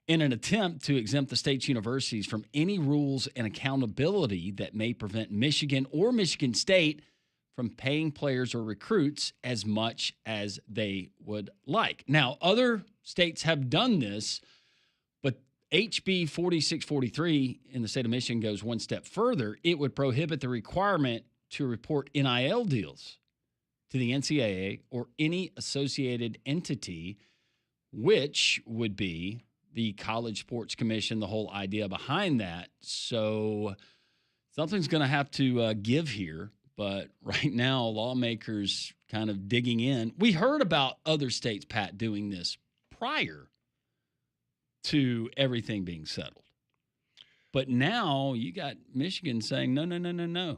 in an attempt to exempt the state's universities from any rules and accountability that may prevent Michigan or Michigan State from paying players or recruits as much as they would like. Now, other states have done this, but HB 4643 in the state of Michigan goes one step further. It would prohibit the requirement to report NIL deals to the NCAA or any associated entity, which would be the College Sports Commission, the whole idea behind that. So something's going to have to give here. But right now, lawmakers kind of digging in. We heard about other states, Pat, doing this prior to everything being settled. But now you got Michigan saying, no.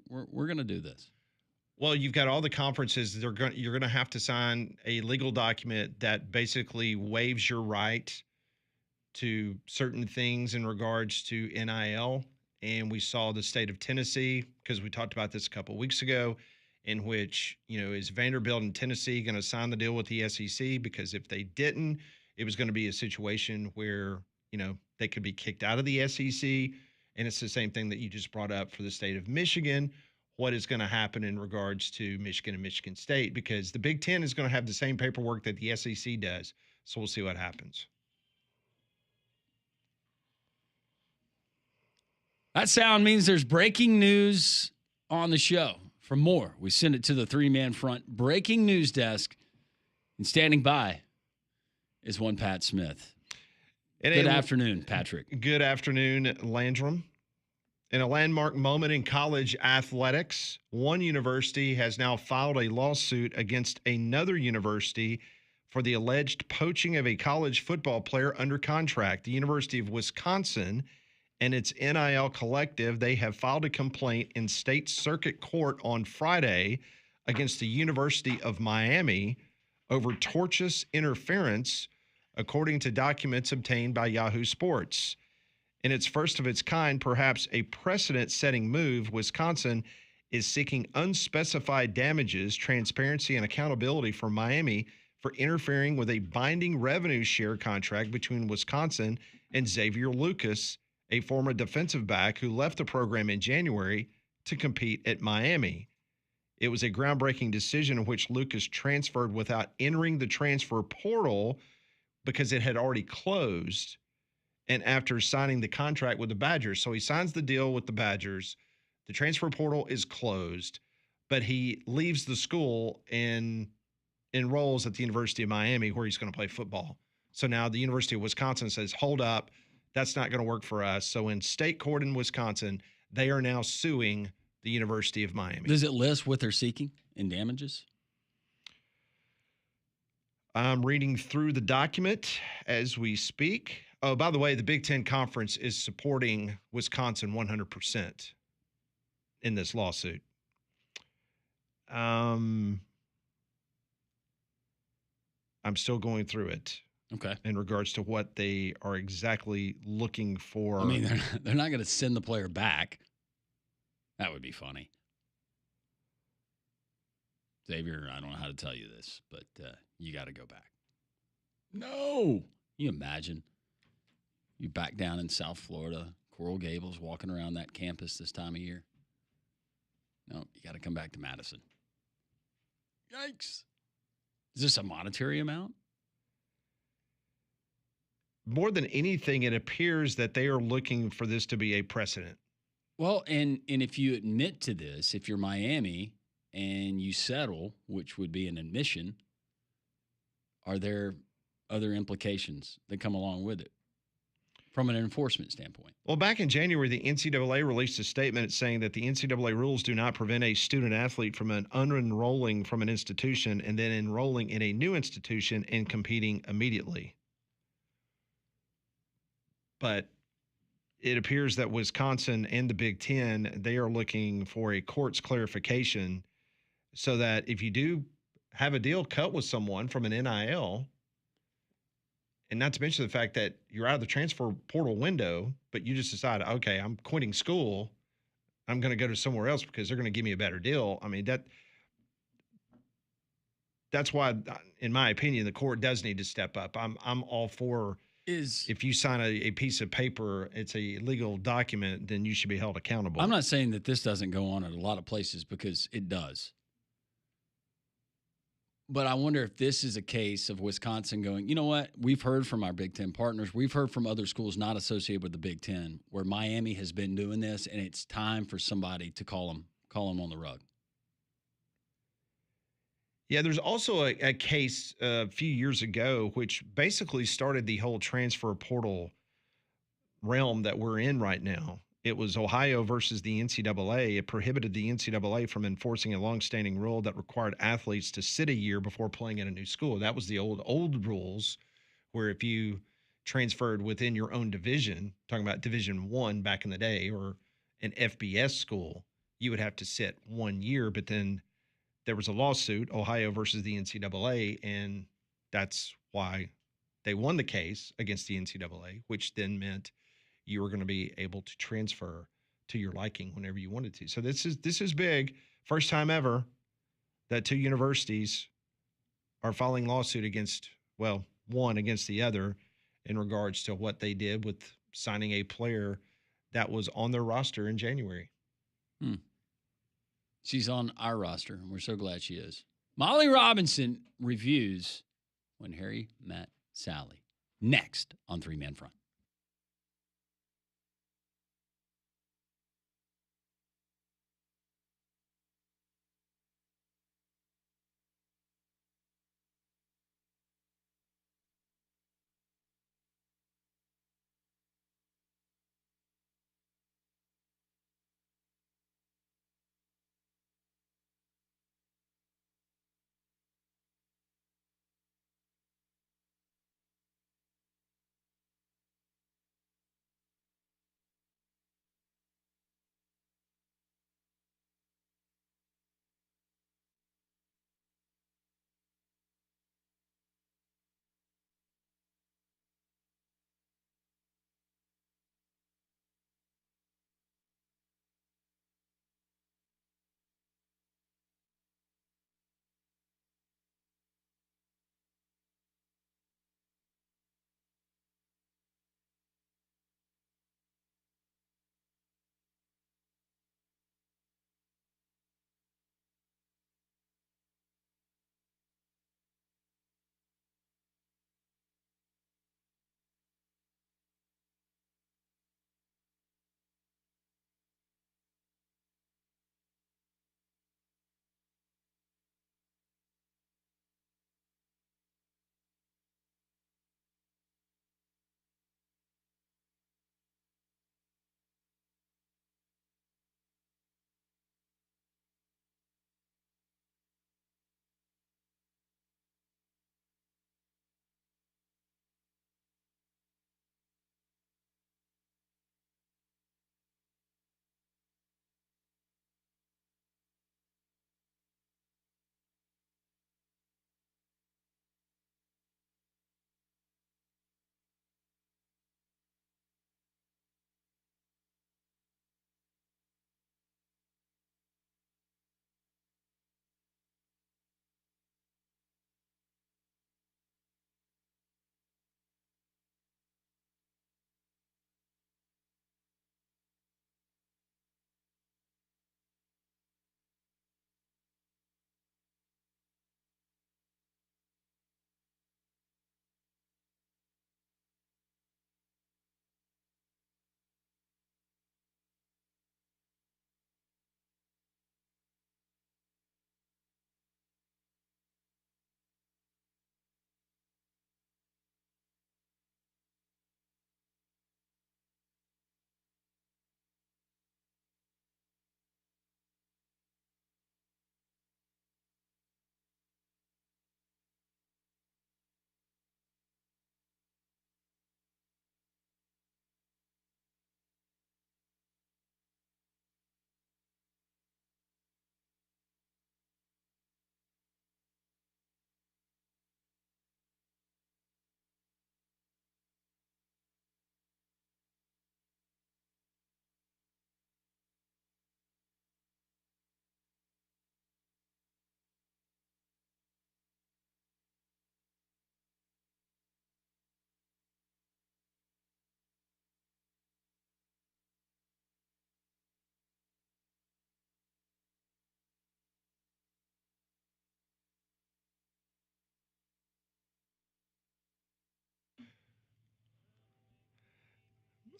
We're going to do this. Well, you've got all the conferences. You're going to have to sign a legal document that basically waives your right to certain things in regards to NIL. And we saw the state of Tennessee, because we talked about this a couple of weeks ago, in which, is Vanderbilt and Tennessee going to sign the deal with the SEC? Because if they didn't, it was going to be a situation where, they could be kicked out of the SEC. And it's the same thing that you just brought up for the state of Michigan. What is going to happen in regards to Michigan and Michigan State? Because the Big Ten is going to have the same paperwork that the SEC does. So we'll see what happens. That sound means there's breaking news on the show. For more, we send it to the three-man front breaking news desk. And standing by is one Pat Smith. Good afternoon, Patrick. Good afternoon, Landrum. In a landmark moment in college athletics, one university has now filed a lawsuit against another university for the alleged poaching of a college football player under contract. The University of Wisconsin and its NIL collective, they have filed a complaint in state circuit court on Friday against the University of Miami over tortious interference, according to documents obtained by Yahoo Sports. In its first of its kind, perhaps a precedent-setting move, Wisconsin is seeking unspecified damages, transparency, and accountability for Miami for interfering with a binding revenue share contract between Wisconsin and Xavier Lucas, a former defensive back who left the program in January to compete at Miami. It was a groundbreaking decision in which Lucas transferred without entering the transfer portal because it had already closed, and after signing the contract with the Badgers. So he signs the deal with the Badgers. The transfer portal is closed, but he leaves the school and enrolls at the University of Miami, where he's going to play football. So now the University of Wisconsin says, hold up, that's not going to work for us. So in state court in Wisconsin, they are now suing the University of Miami. Does it list what they're seeking in damages? I'm reading through the document as we speak. Oh, by the way, the Big Ten Conference is supporting Wisconsin 100% in this lawsuit. I'm still going through it. Okay. In regards to what they are exactly looking for. I mean, they're not going to send the player back. That would be funny. Xavier, I don't know how to tell you this, but you got to go back. No. Can you imagine? You back down in South Florida, Coral Gables, walking around that campus this time of year. No, you got to come back to Madison. Yikes. Is this a monetary amount? More than anything, it appears that they are looking for this to be a precedent. Well, and if you admit to this, if you're Miami and you settle, which would be an admission, are there other implications that come along with it? from an enforcement standpoint. Well, back in January, the NCAA released a statement saying that the NCAA rules do not prevent a student athlete from unenrolling from an institution and then enrolling in a new institution and competing immediately. But it appears that Wisconsin and the Big Ten, they are looking for a court's clarification so that if you do have a deal cut with someone from an NIL, and not to mention the fact that you're out of the transfer portal window, but you just decide, okay, I'm quitting school, I'm going to go to somewhere else because they're going to give me a better deal. I mean, that's why, in my opinion, the court does need to step up. I'm all for if you sign a piece of paper, it's a legal document, then you should be held accountable. I'm not saying that this doesn't go on at a lot of places because it does. But I wonder if this is a case of Wisconsin going, you know what? We've heard from our Big Ten partners. We've heard from other schools not associated with the Big Ten where Miami has been doing this, and it's time for somebody to call them on the rug. Yeah, there's also a case a few years ago which basically started the whole transfer portal realm that we're in right now. It was Ohio versus the NCAA. It prohibited the NCAA from enforcing a longstanding rule that required athletes to sit a year before playing at a new school. That was the old rules where if you transferred within your own division, talking about Division I back in the day, or an FBS school, you would have to sit 1 year, but then there was a lawsuit, Ohio versus the NCAA, and that's why they won the case against the NCAA, which then meant you were going to be able to transfer to your liking whenever you wanted to. So this is big. First time ever that two universities are filing lawsuit against, well, one against the other in regards to what they did with signing a player that was on their roster in January. She's on our roster, and we're so glad she is. Molly Robinson reviews When Harry Met Sally. Next on Three Man Front.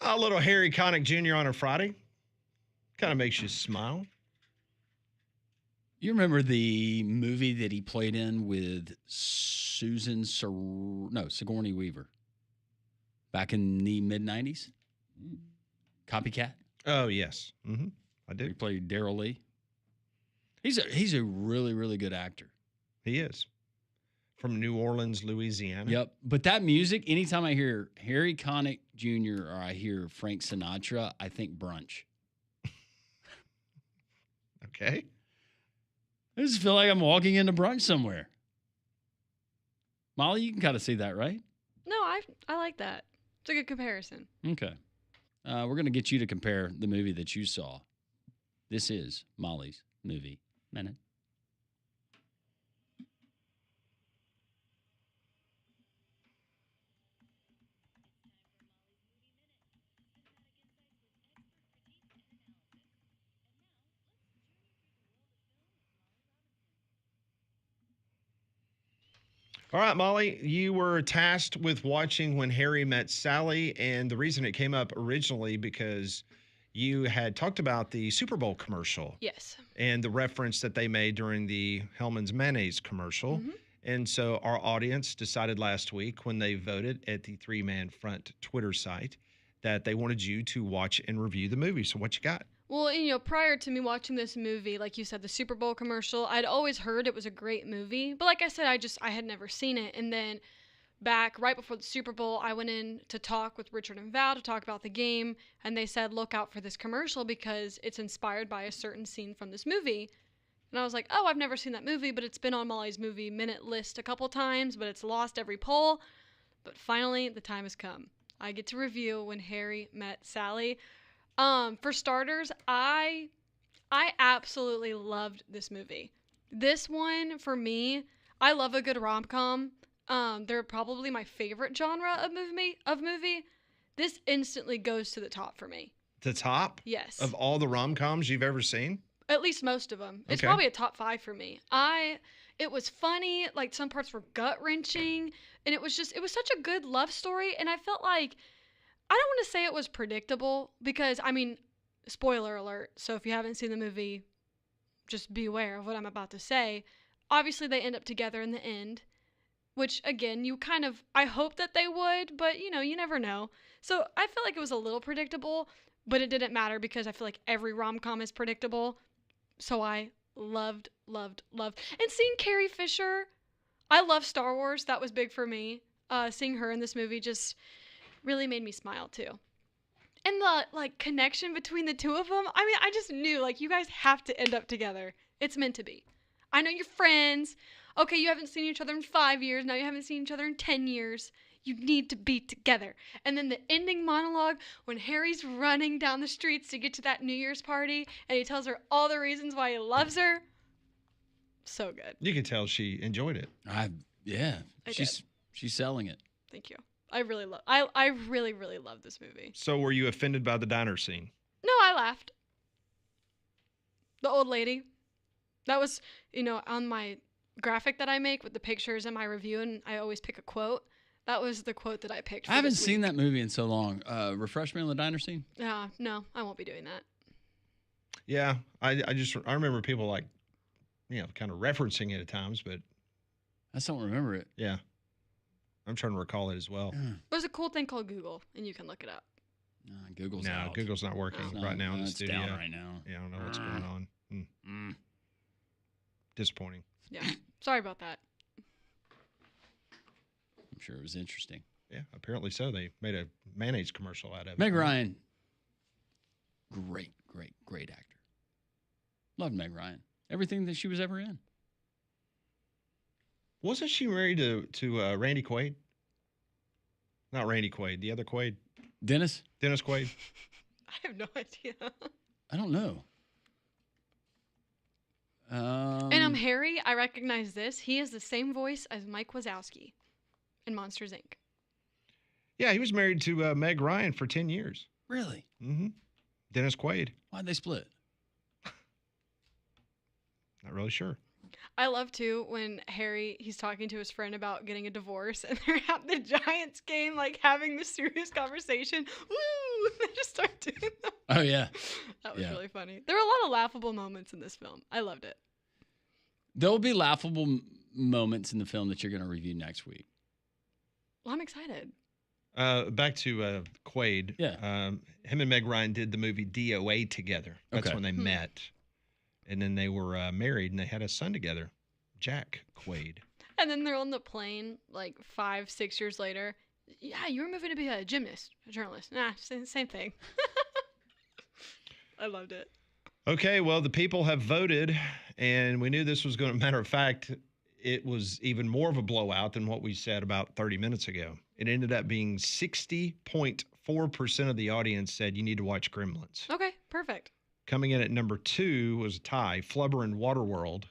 A little Harry Connick Jr. on a Friday. Kind of makes you smile. You remember the movie that he played in with Sigourney Weaver back in the mid-90s? Copycat? Oh, yes. I do. He played Daryl Lee. He's a really, really good actor. He is. From New Orleans, Louisiana. Yep. But that music, anytime I hear Harry Connick Jr. or I hear Frank Sinatra, I think brunch. Okay. I just feel like I'm walking into brunch somewhere. Molly, you can kind of see that, right? No, I like that. It's a good comparison. Okay. We're going to get you to compare the movie that you saw. This is Molly's Movie Minute. All right, Molly, you were tasked with watching When Harry Met Sally, and the reason it came up originally because you had talked about the Super Bowl commercial. Yes. And the reference that they made during the Hellman's Mayonnaise commercial. And so our audience decided last week when they voted at the 3-Man Front Twitter site that they wanted you to watch and review the movie. So what you got? Well, prior to me watching this movie, like you said, the Super Bowl commercial, I'd always heard it was a great movie. But like I said, I had never seen it. And then back right before the Super Bowl, I went in to talk with Richard and Val to talk about the game. And they said, look out for this commercial because it's inspired by a certain scene from this movie. And I was like, oh, I've never seen that movie, but it's been on Molly's Movie Minute list a couple times, but it's lost every poll. But finally, the time has come. I get to review When Harry Met Sally. For starters, I absolutely loved this movie. This one, for me, I love a good rom-com. They're probably my favorite genre of movie. This instantly goes to the top for me. The top? Yes. Of all the rom-coms you've ever seen? At least most of them. It's Okay. probably a top 5 for me. It was funny, like some parts were gut-wrenching, and it was such a good love story, and I felt like, I don't want to say it was predictable, because, spoiler alert, so if you haven't seen the movie, just be aware of what I'm about to say. Obviously, they end up together in the end, which, again, I hope that they would, but, you never know. So I felt like it was a little predictable, but it didn't matter because I feel like every rom-com is predictable. So I loved. And seeing Carrie Fisher, I love Star Wars. That was big for me. Seeing her in this movie just really made me smile too. And the connection between the two of them, I just knew you guys have to end up together. It's meant to be. I know you're friends. Okay, you haven't seen each other in 5 years. Now you haven't seen each other in 10 years. You need to be together. And then the ending monologue when Harry's running down the streets to get to that New Year's party and he tells her all the reasons why he loves her. So good. You could tell she enjoyed it. She's selling it. Thank you. I really love this movie. So were you offended by the diner scene? No, I laughed. The old lady. That was, on my graphic that I make with the pictures and my review, and I always pick a quote. That was the quote that I picked. I haven't seen that movie in so long. Refresh me on the diner scene. No, I won't be doing that. Yeah, I remember people kind of referencing it at times, but I just don't remember it. Yeah, I'm trying to recall it as well. There's a cool thing called Google, and you can look it up. Google's out. Google's not working right now in the it's studio. down right now. Yeah, I don't know what's going on. Disappointing. Yeah, sorry about that. I'm sure it was interesting. Yeah, apparently so. They made a mayonnaise commercial out of it. Meg Ryan, great actor. Loved Meg Ryan. Everything that she was ever in. Wasn't she married to Randy Quaid? Not Randy Quaid, the other Quaid. Dennis Quaid. I have no idea. I don't know. And Harry, I recognize this. He has the same voice as Mike Wazowski in Monsters, Inc. Yeah, he was married to Meg Ryan for 10 years. Really? Mm-hmm. Dennis Quaid. Why'd they split? Not really sure. I love, too, when he's talking to his friend about getting a divorce, and they're at the Giants game, having this serious conversation. Woo! They just start doing that. Oh yeah, That was really funny. There were a lot of laughable moments in this film. I loved it. There'll be laughable moments in the film that you're going to review next week. Well, I'm excited. Back to Quaid. Yeah. Him and Meg Ryan did the movie DOA together. That's Okay. when they met. And then they were married and they had a son together, Jack Quaid. And then they're on the plane like 5-6 years later. Yeah, you were moving to be a gymnast, a journalist. Nah, same thing. I loved it. Okay, well, the people have voted, and we knew this was going to, matter of fact, it was even more of a blowout than what we said about 30 minutes ago. It ended up being 60.4% of the audience said you need to watch Gremlins. Okay, perfect. Coming in at number 2 was a tie, Flubber and Waterworld.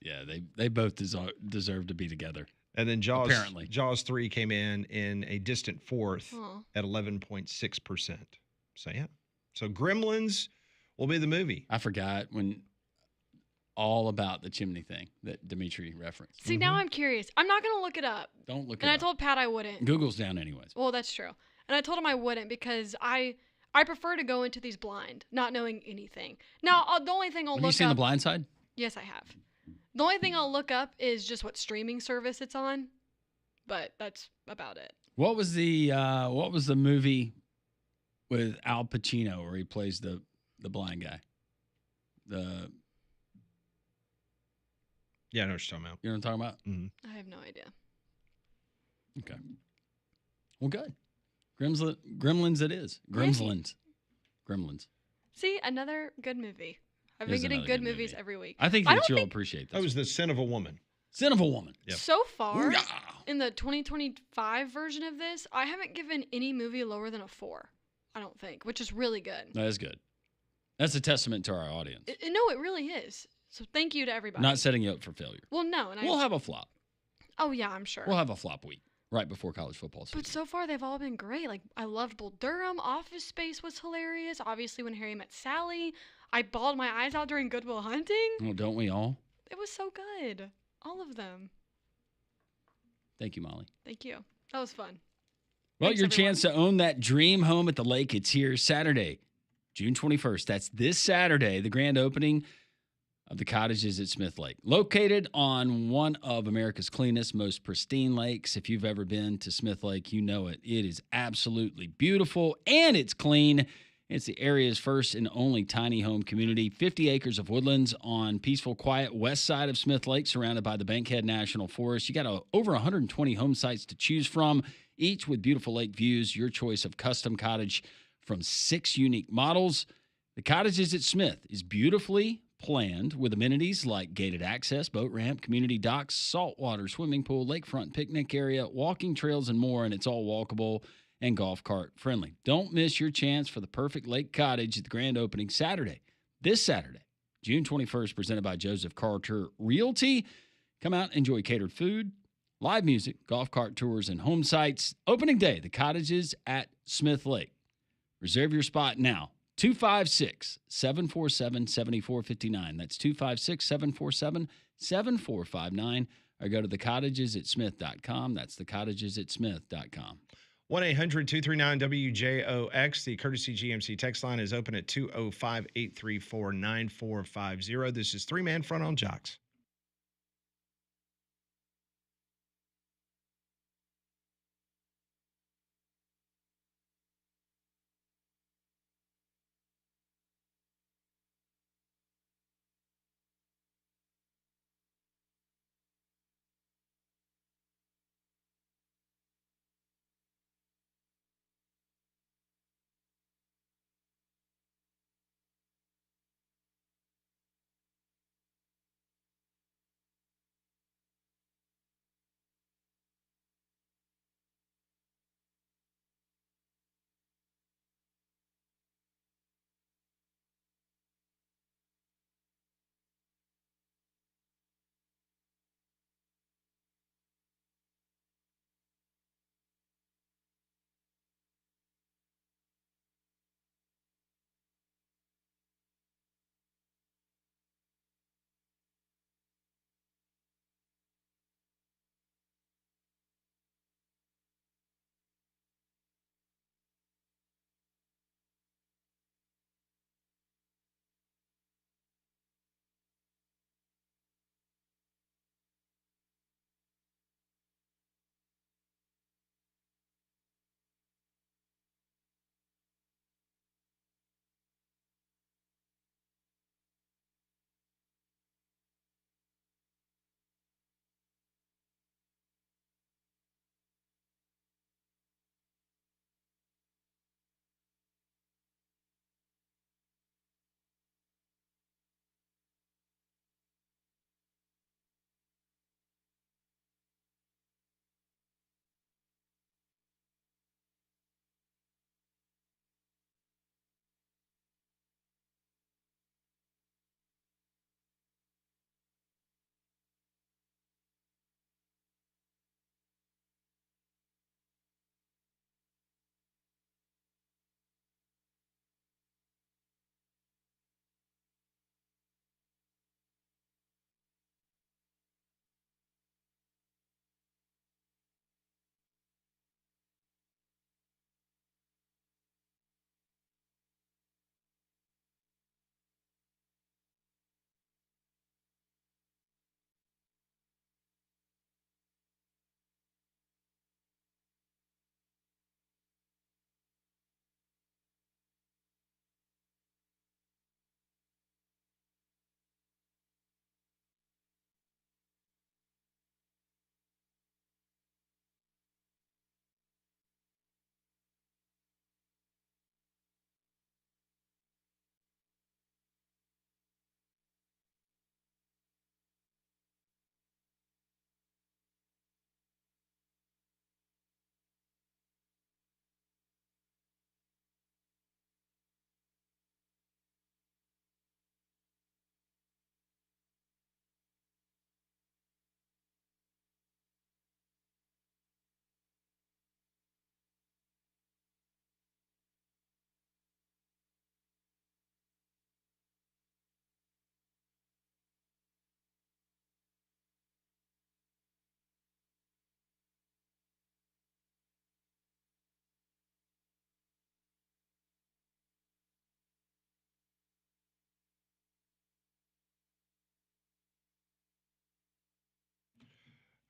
Yeah, they both deserve to be together. And then Jaws, apparently. Jaws 3 came in a distant fourth Aw. at 11.6%. So, yeah. So, Gremlins will be the movie. I forgot when all about the chimney thing that Dimitri referenced. See, now I'm curious. I'm not going to look it up. Don't look it And I up. told Pat I wouldn't. Google's down anyways. Well, that's true. And I told him I wouldn't because I prefer to go into these blind, not knowing anything. Now, the only thing I'll Have look you seen up. The Blind Side? Yes, I have. The only thing I'll look up is just what streaming service it's on, but that's about it. What was the movie with Al Pacino where he plays the blind guy? Yeah, I know what you're talking about. You know what I'm talking about? Mm-hmm. I have no idea. Okay. Well, good. Gremlins it is. Gremlins. See, another good movie. I've It been is getting another good good movies movie. every week. I think I that don't you'll think appreciate this. That was The Sin of a Woman. Sin of a Woman. Yep. so far Yeah. in the 2025 version of this, I haven't given any movie lower than a 4. I don't think, which is really good. That is good. That's a testament to our audience. No, it really is. So thank you to everybody. Not setting you up for failure. Well, no, and We'll have a flop. Oh yeah, I'm sure. We'll have a flop week right before college football season. But so far, they've all been great. Like, I loved Bull Durham. Office Space was hilarious. Obviously, When Harry Met Sally. I bawled my eyes out during Good Will Hunting. Well, don't we all? It was so good. All of them. Thank you, Molly. Thank you. That was fun. Well, Thanks, your everyone. chance to own that dream home at the lake, it's here Saturday, June 21st. That's this Saturday, the grand opening of the cottages at Smith Lake. Located on one of America's cleanest, most pristine lakes. If you've ever been to Smith Lake, you know it. It is absolutely beautiful and it's clean. It's the area's first and only tiny home community. 50 acres of woodlands on peaceful, quiet west side of Smith Lake, surrounded by the Bankhead National Forest. You got over 120 home sites to choose from, each with beautiful lake views. Your choice of custom cottage from 6 unique models. The Cottages at Smith is beautifully planned with amenities like gated access, boat ramp, community docks, saltwater swimming pool, lakefront picnic area, walking trails, and more. And it's all walkable and golf cart friendly. Don't miss your chance for the perfect lake cottage at the grand opening this Saturday, June 21st, presented by Joseph Carter Realty. Come out, enjoy catered food, live music, golf cart tours, and home sites. Opening day, the Cottages at Smith Lake. Reserve your spot now. 256-747-7459. That's 256-747-7459. Or go to thecottagesatsmith.com. That's thecottagesatsmith.com. 1-800-239-WJOX. The Courtesy GMC text line is open at 205-834-9450. This is Three Man Front on Jox.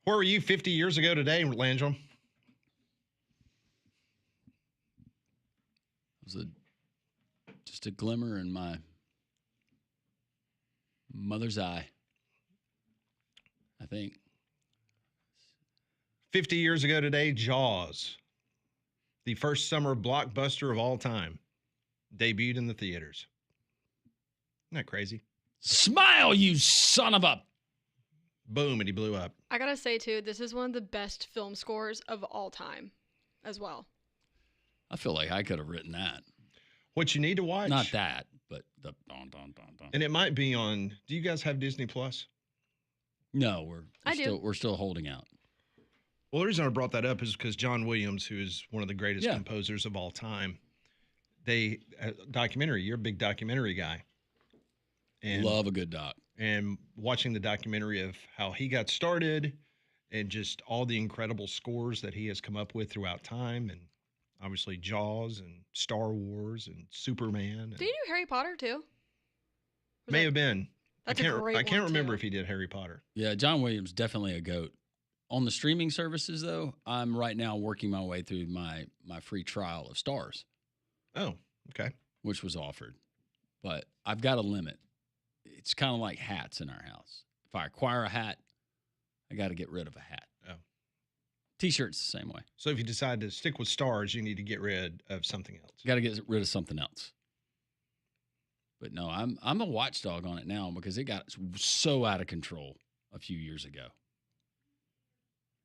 Where were you 50 years ago today, Landrum? It was just a glimmer in my mother's eye, I think. 50 years ago today, Jaws, the first summer blockbuster of all time, debuted in the theaters. Isn't that crazy? Smile, you son of a... Boom, and he blew up. I gotta say, too, this is one of the best film scores of all time as well. I feel like I could have written that. What you need to watch? Not that, but the don, don, don, don. And it might be on, do you guys have Disney Plus? No, we're still holding out. Well, the reason I brought that up is because John Williams, who is one of the greatest composers of all time, documentary, you're a big documentary guy. And love a good doc. And watching the documentary of how he got started and just all the incredible scores that he has come up with throughout time, and obviously Jaws and Star Wars and Superman. Did he do Harry Potter too? May have been. That's a great I can't one, remember too. if he did Harry Potter. Yeah, John Williams, definitely a GOAT. On the streaming services, though, I'm right now working my way through my free trial of Stars. Oh, okay. Which was offered. But I've got a limit. It's kind of like hats in our house. If I acquire a hat, I got to get rid of a hat. Oh. T-shirts the same way. So if you decide to stick with Stars, you need to get rid of something else. You got to get rid of something else. But no, I'm a watchdog on it now because it got so out of control a few years ago.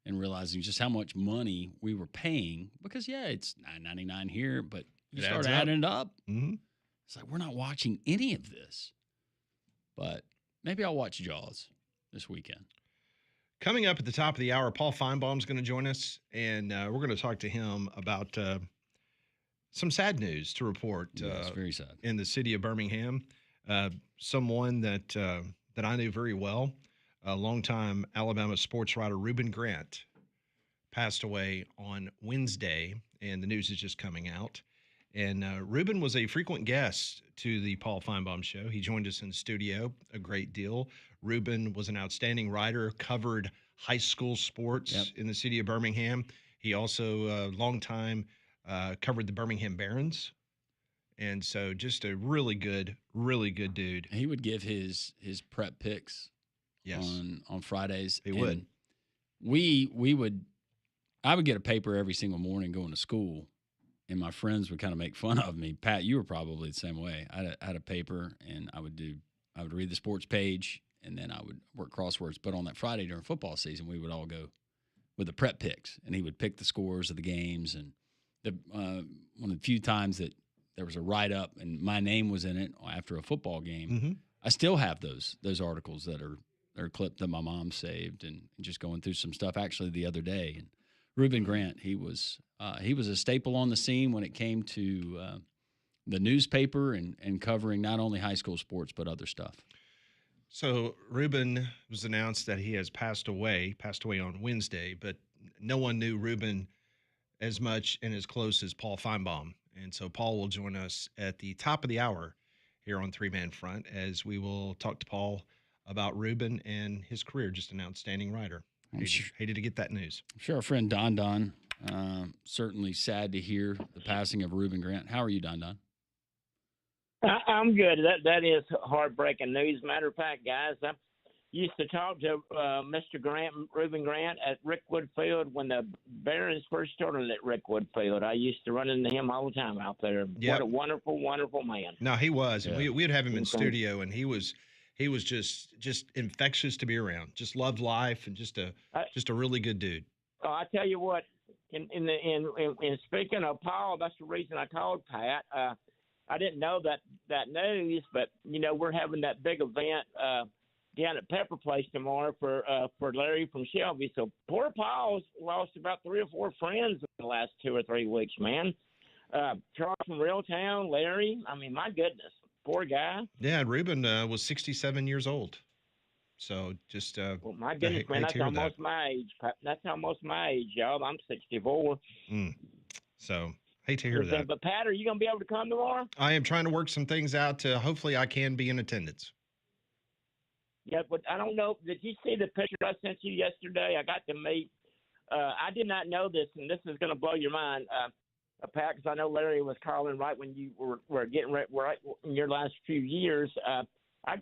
And realizing just how much money we were paying because, it's $9.99 here, but you start adding it up. Mm-hmm. It's like, we're not watching any of this. But maybe I'll watch Jaws this weekend. Coming up at the top of the hour, Paul Feinbaum's going to join us, and we're going to talk to him about some sad news to report. It's very sad. In the city of Birmingham. Someone that I knew very well, a longtime Alabama sports writer, Reuben Grant, passed away on Wednesday, and the news is just coming out. And Reuben was a frequent guest to the Paul Feinbaum Show. He joined us in the studio a great deal. Reuben was an outstanding writer, covered high school sports in the city of Birmingham. He also, long time, covered the Birmingham Barons. And so just a really good dude. He would give his prep picks on Fridays. He would. I would get a paper every single morning going to school. And my friends would kind of make fun of me. Pat, you were probably the same way. I had a paper, and I would read the sports page, and then I would work crosswords. But on that Friday during football season, we would all go with the prep picks, and he would pick the scores of the games. And one of the few times that there was a write-up and my name was in it after a football game, mm-hmm. I still have those articles that are clipped that my mom saved, and just going through some stuff actually the other day. And Reuben Grant, he was a staple on the scene when it came to the newspaper and covering not only high school sports but other stuff. So Reuben was announced that he has passed away on Wednesday, but no one knew Reuben as much and as close as Paul Feinbaum. And so Paul will join us at the top of the hour here on Three Man Front as we will talk to Paul about Reuben and his career. Just an outstanding writer. Hated to get that news. I'm sure our friend Don, certainly sad to hear the passing of Reuben Grant. How are you, Don? I'm good. That is heartbreaking news. Matter of fact, guys, I used to talk to Mr. Grant, Reuben Grant, at Rickwood Field when the Barons first started at Rickwood Field. I used to run into him all the time out there. Yep. What a wonderful, wonderful man. No, he was. Yeah. And we'd have him in studio, and he was just infectious to be around. Just loved life and just a really good dude. Oh, I tell you what, in speaking of Paul, that's the reason I called Pat. I didn't know that news, but we're having that big event down at Pepper Place tomorrow for Larry from Shelby. So poor Paul's lost about 3 or 4 friends in the last 2 or 3 weeks, man. Charles from Reeltown, Larry. I mean, my goodness, poor guy. Yeah, and Reuben was 67 years old. So just well, my goodness, man, that's almost my age. That's almost my age, y'all. I'm 64. So hate to hear that. But Pat, are you gonna be able to come tomorrow? I am trying to work some things out to hopefully I can be in attendance. Yeah, but I don't know. Did you see the picture I sent you yesterday? I got to meet. I did not know this, and this is going to blow your mind, Pat, because I know Larry was calling right when you were getting right in your last few years. I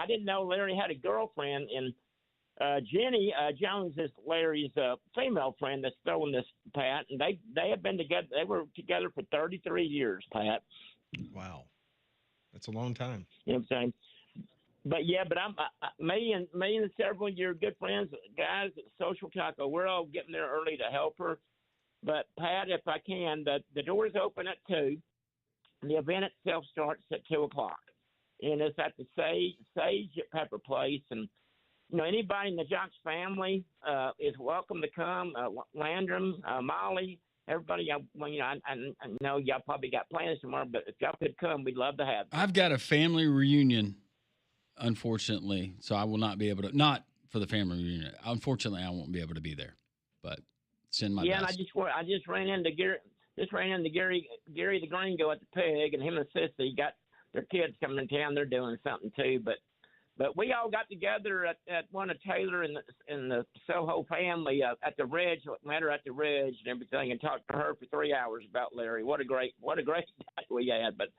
didn't know Larry had a girlfriend, and Jenny Jones is Larry's female friend that's throwing this, Pat, and they have been together. They were together for 33 years, Pat. Wow, that's a long time. You know what I'm saying? But me and several of your good friends, guys at Social Taco, we're all getting there early to help her. But Pat, if I can, the doors open at 2. The event itself starts at 2:00, and it's at the Sage at Pepper Place. And anybody in the Jox family is welcome to come. Landrum, Molly, everybody. I know y'all probably got plans tomorrow, but if y'all could come, we'd love to have you. I've got a family reunion, unfortunately, so I will not be able to. Not for the family reunion. Unfortunately, I won't be able to be there. But send my best. And I just ran into Gary. Gary the Gringo at the Pig, and him and Sissy got their kids coming in town. They're doing something too, but we all got together at one of Taylor and the Soho family at the Ridge. Met her at the Ridge and everything, and talked to her for 3 hours about Larry. What a great night we had. But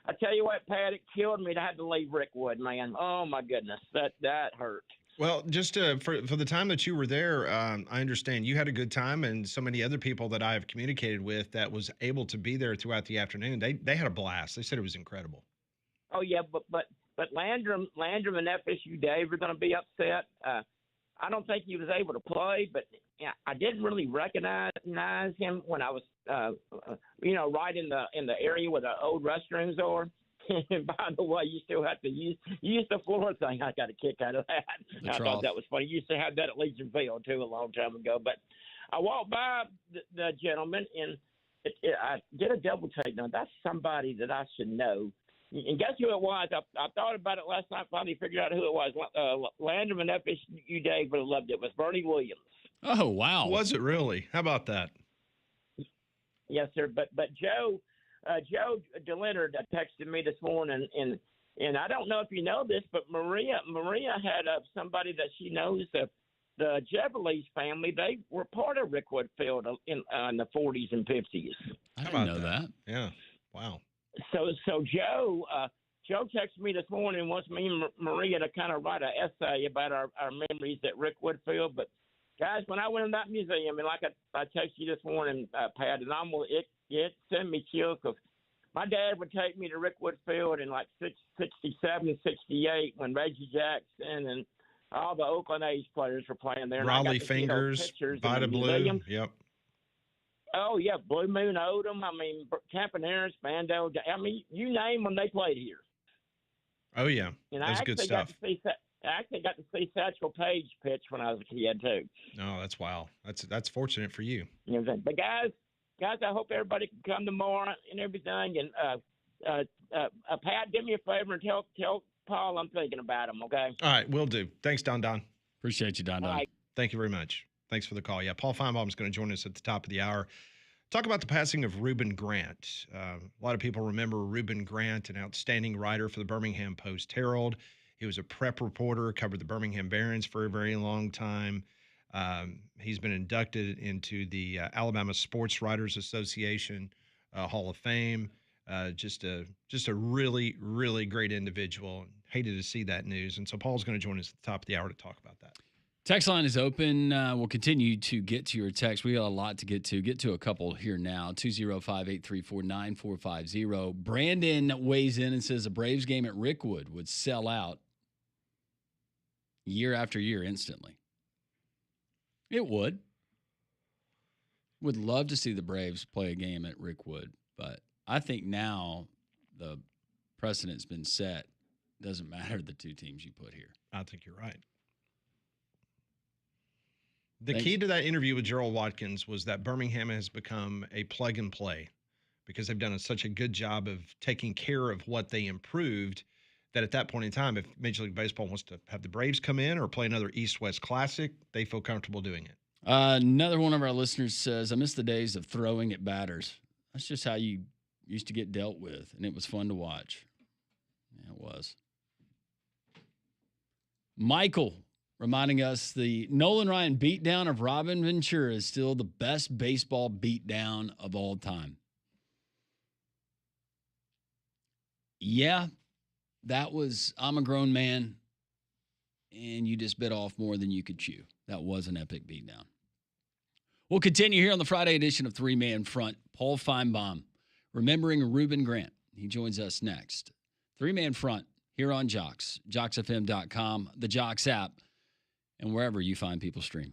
I tell you what, Pat, it killed me to have to leave Rickwood, man. Oh my goodness, that hurt. Well, just for the time that you were there, I understand you had a good time, and so many other people that I have communicated with that was able to be there throughout the afternoon. They had a blast. They said it was incredible. Oh yeah, but Landrum and FSU Dave are going to be upset. I don't think he was able to play, but I didn't really recognize him when I was, right in the area where the old restrooms are. And by the way, you still have to use the floor thing. I got a kick out of that. I thought that was funny. You used to have that at Legion Field too a long time ago. But I walked by the gentleman, and I did a double take. Now that's somebody that I should know. And guess who it was? I thought about it last night. Finally figured out who it was. Landrum and FSU Dave would have loved it. It was Bernie Williams. Oh wow! Was it really? How about that? Yes, sir. But Joe DeLeonard texted me this morning, and I don't know if you know this, but Maria had somebody that she knows, the Jeverlees family. They were part of Rickwood Field in the 40s and 50s. I didn't know that. Yeah. Wow. So Joe texted me this morning and wants me and Maria to kind of write an essay about our memories at Rickwood Field. But guys, when I went in that museum, and like I texted you this morning, Pat, and it sent me chills, because my dad would take me to Rickwood Field in like 67, 68 when Reggie Jackson and all the Oakland A's players were playing there. Raleigh Fingers, Vita Blue. Yep. Oh, yeah, Blue Moon Odom. I mean, Campaneris, Bando. I mean, you name them, they played here. Oh, yeah. And that's good stuff. I actually got to see Satchel Paige pitch when I was a kid, too. Oh, that's wild. That's fortunate for you. You know what I'm saying? But, guys, I hope everybody can come tomorrow and everything. And, Pat, do me a favor and tell Paul I'm thinking about him, okay? All right, will do. Thanks, Don. Appreciate you, Don. Right. Thank you very much. Thanks for the call. Yeah, Paul Feinbaum is going to join us at the top of the hour. Talk about the passing of Reuben Grant. A lot of people remember Reuben Grant, an outstanding writer for the Birmingham Post-Herald. He was a prep reporter, covered the Birmingham Barons for a very long time. He's been inducted into the Alabama Sports Writers Association Hall of Fame. Just a really, really great individual. Hated to see that news. And so Paul's going to join us at the top of the hour to talk about that. Text line is open. We'll continue to get to your text. We got a lot to get to. Get to a couple here now. 205-834-9450. Brandon weighs in and says a Braves game at Rickwood would sell out year after year instantly. It would. Would love to see the Braves play a game at Rickwood, but I think now the precedent's been set. Doesn't matter the two teams you put here. I think you're right. The key to that interview with Gerald Watkins was that Birmingham has become a plug and play because they've done such a good job of taking care of what they improved that at that point in time, if Major League Baseball wants to have the Braves come in or play another East-West Classic, they feel comfortable doing it. Another one of our listeners says, I miss the days of throwing at batters. That's just how you used to get dealt with, and it was fun to watch. Yeah, it was. Michael reminding us the Nolan Ryan beatdown of Robin Ventura is still the best baseball beatdown of all time. Yeah, that was, I'm a grown man, and you just bit off more than you could chew. That was an epic beatdown. We'll continue here on the Friday edition of Three Man Front. Paul Feinbaum, remembering Reuben Grant. He joins us next. Three Man Front here on Jox, JoxFM.com, the Jox app, and wherever you find people stream.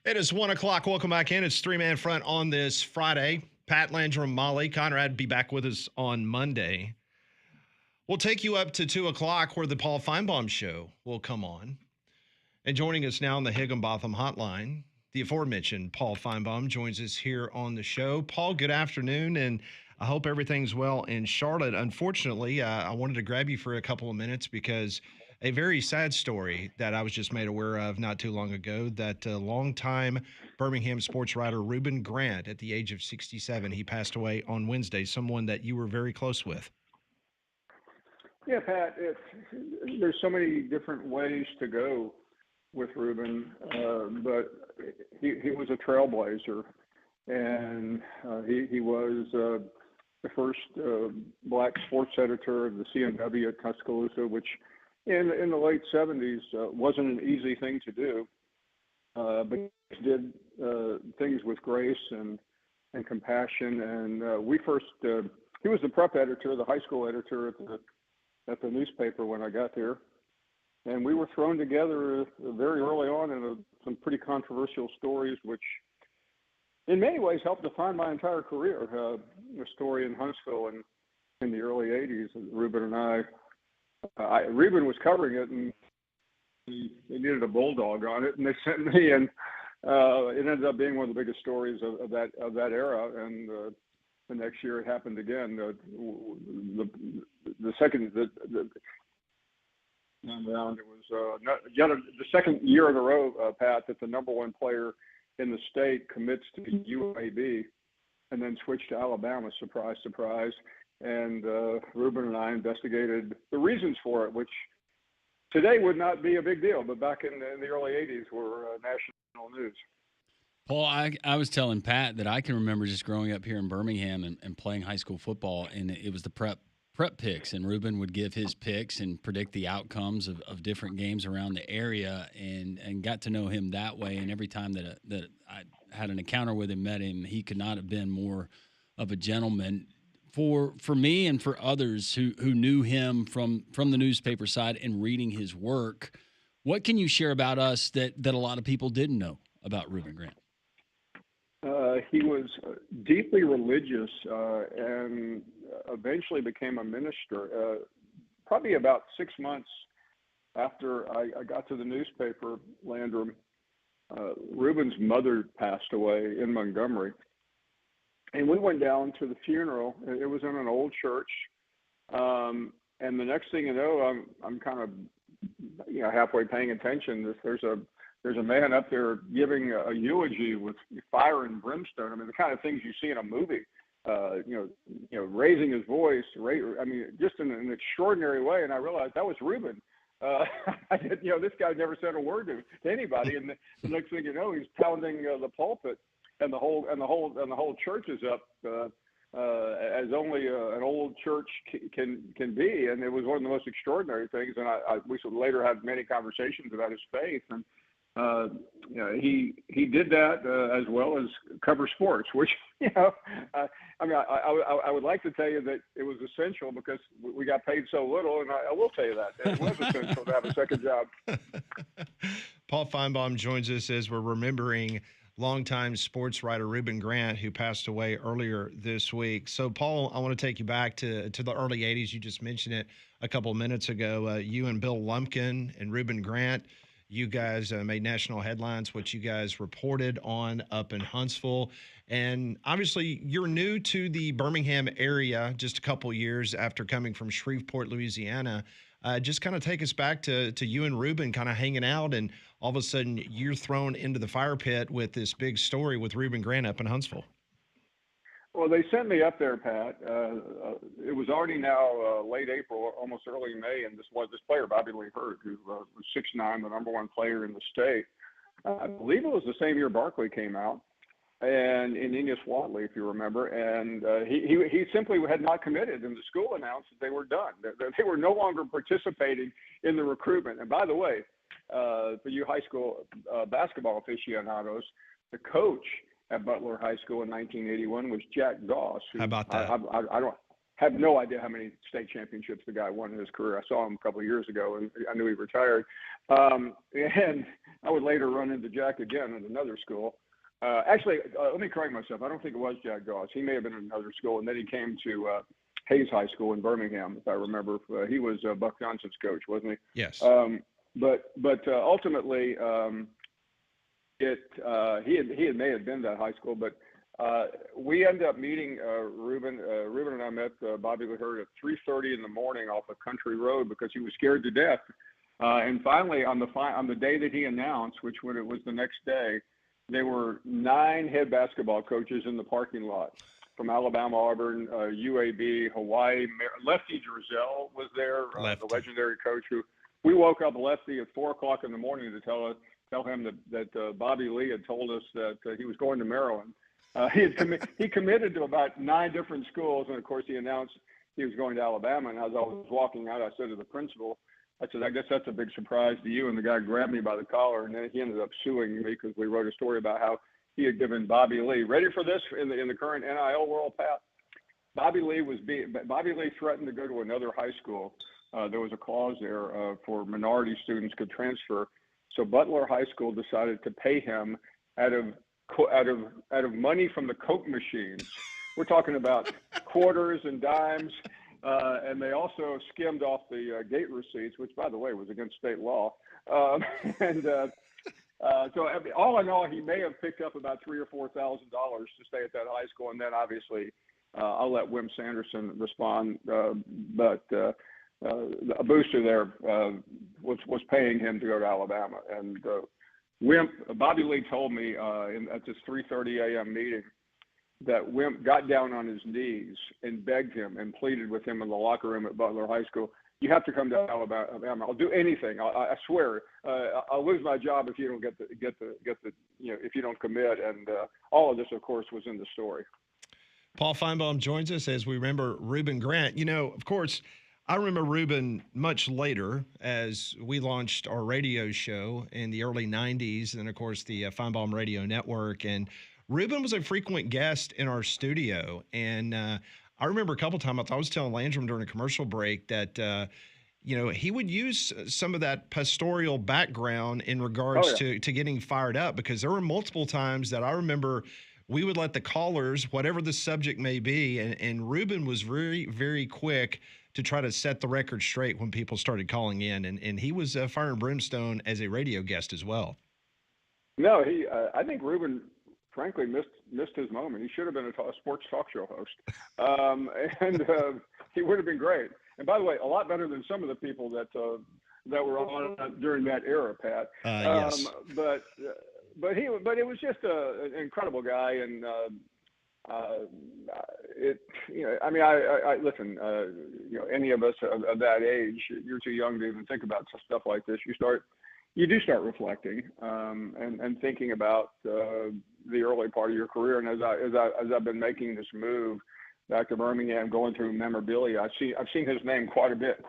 It is 1 o'clock. Welcome back in. It's three-man front on this Friday. Pat, Landrum, Molly, Conrad be back with us on Monday. We'll take you up to 2 o'clock where the Paul Feinbaum Show will come on. And joining us now on the Higginbotham Hotline, the aforementioned Paul Feinbaum joins us here on the show. Paul, good afternoon, and I hope everything's well in Charlotte. Unfortunately, I wanted to grab you for a couple of minutes because a very sad story that I was just made aware of not too long ago, that longtime Birmingham sports writer Reuben Grant, at the age of 67, he passed away on Wednesday, someone that you were very close with. Yeah, Pat, there's so many different ways to go with Reuben, but he was a trailblazer, and he was the first black sports editor of the CMW at Tuscaloosa, which in the late 70s wasn't an easy thing to do, but he did things with grace and compassion. And he was the prep editor, the high school editor at the newspaper when I got there. And we were thrown together very early on in some pretty controversial stories, which in many ways helped define my entire career. A story in Huntsville in the early 80s, Reuben and I Reuben was covering it, and they needed a bulldog on it, and they sent me, and it ended up being one of the biggest stories of that era. And the next year it happened again. The second round, it was the second year in a row, Pat, that the number one player in the state commits to UAB and then switched to Alabama. Surprise, surprise. And Reuben and I investigated the reasons for it, which today would not be a big deal, but back in the early 80s were national news. Paul, I was telling Pat that I can remember just growing up here in Birmingham and playing high school football, and it was the prep picks, and Reuben would give his picks and predict the outcomes of different games around the area, and got to know him that way. And every time that I had an encounter with him, met him, he could not have been more of a gentleman. For me and for others who knew him from the newspaper side and reading his work, what can you share about us that a lot of people didn't know about Reuben Grant? He was deeply religious and eventually became a minister. Probably about 6 months after I got to the newspaper, Landrum, Reuben's mother passed away in Montgomery. And we went down to the funeral. It was in an old church. And the next thing you know, I'm kind of halfway paying attention. There's a man up there giving a eulogy with fire and brimstone. I mean, the kind of things you see in a movie. Raising his voice. Just in an extraordinary way. And I realized that was Reuben. This guy never said a word to anybody. And the next thing you know, he's pounding the pulpit. And the whole church is up as only an old church can be, and it was one of the most extraordinary things. And we later had many conversations about his faith, and he did that as well as cover sports, which I would like to tell you that it was essential because we got paid so little, and I will tell you that it was essential to have a second job. Paul Feinbaum joins us as we're remembering longtime sports writer Reuben Grant, who passed away earlier this week. So, Paul, I want to take you back to the early 80s. You just mentioned it a couple of minutes ago. You and Bill Lumpkin and Reuben Grant, you guys made national headlines, which you guys reported on up in Huntsville. And obviously, you're new to the Birmingham area just a couple years after coming from Shreveport, Louisiana. Just kind of take us back to you and Reuben kind of hanging out, and all of a sudden you're thrown into the fire pit with this big story with Reuben Grant up in Huntsville. Well, they sent me up there, Pat. It was already now late April, almost early May, and this player, Bobby Lee Hurt, who was 6'9", the number one player in the state. I believe it was the same year Barkley came out, and in Ennis Watley, if you remember, and he simply had not committed, and the school announced that they were done. They were no longer participating in the recruitment. And by the way, for you high school basketball aficionados, the coach at Butler High School in 1981 was Jack Goss. How about that? I don't have no idea how many state championships the guy won in his career. I saw him a couple of years ago, and I knew he retired. And I would later run into Jack again at another school. Actually, let me correct myself. I don't think it was Jack Goss. He may have been at another school, and then he came to Hayes High School in Birmingham, if I remember. He was Buck Johnson's coach, wasn't he? Yes. But ultimately, he may have been that high school, but we ended up meeting Ruben. Ruben and I met Bobby Laherd at 3:30 in the morning off a country road because he was scared to death. And finally, on the day that he announced, which when it was the next day, there were 9 head basketball coaches in the parking lot from Alabama, Auburn, UAB, Hawaii. Lefty Driesell was there, the legendary coach who we woke up Lefty at 4:00 in the morning to tell him that Bobby Lee had told us that he was going to Maryland. He committed to about 9 different schools, and of course he announced he was going to Alabama. And as I was walking out, I said to the principal, I said, I guess that's a big surprise to you. And the guy grabbed me by the collar, and then he ended up suing me because we wrote a story about how he had given Bobby Lee. Ready for this in the current NIL world, Pat? Bobby Lee threatened to go to another high school. There was a clause there for minority students could transfer. So Butler High School decided to pay him out of money from the Coke machines. We're talking about quarters and dimes. And they also skimmed off the gate receipts, which, by the way, was against state law. So I mean, all in all, he may have picked up about $3,000 or $4,000 to stay at that high school. And then, obviously, I'll let Wimp Sanderson respond. But a booster there was paying him to go to Alabama. And Bobby Lee told me at this 3:30 a.m. meeting that Wimp got down on his knees and begged him and pleaded with him in the locker room at Butler High School. You have to come to Alabama. I'll do anything. I swear. I'll lose my job if you don't get the if you don't commit. And all of this, of course, was in the story. Paul Feinbaum joins us as we remember Ruben Grant. Of course, I remember Ruben much later as we launched our radio show in the early 90s. And, of course, the Feinbaum Radio Network. And Ruben was a frequent guest in our studio. And I remember a couple of times I was telling Landrum during a commercial break that, he would use some of that pastoral background in regards to getting fired up, because there were multiple times that I remember we would let the callers, whatever the subject may be, and Ruben was very, very quick to try to set the record straight when people started calling in. And he was fire and brimstone as a radio guest as well. No, I think Ruben, frankly, missed his moment. He should have been a sports talk show host, and he would have been great. And by the way, a lot better than some of the people that were on during that era, Pat. Yes. But it was just an incredible guy, and listen. Any of us of that age, you're too young to even think about stuff like this. You do start reflecting and thinking about the early part of your career. And as I've been making this move back to Birmingham, going through memorabilia, I've seen his name quite a bit,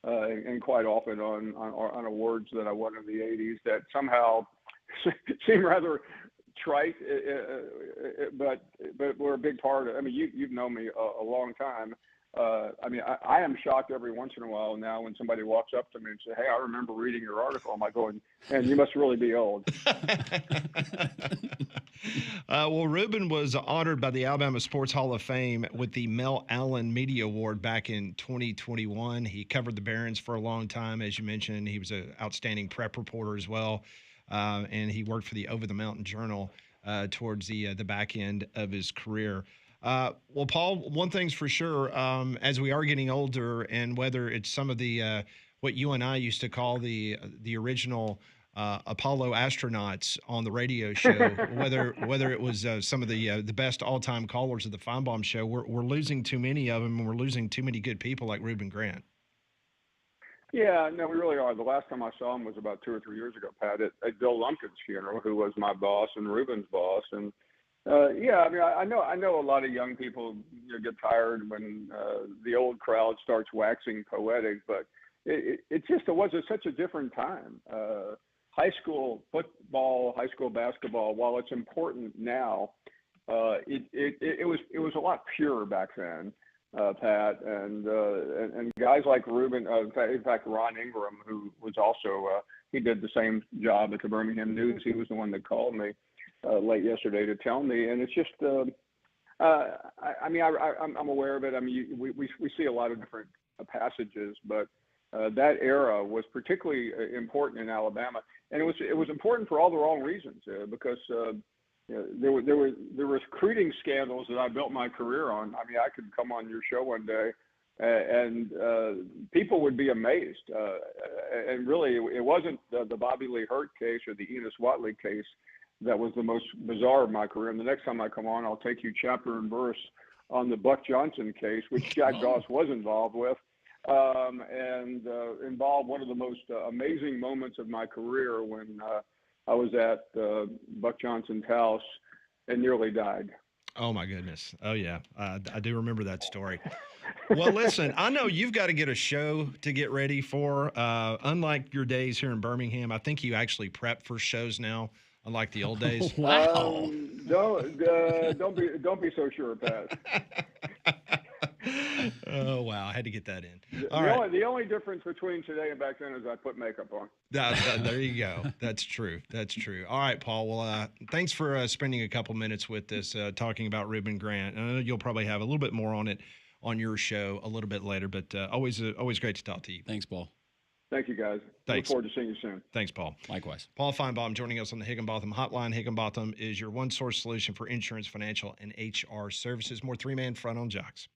and quite often on awards that I won in the '80s that somehow seem rather trite, but were a big part of. I mean, you've known me a long time. I am shocked every once in a while now when somebody walks up to me and says, "Hey, I remember reading your article." I'm like going, "Man, you must really be old." Well, Ruben was honored by the Alabama Sports Hall of Fame with the Mel Allen Media Award back in 2021. He covered the Barons for a long time, as you mentioned. He was an outstanding prep reporter as well, and he worked for the Over the Mountain Journal towards the back end of his career. Well, Paul, one thing's for sure, as we are getting older, and whether it's some of the what you and I used to call the original Apollo astronauts on the radio show, whether it was some of the best all-time callers of the Feinbaum show, we're losing too many of them, and we're losing too many good people like Ruben Grant. Yeah, no, we really are. The last time I saw him was about 2 or 3 years ago, Pat, at Bill Lumpkin's funeral, who was my boss and Ruben's boss, and I know a lot of young people get tired when the old crowd starts waxing poetic, but it was such a different time. High school football, high school basketball, while it's important now, it was a lot purer back then. Pat, and guys like Ruben. In fact, Ron Ingram, who was also he did the same job at the Birmingham News. He was the one that called me late yesterday to tell me, and it's just. I'm aware of it. I mean, we see a lot of different passages, but that era was particularly important in Alabama, and it was important for all the wrong reasons because there were recruiting scandals that I built my career on. I mean, I could come on your show one day, and people would be amazed. And really, it wasn't the Bobby Lee Hurt case or the Enos Watley case that was the most bizarre of my career. And the next time I come on, I'll take you chapter and verse on the Buck Johnson case, which Jack Goss was involved with, and involved one of the most amazing moments of my career when I was at Buck Johnson's house and nearly died. Oh, my goodness. Oh, yeah. I do remember that story. Well, listen, I know you've got to get a show to get ready for. Unlike your days here in Birmingham, I think you actually prep for shows now, unlike the old days. Wow. Don't be so sure, Pat. Oh, wow. I had to get that in. The only difference between today and back then is I put makeup on. There you go. That's true. That's true. All right, Paul. Well, thanks for spending a couple minutes with us talking about Ruben Grant. I know you'll probably have a little bit more on it on your show a little bit later, but always great to talk to you. Thanks, Paul. Thank you, guys. Thanks. Look forward to seeing you soon. Thanks, Paul. Likewise. Paul Feinbaum joining us on the Higginbotham Hotline. Higginbotham is your one-source solution for insurance, financial, and HR services. More three-man front on Jox.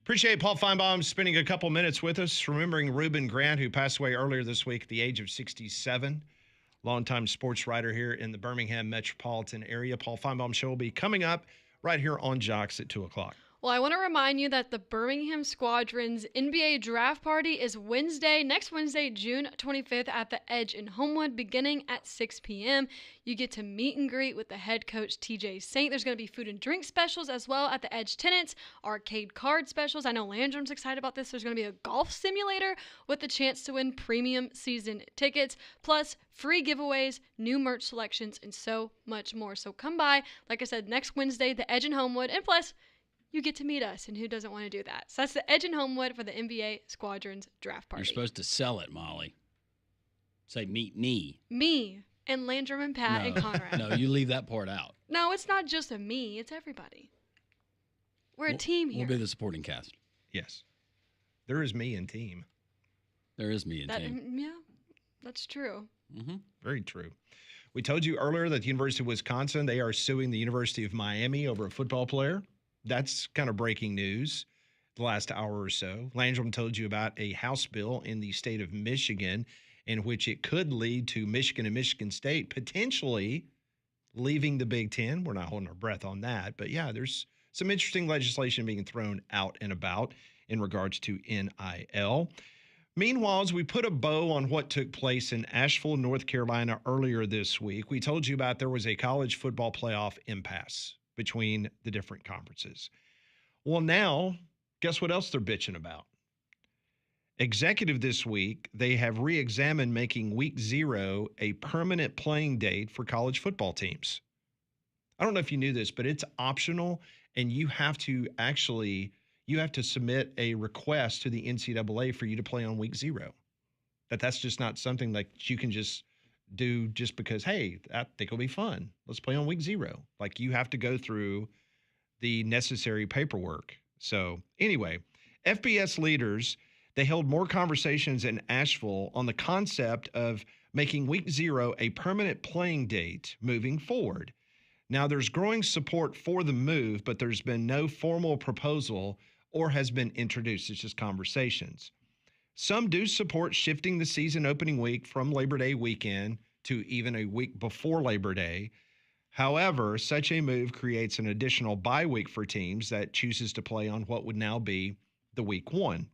Appreciate Paul Feinbaum spending a couple minutes with us, remembering Reuben Grant, who passed away earlier this week at the age of 67. Longtime sports writer here in the Birmingham metropolitan area. Paul Feinbaum Show will be coming up right here on Jox at 2 o'clock. Well, I want to remind you that the Birmingham Squadron's NBA draft party is next Wednesday, June 25th at the Edge in Homewood, beginning at 6 p.m. You get to meet and greet with the head coach, TJ Saint. There's going to be food and drink specials as well at the Edge Tenants, arcade card specials. I know Landrum's excited about this. There's going to be a golf simulator with the chance to win premium season tickets, plus free giveaways, new merch selections, and so much more. So come by, like I said, next Wednesday, the Edge in Homewood, and plus, you get to meet us, and who doesn't want to do that? So that's the Edge in Homewood for the NBA Squadron's draft party. You're supposed to sell it, Molly. Say, meet me. Me and Landrum and Pat and Conrad. No, you leave that part out. No, it's not just a me. It's everybody. We're a team here. We'll be the supporting cast. Yes. There is me and team. There is me and team. Yeah, that's true. Mm-hmm. Very true. We told you earlier that the University of Wisconsin, they are suing the University of Miami over a football player. That's kind of breaking news the last hour or so. Landrum told you about a House bill in the state of Michigan in which it could lead to Michigan and Michigan State potentially leaving the Big Ten. We're not holding our breath on that. But, yeah, there's some interesting legislation being thrown out and about in regards to NIL. Meanwhile, as we put a bow on what took place in Asheville, North Carolina earlier this week, we told you about there was a college football playoff impasse between the different conferences. Well, now, guess what else they're bitching about? Executive this week, they have re-examined making week 0 a permanent playing date for college football teams. I don't know if you knew this, but it's optional, and you have to submit a request to the NCAA for you to play on week 0. That's just not something like you can just do just because, hey, I think it'll be fun. Let's play on week 0. Like, you have to go through the necessary paperwork. So anyway, FBS leaders, they held more conversations in Asheville on the concept of making week 0 a permanent playing date moving forward. Now, there's growing support for the move, but there's been no formal proposal or has been introduced. It's just conversations. Some do support shifting the season opening week from Labor Day weekend to even a week before Labor Day. However, such a move creates an additional bye week for teams that chooses to play on what would now be the week 1.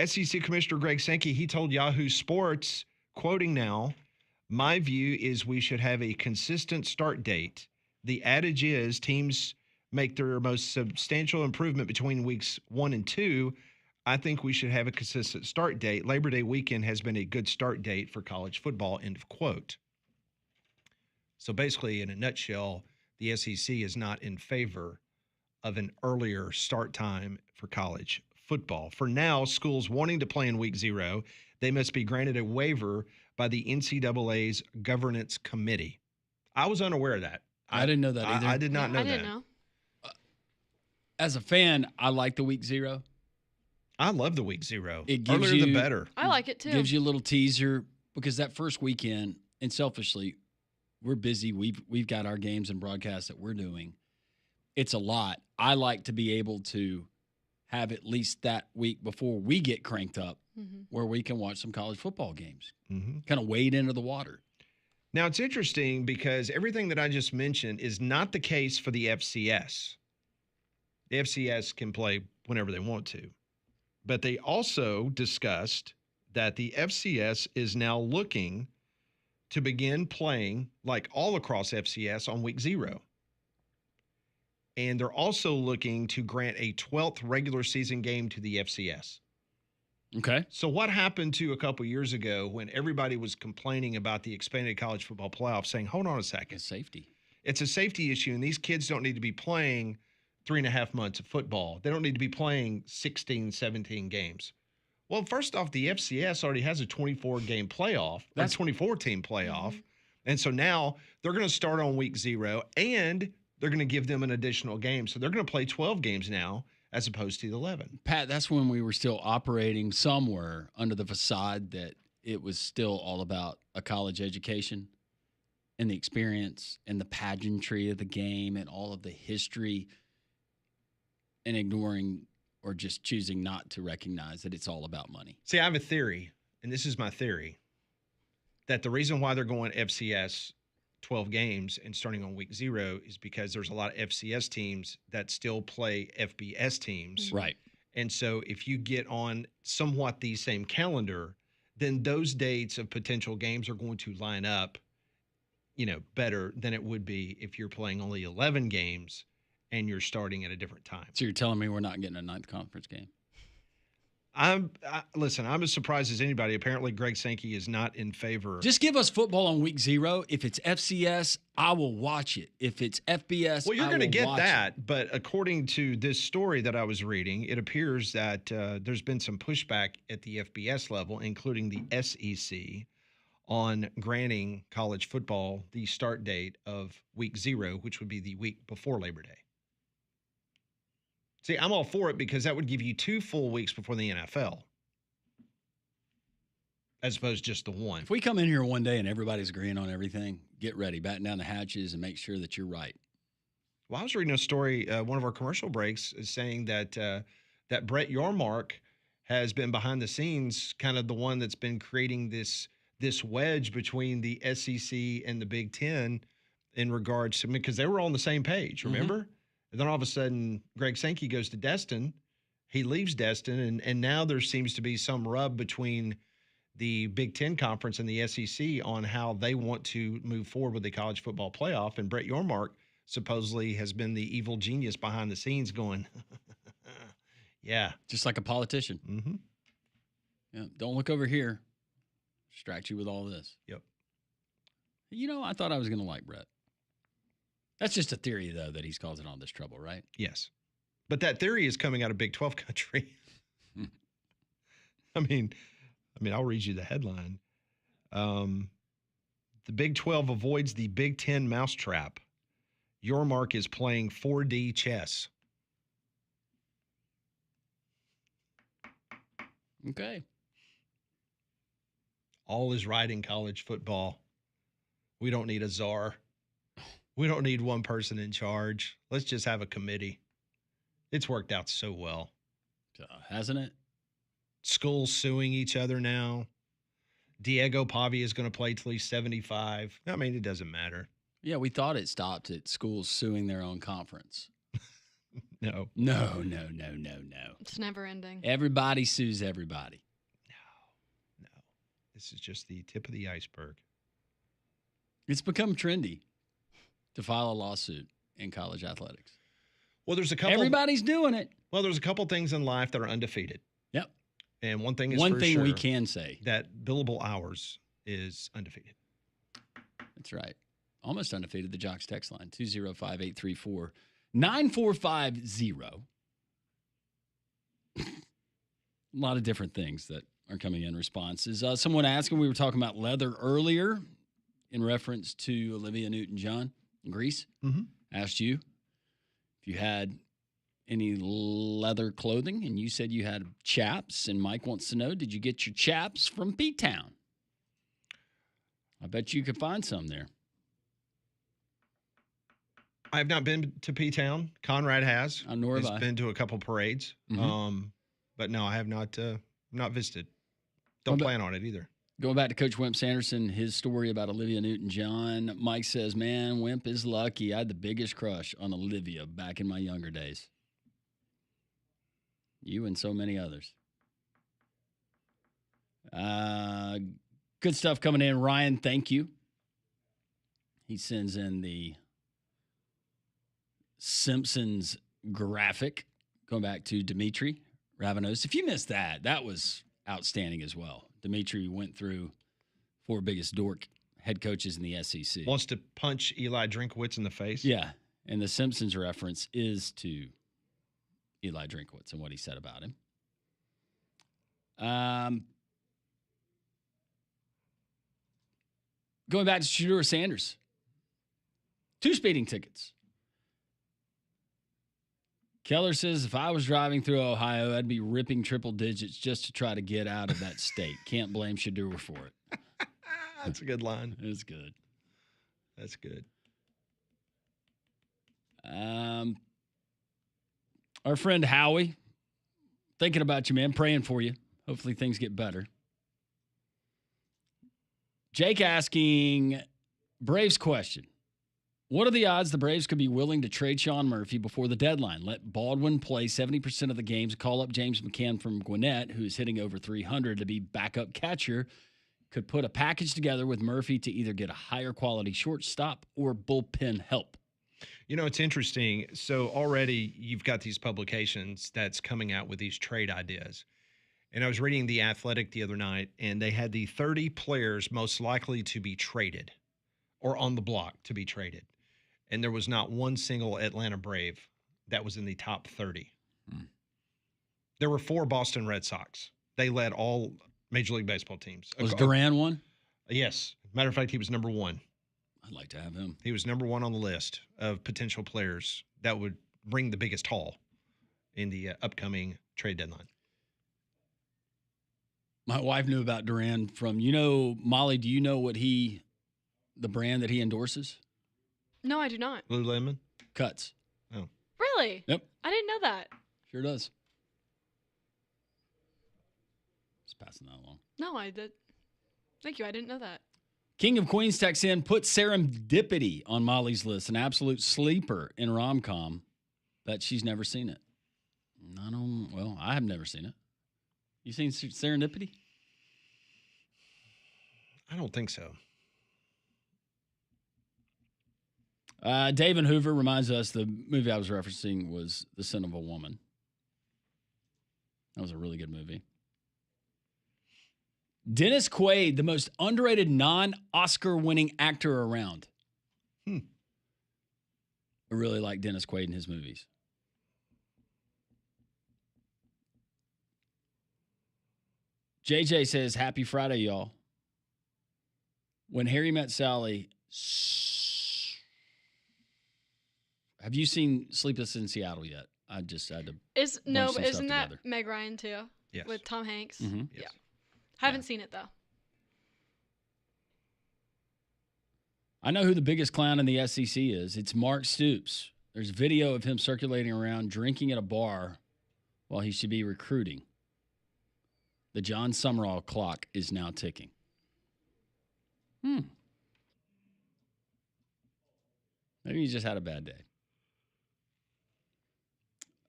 SEC Commissioner Greg Sankey, he told Yahoo Sports, quoting now, "My view is we should have a consistent start date. The adage is teams make their most substantial improvement between weeks 1 and 2. I think we should have a consistent start date. Labor Day weekend has been a good start date for college football," end of quote. So basically, in a nutshell, the SEC is not in favor of an earlier start time for college football. For now, schools wanting to play in week 0, they must be granted a waiver by the NCAA's governance committee. I was unaware of that. I didn't know that either. I did not know I that. didn't know. As a fan, I like the week 0. I love the week 0. It gives Earlier the you- better. I like it too. Gives you a little teaser because that first weekend, and selfishly, we're busy. We've got our games and broadcasts that we're doing. It's a lot. I like to be able to have at least that week before we get cranked up where we can watch some college football games, kind of wade into the water. Now, it's interesting because everything that I just mentioned is not the case for the FCS. The FCS can play whenever they want to. But they also discussed that the FCS is now looking to begin playing, like all across FCS, on week 0. And they're also looking to grant a 12th regular season game to the FCS. Okay. So what happened to a couple years ago when everybody was complaining about the expanded college football playoff, saying, hold on a second. Safety. It's a safety issue, and these kids don't need to be playing 3.5 months of football. They don't need to be playing 16, 17 games. Well, first off, the FCS already has a 24-game playoff, that's 24-team playoff. And so now they're going to start on week 0, and they're going to give them an additional game. So they're going to play 12 games now as opposed to the 11. Pat, that's when we were still operating somewhere under the facade that it was still all about a college education and the experience and the pageantry of the game and all of the history, and ignoring or just choosing not to recognize that it's all about money. See, I have a theory, and this is my theory, that the reason why they're going FCS 12 games and starting on week 0 is because there's a lot of FCS teams that still play FBS teams. Right. And so if you get on somewhat the same calendar, then those dates of potential games are going to line up, better than it would be if you're playing only 11 games and you're starting at a different time. So you're telling me we're not getting a 9th conference game? Listen, I'm as surprised as anybody. Apparently, Greg Sankey is not in favor. Just give us football on week 0. If it's FCS, I will watch it. If it's FBS, well, you're going to get that. But according to this story that I was reading, it appears that there's been some pushback at the FBS level, including the SEC, on granting college football the start date of week 0, which would be the week before Labor Day. See, I'm all for it because that would give you 2 full weeks before the NFL, as opposed to just the one. If we come in here one day and everybody's agreeing on everything, get ready, batten down the hatches, and make sure that you're right. Well, I was reading a story. One of our commercial breaks is saying that that Brett Yormark has been behind the scenes, kind of the one that's been creating this wedge between the SEC and the Big Ten in regards to, because they were all on the same page, remember? Mm-hmm. And then all of a sudden, Greg Sankey goes to Destin. He leaves Destin, and now there seems to be some rub between the Big Ten Conference and the SEC on how they want to move forward with the college football playoff. And Brett Yormark supposedly has been the evil genius behind the scenes going, yeah. Just like a politician. Mm-hmm. Yeah, don't look over here. Distract you with all this. Yep. I thought I was going to like Brett. That's just a theory, though, that he's causing all this trouble, right? Yes. But that theory is coming out of Big 12 country. I mean, I'll read you the headline. The Big 12 avoids the Big 10 mousetrap. Yormark is playing 4D chess. Okay. All is right in college football. We don't need a czar. We don't need one person in charge. Let's just have a committee. It's worked out so well. Hasn't it? Schools suing each other now. Diego Pavia is going to play till he's 75. I mean, it doesn't matter. Yeah, we thought it stopped at schools suing their own conference. No. No. It's never ending. Everybody sues everybody. No. This is just the tip of the iceberg. It's become trendy to file a lawsuit in college athletics. Well, there's a couple. Everybody's doing it. Well, there's a couple things in life that are undefeated. Yep. And one thing is we can say that billable hours is undefeated. That's right. Almost undefeated. The Jox text line 205-834-9450. A lot of different things that are coming in responses. Someone asking, we were talking about leather earlier in reference to Olivia Newton-John in Greece. Mm-hmm. Asked you if you had any leather clothing, and you said you had chaps. And Mike wants to know, did you get your chaps from P-Town? I bet you could find some there. I have not been to P-Town. Conrad has. Nor have He's I. been to a couple parades. Mm-hmm. But no, I have not visited. Don't plan on it either. Going back to Coach Wimp Sanderson, his story about Olivia Newton-John, Mike says, man, Wimp is lucky. I had the biggest crush on Olivia back in my younger days. You and so many others. Good stuff coming in. Ryan, thank you. He sends in the Simpsons graphic, going back to Dimitri Ravanos. If you missed that, that was outstanding as well. Dimitri went through 4 biggest dork head coaches in the SEC. Wants to punch Eli Drinkwitz in the face. Yeah, and the Simpsons reference is to Eli Drinkwitz and what he said about him. Going back to Shedeur Sanders. 2 speeding tickets. Keller says, if I was driving through Ohio, I'd be ripping triple digits just to try to get out of that state. Can't blame Shedeur for it. That's a good line. It's good. That's good. Our friend Howie Thinking about you, man. Praying for you. Hopefully things get better. Jake asking Braves question. What are the odds the Braves could be willing to trade Sean Murphy before the deadline? Let Baldwin play 70% of the games, call up James McCann from Gwinnett, who's hitting over 300 to be backup catcher. Could put a package together with Murphy to either get a higher quality shortstop or bullpen help. You know, it's interesting. So already you've got these publications that's coming out with these trade ideas. And I was reading The Athletic the other night, and they had the 30 players most likely to be traded or on the block to be traded. And there was not one single Atlanta Brave that was in the top 30. There were 4 Boston Red Sox. They led all Major League Baseball teams. Was Duran one? Yes. Matter of fact, he was number 1. I'd like to have him. He was number 1 on the list of potential players that would bring the biggest haul in the upcoming trade deadline. My wife knew about Duran from, Molly, do you know what the brand that he endorses? No, I do not. Lululemon? Cuts. Oh. Really? Yep. I didn't know that. Sure does. Just passing that along. No, I did. Thank you. I didn't know that. King of Queens texts in, put Serendipity on Molly's list, an absolute sleeper in rom-com. Bet she's never seen it. I have never seen it. You seen Serendipity? I don't think so. David Hoover reminds us the movie I was referencing was The Sin of a Woman. That was a really good movie. Dennis Quaid, the most underrated non-Oscar winning actor around. I really like Dennis Quaid in his movies. JJ says, happy Friday, y'all. When Harry Met Sally... Have you seen Sleepless in Seattle yet? I just had to... Isn't that Meg Ryan too? Yes. With Tom Hanks? Mm-hmm. Yeah. Haven't seen it though. I know who the biggest clown in the SEC is. It's Mark Stoops. There's video of him circulating around drinking at a bar while he should be recruiting. The John Summerall clock is now ticking. Maybe he just had a bad day.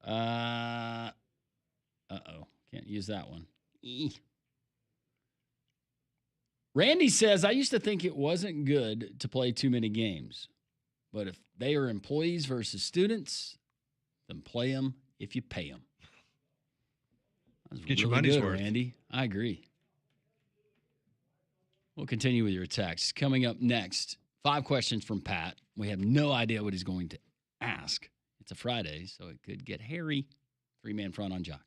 Can't use that one. Randy says, I used to think it wasn't good to play too many games, but if they are employees versus students, then play them if you pay them. Get your money's worth. Randy. I agree. We'll continue with your text. Coming up next, 5 questions from Pat. We have no idea what he's going to ask. It's a Friday, so it could get hairy. 3-man front on Jox.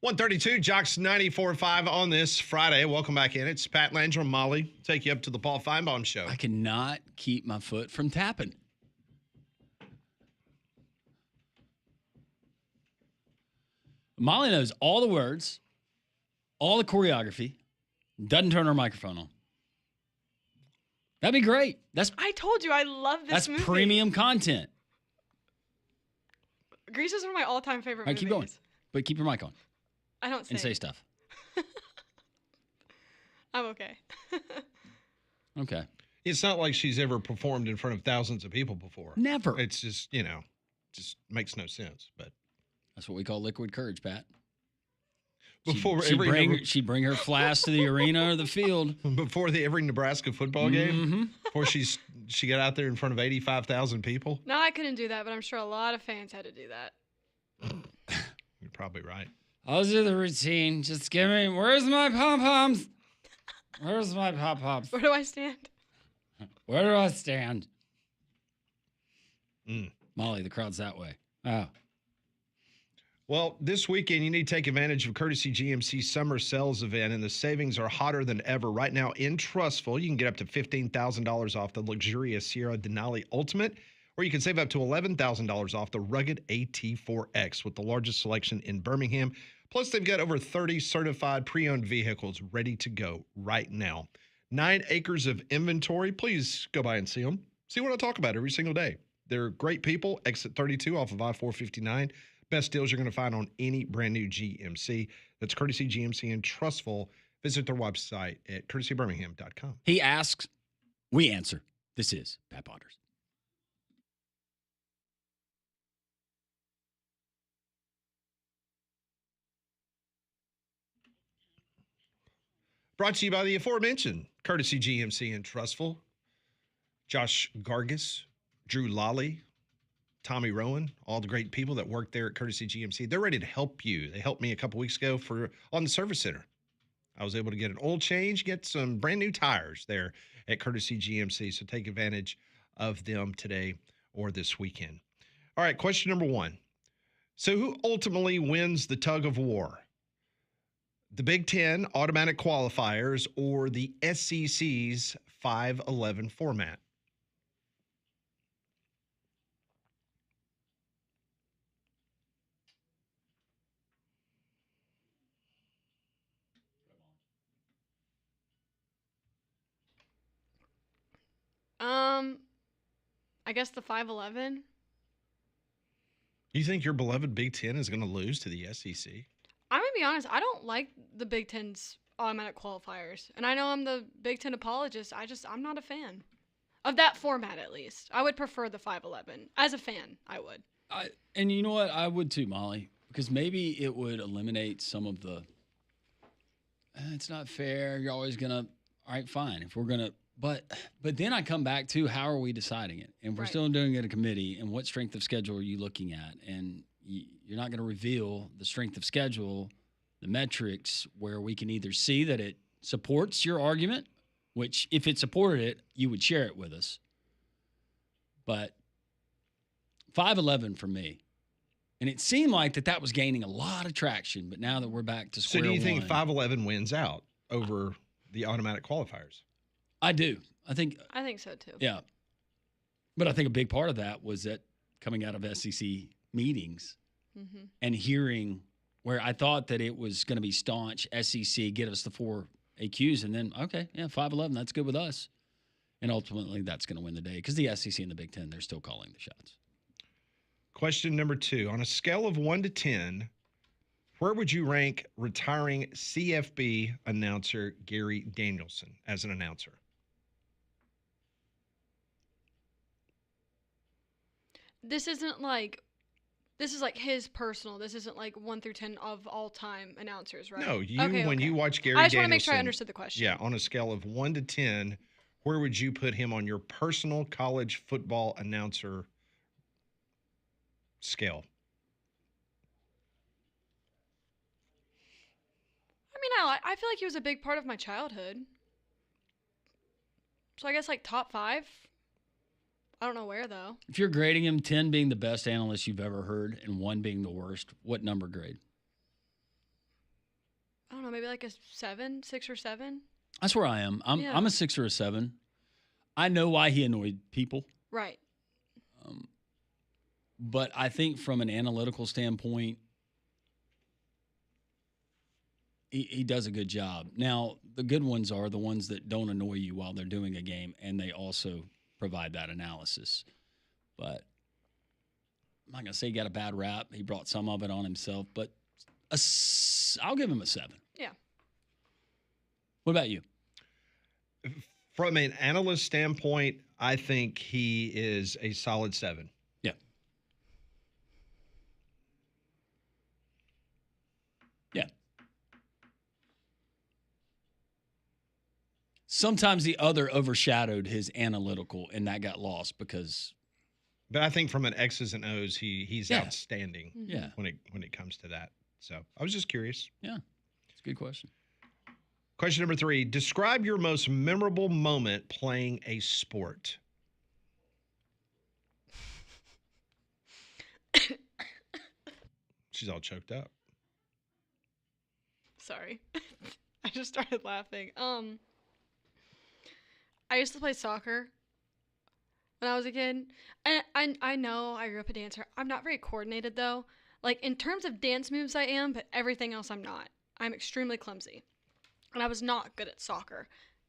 132, Jox 94.5 on this Friday. Welcome back in. It's Pat Landrum, Molly. Take you up to the Paul Feinbaum Show. I cannot keep my foot from tapping. Molly knows all the words, all the choreography, doesn't turn her microphone on. That'd be great. I told you I love this movie. That's premium content. Grease is one of my all-time favorite All right, movies. keep going. But keep your mic on. I don't And say stuff. I'm okay. Okay. It's not like she's ever performed in front of thousands of people before. Never. It's just, just makes no sense. But that's what we call liquid courage, Pat. Before she'd bring her flask to the arena or the field. Before every Nebraska football game? Before she got out there in front of 85,000 people? No, I couldn't do that, but I'm sure a lot of fans had to do that. You're probably right. I'll do the routine. Just give me, where's my pom-poms? Where's my pom-poms? Where do I stand? Where do I stand? Mm. Molly, the crowd's that way. Oh. Well, this weekend, you need to take advantage of Courtesy GMC Summer Sales Event, and the savings are hotter than ever. Right now in Trustful, you can get up to $15,000 off the luxurious Sierra Denali Ultimate, or you can save up to $11,000 off the rugged AT4X with the largest selection in Birmingham. Plus, they've got over 30 certified pre-owned vehicles ready to go right now. 9 acres of inventory. Please go by and see them. See what I talk about every single day. They're great people. Exit 32 off of I-459. Best deals you're going to find on any brand new GMC. That's Courtesy GMC and Trustful. Visit their website at courtesybirmingham.com. He asks, we answer. This is Pat Potters. Brought to you by the aforementioned Courtesy GMC and Trustful. Josh Gargis, Drew Lally, Tommy Rowan, all the great people that work there at Courtesy GMC. They're ready to help you. They helped me a couple weeks ago on the service center. I was able to get an oil change, get some brand new tires there at Courtesy GMC. So take advantage of them today or this weekend. All right, question number 1. So who ultimately wins the tug of war? The Big Ten automatic qualifiers or the SEC's 5-11 format? I guess the 5-11. You think your beloved Big Ten is going to lose to the SEC? I'm going to be honest. I don't like the Big Ten's automatic qualifiers. And I know I'm the Big Ten apologist. I'm not a fan of that format, at least. I would prefer the 5-11. As a fan, I would. And you know what? I would too, Molly, because maybe it would eliminate some of the, it's not fair. You're always going to, all right, fine. If we're going to, but then I come back to how are we deciding it? And we're still doing it in a committee. And what strength of schedule are you looking at? And you're not going to reveal the strength of schedule, the metrics, where we can either see that it supports your argument, which if it supported it, you would share it with us. But 5-11 for me. And it seemed like that was gaining a lot of traction. But now that we're back to square one. So do you think 5-11 wins out over the automatic qualifiers? I do. I think so too. Yeah. But I think a big part of that was that coming out of SEC meetings and hearing where I thought that it was going to be staunch SEC, get us the 4 AQs, and then, 5-11, that's good with us. And ultimately, that's going to win the day because the SEC and the Big Ten, they're still calling the shots. Question number 2. On a scale of 1 to 10, where would you rank retiring CFB announcer Gary Danielson as an announcer? This is like his personal. This isn't like 1 through 10 of all time announcers, right? No, when you watch Gary Danielson. I just want to make sure I understood the question. Yeah, on a scale of 1 to 10, where would you put him on your personal college football announcer scale? I feel like he was a big part of my childhood. So I guess like top 5. I don't know where, though. If you're grading him, 10 being the best analyst you've ever heard and 1 being the worst, what number grade? I don't know, maybe like a 7, 6 or 7. That's where I am. I'm a 6 or a 7. I know why he annoyed people. Right. But I think from an analytical standpoint, he does a good job. Now, the good ones are the ones that don't annoy you while they're doing a game, and they also provide that analysis. But I'm not going to say he got a bad rap. He brought some of it on himself, but I'll give him a 7. Yeah. What about you? From an analyst standpoint, I think he is a solid 7. Yeah. Yeah. Sometimes the other overshadowed his analytical, and that got lost because. But I think from an X's and O's, he's outstanding. Yeah. When it comes to that. So I was just curious. Yeah, it's a good question. Question number 3: describe your most memorable moment playing a sport. She's all choked up. Sorry. I just started laughing. I used to play soccer when I was a kid. And I know I grew up a dancer. I'm not very coordinated, though. Like, in terms of dance moves, I am, but everything else I'm not. I'm extremely clumsy. And I was not good at soccer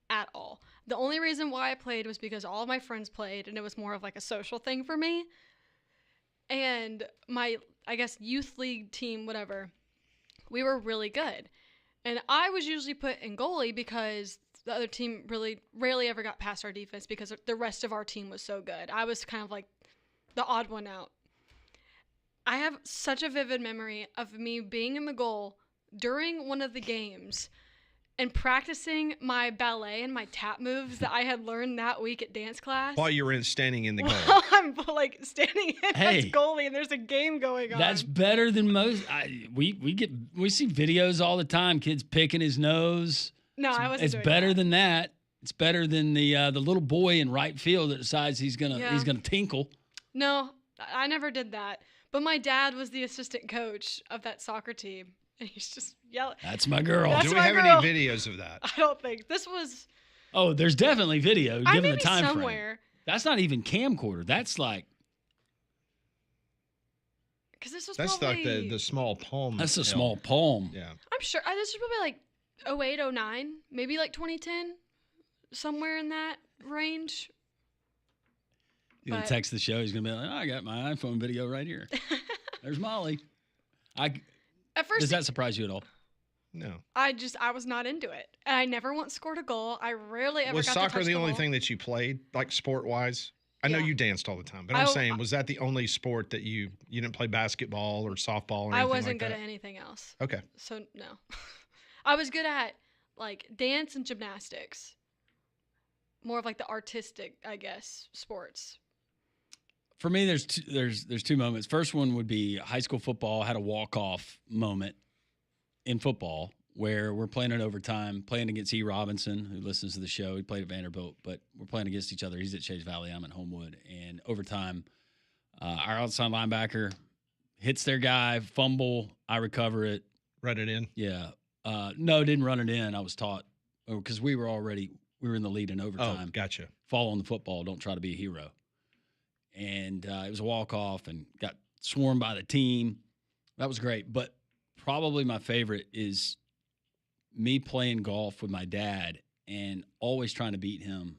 at all. The only reason why I played was because all of my friends played, and it was more of like a social thing for me. And my, I guess, youth league team, whatever, we were really good. And I was usually put in goalie because the other team really rarely ever got past our defense because the rest of our team was so good. I was kind of like the odd one out. I have such a vivid memory of me being in the goal during one of the games and practicing my ballet and my tap moves that I had learned that week at dance class. While you were standing in the goal. While I'm like standing in Hey, as goalie and there's a game going on. That's better than most. We see videos all the time. Kids picking his nose. No, I wasn't. It's doing better that. than that. It's better than the little boy in right field that decides he's gonna tinkle. No, I never did that. But my dad was the assistant coach of that soccer team, and he's just yelling. That's my girl. Do we have any videos of that? I don't think this was. Oh, there's definitely video I given may the be time somewhere. frame. That's not even camcorder. That's like. Because this was That's probably. like the small palm. That's a held. small palm. Yeah. I'm sure this was probably like 08, 09, maybe like 2010, somewhere in that range. He's gonna text the show. He's gonna be like, "Oh, I got my iPhone video right here. There's Molly." At first, Does that surprise you at all? No. I was not into it, and I never once scored a goal. I rarely ever Was got soccer to touch the only ball. thing that you played, like sport-wise? I know you danced all the time, but I'm I- saying, was that the only sport that you didn't play basketball or softball or anything I wasn't like good that? at anything else. Okay. So no, I was good at like dance and gymnastics. More of like the artistic, I guess, sports. For me, there's two moments. First one would be high school football. I had a walk-off moment in football where we're playing in overtime, playing against E. Robinson, who listens to the show. He played at Vanderbilt, but we're playing against each other. He's at Chase Valley. I'm at Homewood. And overtime, our outside linebacker hits their guy, fumble. I recover it. Run it in? Yeah. No, didn't run it in. I was taught because we were in the lead in overtime. Oh, gotcha. Fall on the football. Don't try to be a hero. And it was a walk-off and got swarmed by the team. That was great. But probably my favorite is me playing golf with my dad and always trying to beat him.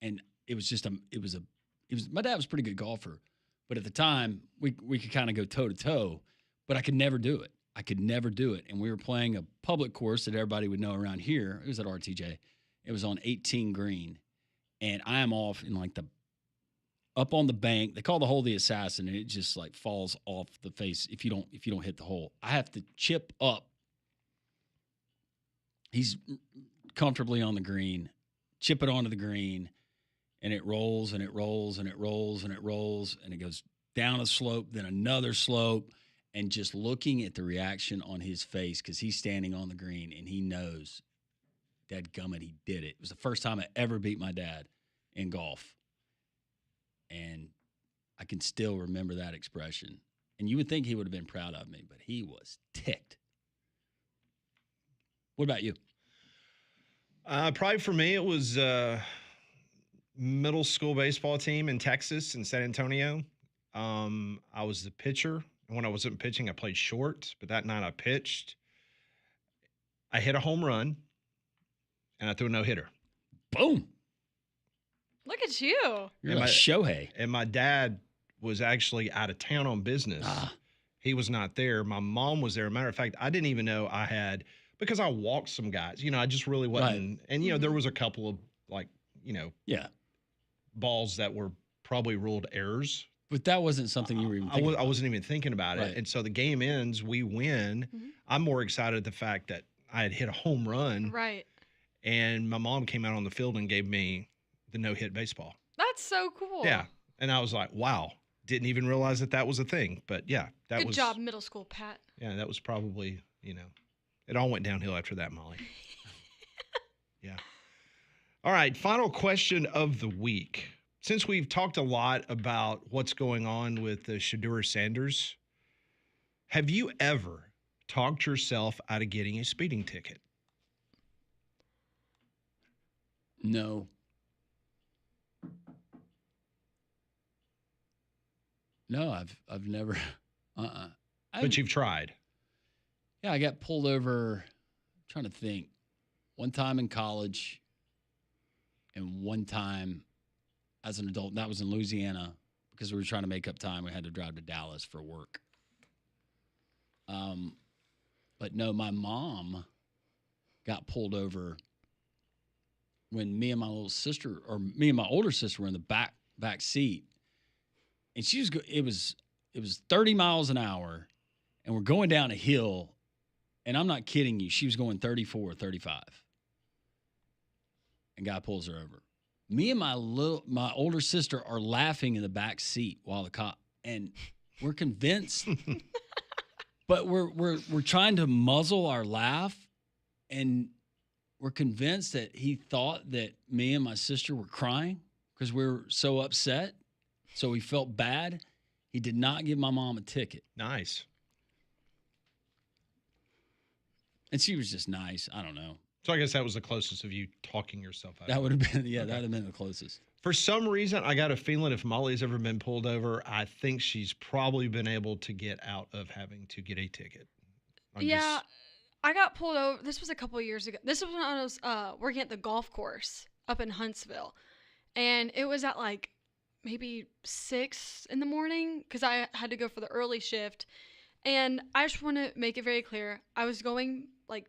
And it was just my dad was a pretty good golfer. But at the time, we could kind of go toe-to-toe. But I could never do it. And we were playing a public course that everybody would know around here. It was at RTJ. It was on 18 green. And I am off in like up on the bank. They call the hole the assassin, and it just like falls off the face if you don't hit the hole. I have to chip up. He's comfortably on the green, chip it onto the green, and it rolls and it rolls and it rolls and it rolls and it goes down a slope, then another slope, and just looking at the reaction on his face because he's standing on the green and he knows, dadgummit, he did it. It was the first time I ever beat my dad in golf. And I can still remember that expression. And you would think he would have been proud of me, but he was ticked. What about you? Probably for me, it was middle school baseball team in Texas, in San Antonio. I was the pitcher. And when I wasn't pitching, I played short. But that night I pitched. I hit a home run, and I threw a no-hitter. Boom. Look at you. You're like Shohei. And my dad was actually out of town on business. He was not there. My mom was there. Matter of fact, I didn't even know I had, because I walked some guys. I just really wasn't. Right. And, there was a couple of, Yeah. balls that were probably ruled errors. But that wasn't something you were even thinking I wasn't even thinking about it. Right. And so the game ends, we win. I'm more excited at the fact that I had hit a home run. Right. And my mom came out on the field and gave me the no-hit baseball. That's so cool. Yeah. And I was like, wow. Didn't even realize that was a thing. But yeah, Good job, middle school, Pat. Yeah, that was probably, it all went downhill after that, Molly. Yeah. All right, final question of the week. Since we've talked a lot about what's going on with Shedeur Sanders, have you ever talked yourself out of getting a speeding ticket? No. No, I've never. But you've tried. Yeah, I got pulled over. I'm trying to think. One time in college, and one time as an adult. That was in Louisiana because we were trying to make up time. We had to drive to Dallas for work. But no, my mom got pulled over when me and my older sister were in the back seat. And it was 30 miles an hour, and we're going down a hill, and I'm not kidding you. She was going 34 or 35, and guy pulls her over. Me and my older sister are laughing in the back seat while the cop, and we're convinced, but we're trying to muzzle our laugh, and we're convinced that he thought that me and my sister were crying because we were so upset. So he felt bad. He did not give my mom a ticket. Nice. And she was just nice. I don't know. So I guess that was the closest of you talking yourself out. That would have been, that would have been the closest. For some reason, I got a feeling if Molly's ever been pulled over, I think she's probably been able to get out of having to get a ticket. I got pulled over. This was a couple of years ago. This was when I was working at the golf course up in Huntsville. And it was at maybe 6 in the morning because I had to go for the early shift. And I just want to make it very clear. I was going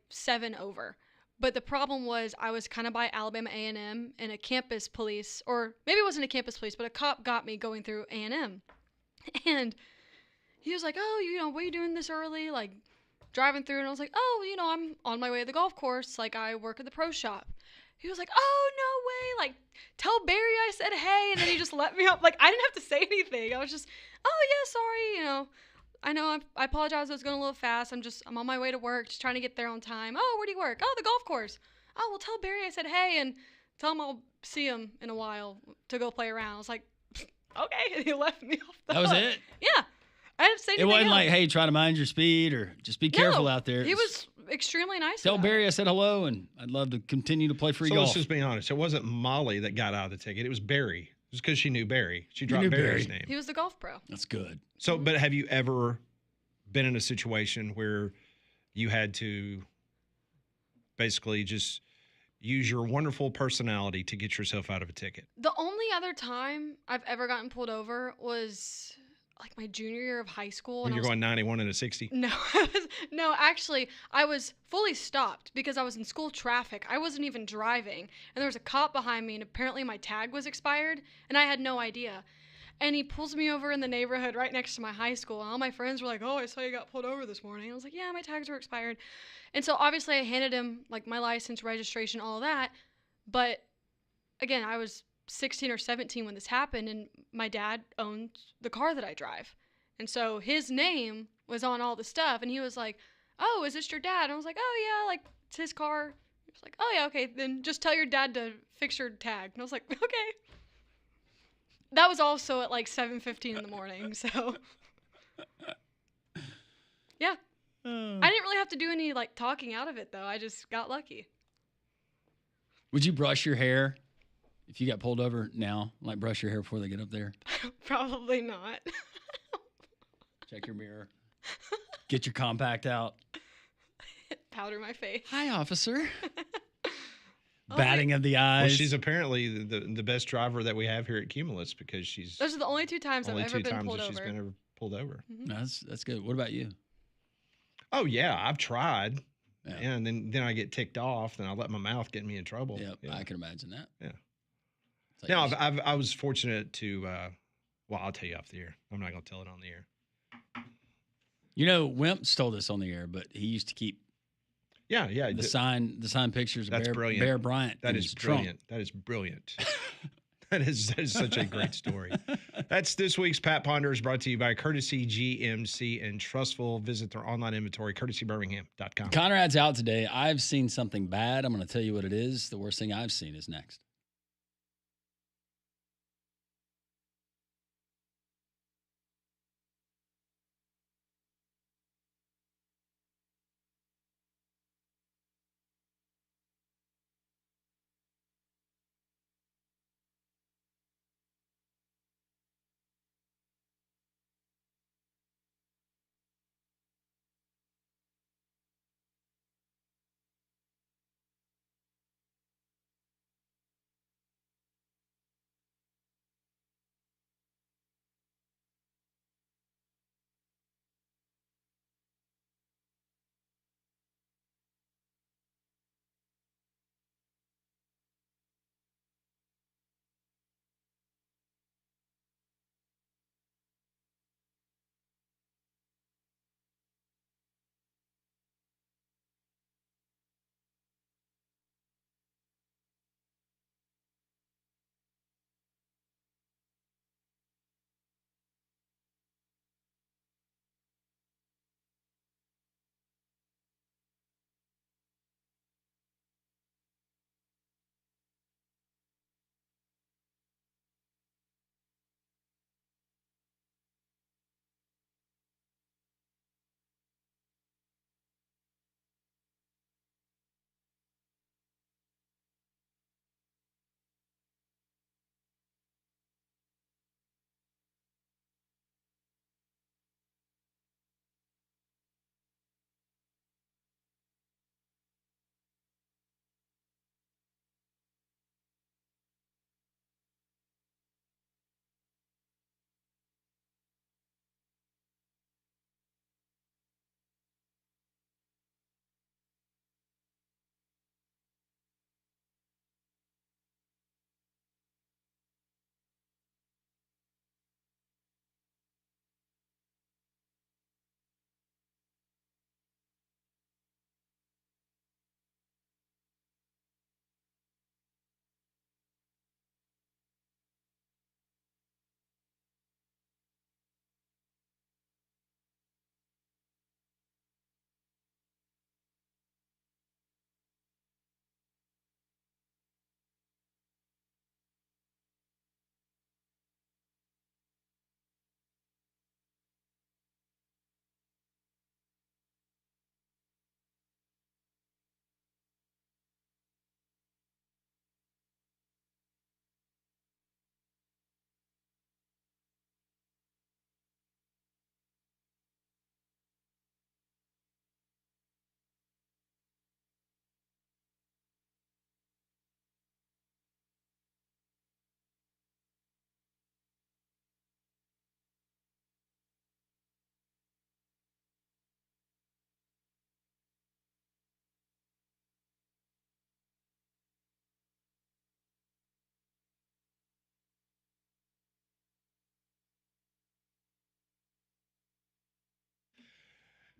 7 over. But the problem was I was kind of by Alabama A&M and a campus police, or maybe it wasn't a campus police, but a cop got me going through A&M. And he was like, oh, what are you doing this early? Driving through. And I was like, oh, I'm on my way to the golf course. I work at the pro shop. He was like, oh, no way. Tell Barry I said hey. And then he just let me up. I didn't have to say anything. I was just, oh, yeah, sorry. I know I apologize. I was going a little fast. I'm on my way to work, just trying to get there on time. Oh, where do you work? Oh, the golf course. Oh, well, tell Barry I said hey and tell him I'll see him in a while to go play around. I was like, okay. And he left me off the That was hook. it? Yeah. I didn't say anything It wasn't else. hey, try to mind your speed or just be careful out there. He was extremely nice. Tell about Barry it. I said hello, and I'd love to continue to play free So golf. let's just be honest. It wasn't Molly that got out of the ticket. It was Barry. It was because she knew Barry. She dropped knew Barry's Barry. name. He was the golf pro. That's good. So, but have you ever been in a situation where you had to basically just use your wonderful personality to get yourself out of a ticket? The only other time I've ever gotten pulled over was my junior year of high school. When and you're I was going 91 and a 60? No, actually, I was fully stopped because I was in school traffic. I wasn't even driving. And there was a cop behind me, and apparently my tag was expired, and I had no idea. And he pulls me over in the neighborhood right next to my high school. And all my friends were like, oh, I saw you got pulled over this morning. I was like, yeah, my tags were expired. And so obviously I handed him my license, registration, all that. But again, I was 16 or 17 when this happened, and my dad owned the car that I drive. And so his name was on all the stuff, and he was like, oh, is this your dad? And I was like, oh, yeah, it's his car. He was like, oh, yeah, okay, then just tell your dad to fix your tag. And I was like, okay. That was also at 7:15 in the morning, so. Yeah. I didn't really have to do any talking out of it though. I just got lucky. Would you brush your hair if you got pulled over now? Like brush your hair before they get up there? Probably not. Check your mirror. Get your compact out. Powder my face. Hi, officer. Batting of the eyes. Well, she's apparently the best driver that we have here at Cumulus because she's Those are the only 2 times I've ever been pulled over. She's been pulled over. Mm-hmm. That's good. What about you? Oh yeah, I've tried. Yeah, and then I get ticked off, then I let my mouth get me in trouble. Yep, yeah. I can imagine that. Yeah. Like now I was fortunate to. Well, I'll tell you off the air. I'm not going to tell it on the air. You know, Wimp stole this on the air, but he used to keep. Yeah. The sign pictures of brilliant. Bear Bryant. That is brilliant. That is brilliant. That is such a great story. That's this week's Pat Ponders, brought to you by Courtesy GMC and Trustful. Visit their online inventory, courtesybirmingham.com. Conrad's out today. I've seen something bad. I'm going to tell you what it is. The worst thing I've seen is next.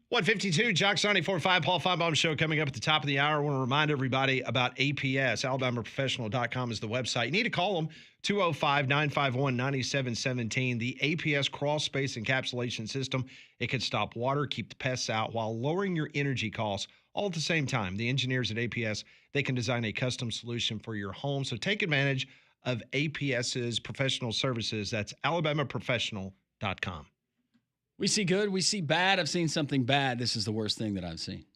What 52, Jox 94.5, Paul Feinbaum Show coming up at the top of the hour. I want to remind everybody about APS. AlabamaProfessional.com is the website. You need to call them, 205-951-9717. The APS crawl space encapsulation system. It can stop water, keep the pests out while lowering your energy costs all at the same time. The engineers at APS, they can design a custom solution for your home. So take advantage of APS's professional services. That's AlabamaProfessional.com. We see good, we see bad. I've seen something bad. This is the worst thing that I've seen.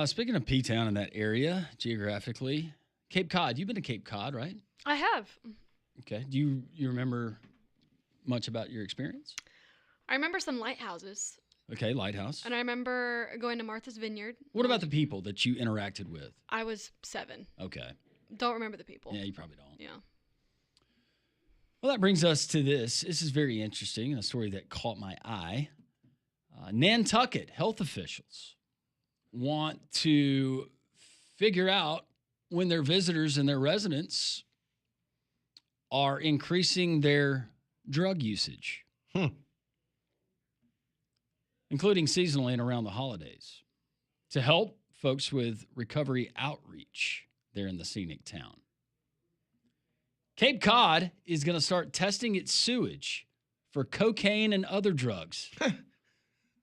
Speaking of P-Town in that area, geographically, Cape Cod. You've been to Cape Cod, right? I have. Okay. Do you remember much about your experience? I remember some lighthouses. Okay, lighthouse. And I remember going to Martha's Vineyard. What about the people that you interacted with? I was 7. Okay. Don't remember the people. Yeah, you probably don't. Yeah. Well, that brings us to this. This is very interesting, and a story that caught my eye. Nantucket health officials want to figure out when their visitors and their residents are increasing their drug usage, including seasonally and around the holidays, to help folks with recovery outreach there in the scenic town. Cape Cod is going to start testing its sewage for cocaine and other drugs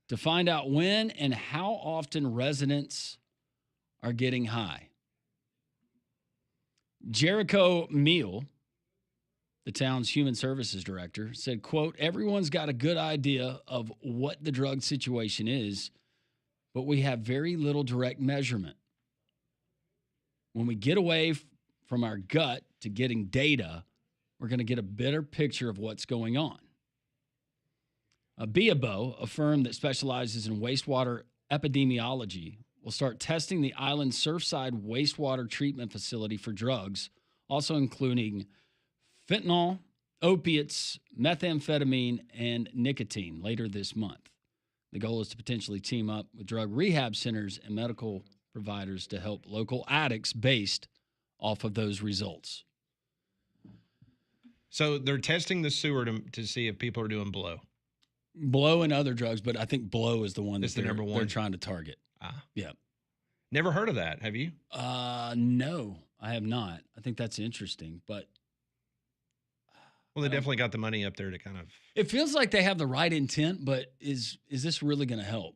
to find out when and how often residents are getting high. Jericho Meal, the town's human services director, said, quote, "Everyone's got a good idea of what the drug situation is, but we have very little direct measurement. When we get away from our gut to getting data, we're going to get a better picture of what's going on." Biabo, a firm that specializes in wastewater epidemiology, will start testing the island's Surfside wastewater treatment facility for drugs, also including fentanyl, opiates, methamphetamine, and nicotine later this month. The goal is to potentially team up with drug rehab centers and medical providers to help local addicts based off of those results. So they're testing the sewer to see if people are doing blow. Blow and other drugs, but I think blow is the one That's that the number one they're trying to target. Yeah. Never heard of that. Have you? No, I have not. I think that's interesting, but well, they definitely got the money up there to kind of. It feels like they have the right intent, but is this really going to help?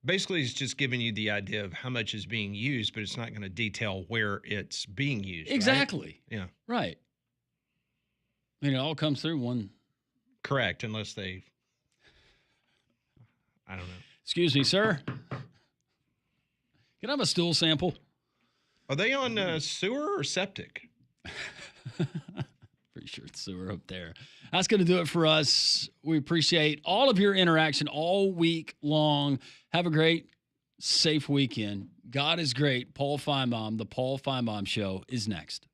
Basically, it's just giving you the idea of how much is being used, but it's not going to detail where it's being used. Exactly. Right? Yeah. Right. I mean, it all comes through one. Correct, unless they. I don't know. Excuse me, sir. Can I have a stool sample? Are they on sewer or septic? Pretty sure it's sewer up there. That's going to do it for us. We appreciate all of your interaction all week long. Have a great, safe weekend. God is great. Paul Feinbaum, the Paul Feinbaum Show is next.